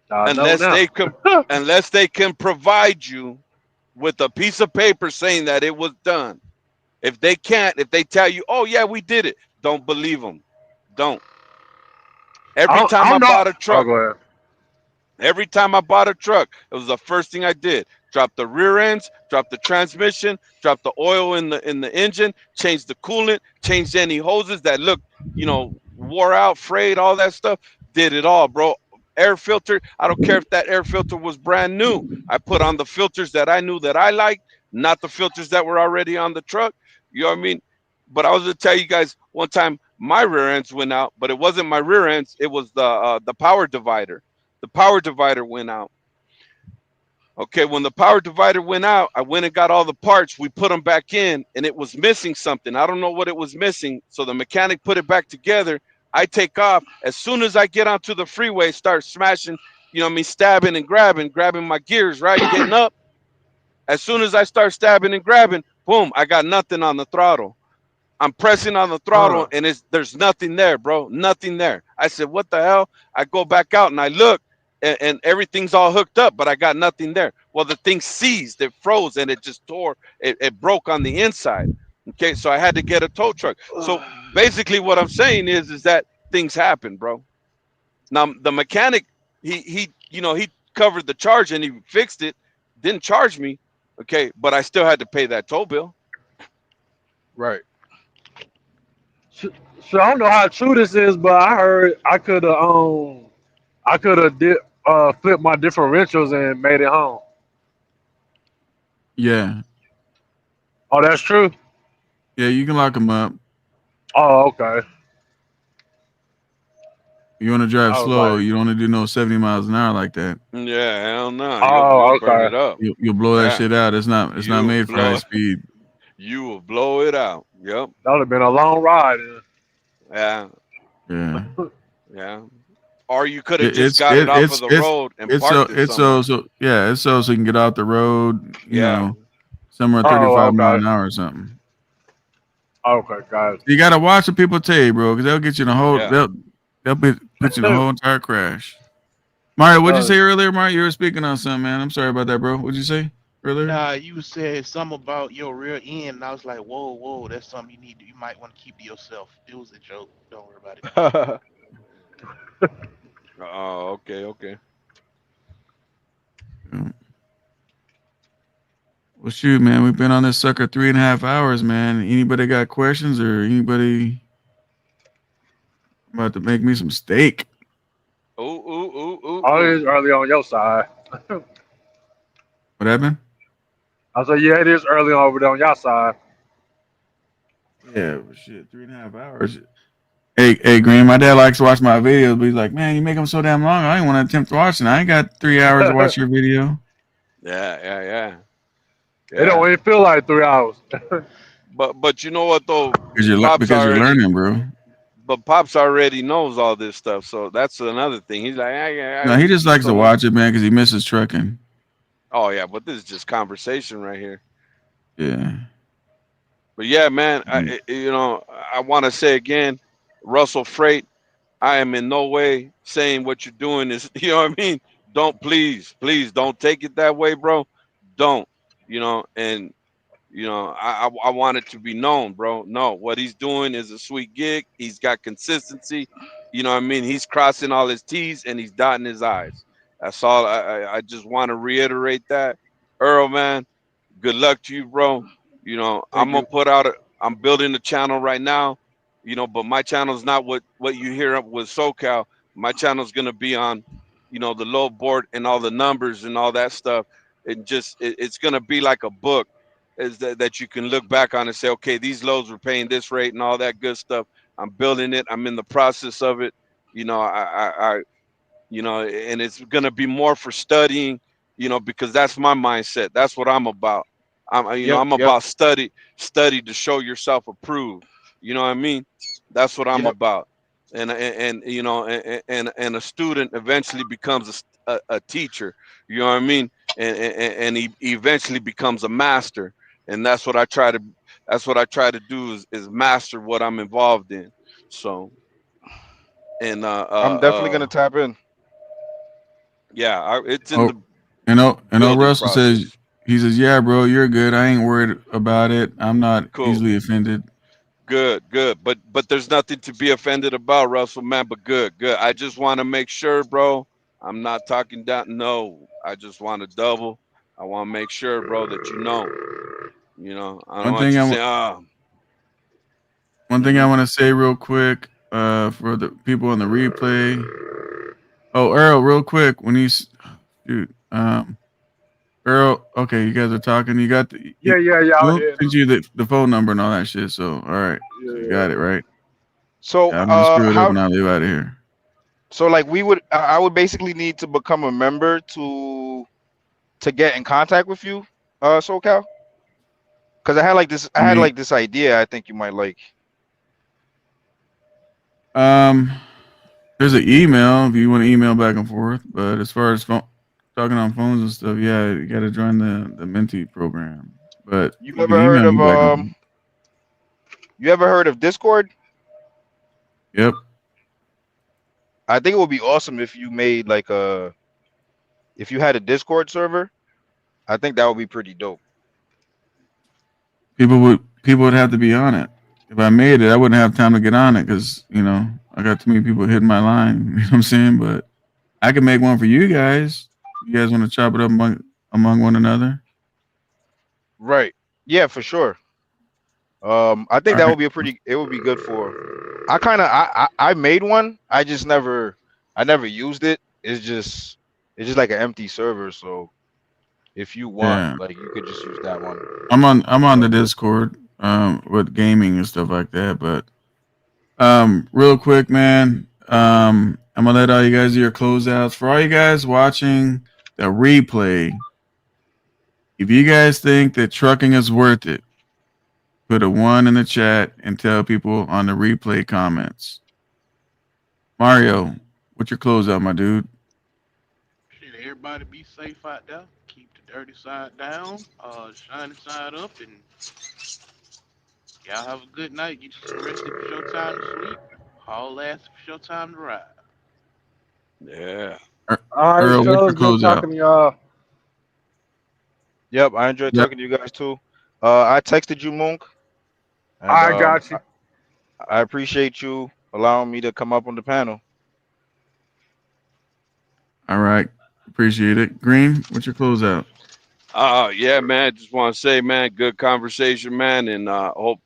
Speaker 10: Unless they can provide you with a piece of paper saying that it was done. If they can't, if they tell you, "Oh yeah, we did it," don't believe them. Don't. Every time I bought a truck, it was the first thing I did. Drop the rear ends, drop the transmission, drop the oil in the engine, change the coolant, change any hoses that look, wore out, frayed, all that stuff. Did it all, bro. air filter, I don't care if that air filter was brand new. I put on the filters that I knew that I liked, not the filters that were already on the truck. You know what I mean? But I was gonna tell you guys one time my rear ends went out, but it wasn't my rear ends. It was the power divider. The power divider went out. Okay, when the power divider went out, I went and got all the parts. We put them back in, and it was missing something. I don't know what it was missing. So the mechanic put it back together. I take off. As soon as I get onto the freeway, start smashing, you know what I mean, stabbing and grabbing my gears, right? Getting up. As soon as I start stabbing and grabbing, boom, I got nothing on the throttle. I'm pressing on the throttle, and there's nothing there, bro. Nothing there. I said, what the hell? I go back out, and I look. And everything's all hooked up, but I got nothing there. Well, the thing seized, it froze, and it just tore. It broke on the inside. Okay, so I had to get a tow truck. So basically, what I'm saying is that things happen, bro. Now the mechanic, he covered the charge and he fixed it, didn't charge me. Okay, but I still had to pay that tow bill.
Speaker 14: Right.
Speaker 7: So I don't know how true this is, but I heard I could have flipped my differentials and made it home.
Speaker 3: Yeah.
Speaker 7: Oh, that's true?
Speaker 3: Yeah, you can lock them up.
Speaker 7: Oh, okay.
Speaker 3: You want to drive
Speaker 7: I was
Speaker 3: slow.
Speaker 7: like-
Speaker 3: You don't want to do no 70 miles an hour like that.
Speaker 10: Yeah, hell no.
Speaker 7: Oh,
Speaker 10: You'll burn
Speaker 7: okay.
Speaker 10: it up.
Speaker 3: You'll blow that
Speaker 10: Yeah.
Speaker 3: shit out. It's not
Speaker 10: You'll
Speaker 3: made for
Speaker 10: blow
Speaker 3: high
Speaker 10: it.
Speaker 3: speed.
Speaker 10: You will blow it out. Yep.
Speaker 7: That would have been a long ride.
Speaker 10: Yeah.
Speaker 3: Yeah.
Speaker 10: Yeah. Or you could have just got it off of the road and parked it somewhere.
Speaker 3: It's so you can get off the road, you
Speaker 10: Yeah.
Speaker 3: know, somewhere
Speaker 7: Oh,
Speaker 3: 35 mile
Speaker 7: okay.
Speaker 3: an hour or something.
Speaker 7: Okay, guys.
Speaker 3: You gotta watch what people tell you, bro, because they'll get you in a whole
Speaker 10: Yeah.
Speaker 3: they'll put you in a whole entire crash. Mario, what'd you
Speaker 7: Uh,
Speaker 3: say earlier, Mario? You were speaking on something, man. I'm sorry about that, bro. What'd you say earlier?
Speaker 14: Nah, you said something about your rear end, and I was like, whoa, that's something you might want to keep to yourself. It was a joke. Don't worry about it.
Speaker 10: Oh, okay.
Speaker 3: Well, shoot, man, we've been on this sucker 3.5 hours, man. Anybody got questions or anybody about to make me some steak?
Speaker 10: Ooh.
Speaker 7: Oh, it is early on your side.
Speaker 3: What happened?
Speaker 7: I said, yeah, it is early on over there on your side.
Speaker 3: Yeah, but shit, 3.5 hours. Hey, Green, my dad likes to watch my videos, but he's like, man, you make them so damn long. I ain't want to attempt watching. I ain't got 3 hours to watch your video.
Speaker 10: Yeah.
Speaker 7: It don't even feel like 3 hours.
Speaker 10: But you know what though?
Speaker 3: Because you're learning, bro.
Speaker 10: But Pops already knows all this stuff, so that's another thing. He's like,
Speaker 3: No, he just likes to watch it, man, because he misses trucking.
Speaker 10: Oh yeah, but this is just conversation right here.
Speaker 3: Yeah.
Speaker 10: But yeah, man, I want to say again, Russell Freight, I am in no way saying what you're doing is, you know what I mean? Don't please don't take it that way, bro. Don't, and I want it to be known, bro. No, what he's doing is a sweet gig. He's got consistency. You know what I mean? He's crossing all his T's and he's dotting his I's. That's all. I just want to reiterate that. Earl, man, good luck to you, bro. I'm building a channel right now, but my channel is not what you hear up with SoCal. My channel is going to be on, the low board and all the numbers and all that stuff. It's going to be like a book that you can look back on and say, okay, these loads were paying this rate and all that good stuff. I'm building it. I'm in the process of it. And it's going to be more for studying, because that's my mindset. That's what I'm about. I'm about study to show yourself approved. You know what I mean? That's what I'm about. And a student eventually becomes a teacher. You know what I mean? And he eventually becomes a master. And that's what I try to do is master what I'm involved in. So, and
Speaker 6: I'm definitely gonna tap in.
Speaker 10: Yeah, it's in the.
Speaker 3: And Russell says, he says, yeah, bro, you're good. I ain't worried about it. I'm not easily offended.
Speaker 10: Good. But there's nothing to be offended about, Russell, man. But good. I just want to make sure, bro. I'm not talking down. No, I just want to double. I want to make sure, bro, that you know. I don't want you to say,
Speaker 3: One thing I want to say real quick for the people on the replay. Oh, Earl, real quick, when dude, Earl, okay, you guys are talking. You got the
Speaker 7: Yeah, y'all
Speaker 3: Luke
Speaker 7: here.
Speaker 3: sent you the phone number and all that shit. So, all right, so you got it right.
Speaker 6: So
Speaker 3: Yeah, I'm gonna screw it up
Speaker 6: how
Speaker 3: and I'll leave out of here.
Speaker 6: so like I would basically need to become a member to get in contact with you, SoCal? Because I
Speaker 3: I
Speaker 6: had
Speaker 3: mean,
Speaker 6: like this idea I think you might like.
Speaker 3: there's an email if you want to email back and forth. But as far as talking on phones and stuff, yeah, you got to join the Minty program. But
Speaker 6: You
Speaker 3: you
Speaker 6: ever
Speaker 3: can
Speaker 6: heard
Speaker 3: email me back and
Speaker 6: of
Speaker 3: forth.
Speaker 6: you ever heard of Discord?
Speaker 3: Yep.
Speaker 6: I think it would be awesome if you made like if you had a Discord server. I think that would be pretty dope.
Speaker 3: People would have to be on it. If I made it, I wouldn't have time to get on it because I got too many people hitting my line. You know what I'm saying? But I can make one for you guys. You guys want to chop it up among one another?
Speaker 6: Right. Yeah, for sure. I think
Speaker 3: All
Speaker 6: that
Speaker 3: right.
Speaker 6: would be it would be good for. I made one. I never used it. It's just like an empty server. So if you want,
Speaker 3: Yeah.
Speaker 6: like, you could just use that one.
Speaker 3: I'm on the Discord with gaming and stuff like that. But real quick, man, I'm gonna let all you guys do your closeouts. For all you guys watching the replay, if you guys think that trucking is worth it, put a 1 in the chat and tell people on the replay comments. Mario, what's your closeout, my dude?
Speaker 14: Shit, everybody be safe out there. Keep the dirty side down, shiny side up, and y'all have a good night. Get you some rest if it's your time to sleep. Haul ass if it's your time to ride.
Speaker 10: Yeah.
Speaker 7: All right,
Speaker 3: Earl, what's your
Speaker 7: fellas, good
Speaker 3: closeout?
Speaker 7: talking to y'all.
Speaker 6: Yep, I enjoyed
Speaker 7: Yep.
Speaker 6: talking to you guys too. I texted you, Monk. And,
Speaker 7: I got you.
Speaker 6: I appreciate you allowing me to come up on the panel.
Speaker 3: All right, appreciate it. Green, what's your closeout?
Speaker 10: Yeah, man. Just want to say, man, good conversation, man, and hope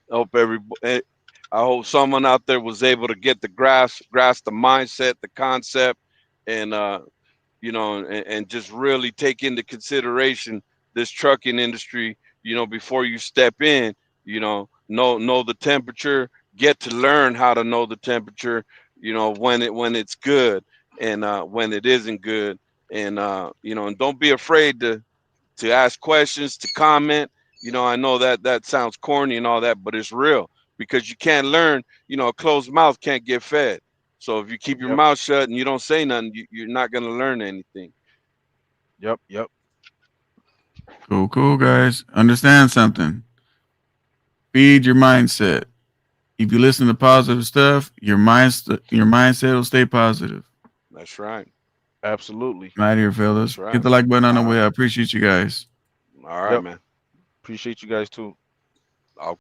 Speaker 10: I hope someone out there was able to get the grasp the mindset, the concept, and and just really take into consideration this trucking industry. Before you step in, know the temperature, get to learn how to know the temperature. When it's good and when it isn't good, and and don't be afraid to ask questions, to comment. I know that sounds corny and all that, but it's real because you can't learn. A closed mouth can't get fed. So if you keep your
Speaker 6: Yep.
Speaker 10: mouth shut and you don't say nothing, you're not going to learn anything.
Speaker 6: Yep.
Speaker 3: Cool, guys. Understand something. Feed your mindset. If you listen to positive stuff, your mindset will stay positive.
Speaker 10: That's right.
Speaker 6: Absolutely.
Speaker 3: I'm out here, fellas.
Speaker 10: That's right.
Speaker 3: Hit the like button on the
Speaker 6: All
Speaker 3: way. I appreciate you guys.
Speaker 10: All right, man.
Speaker 6: Appreciate you guys too.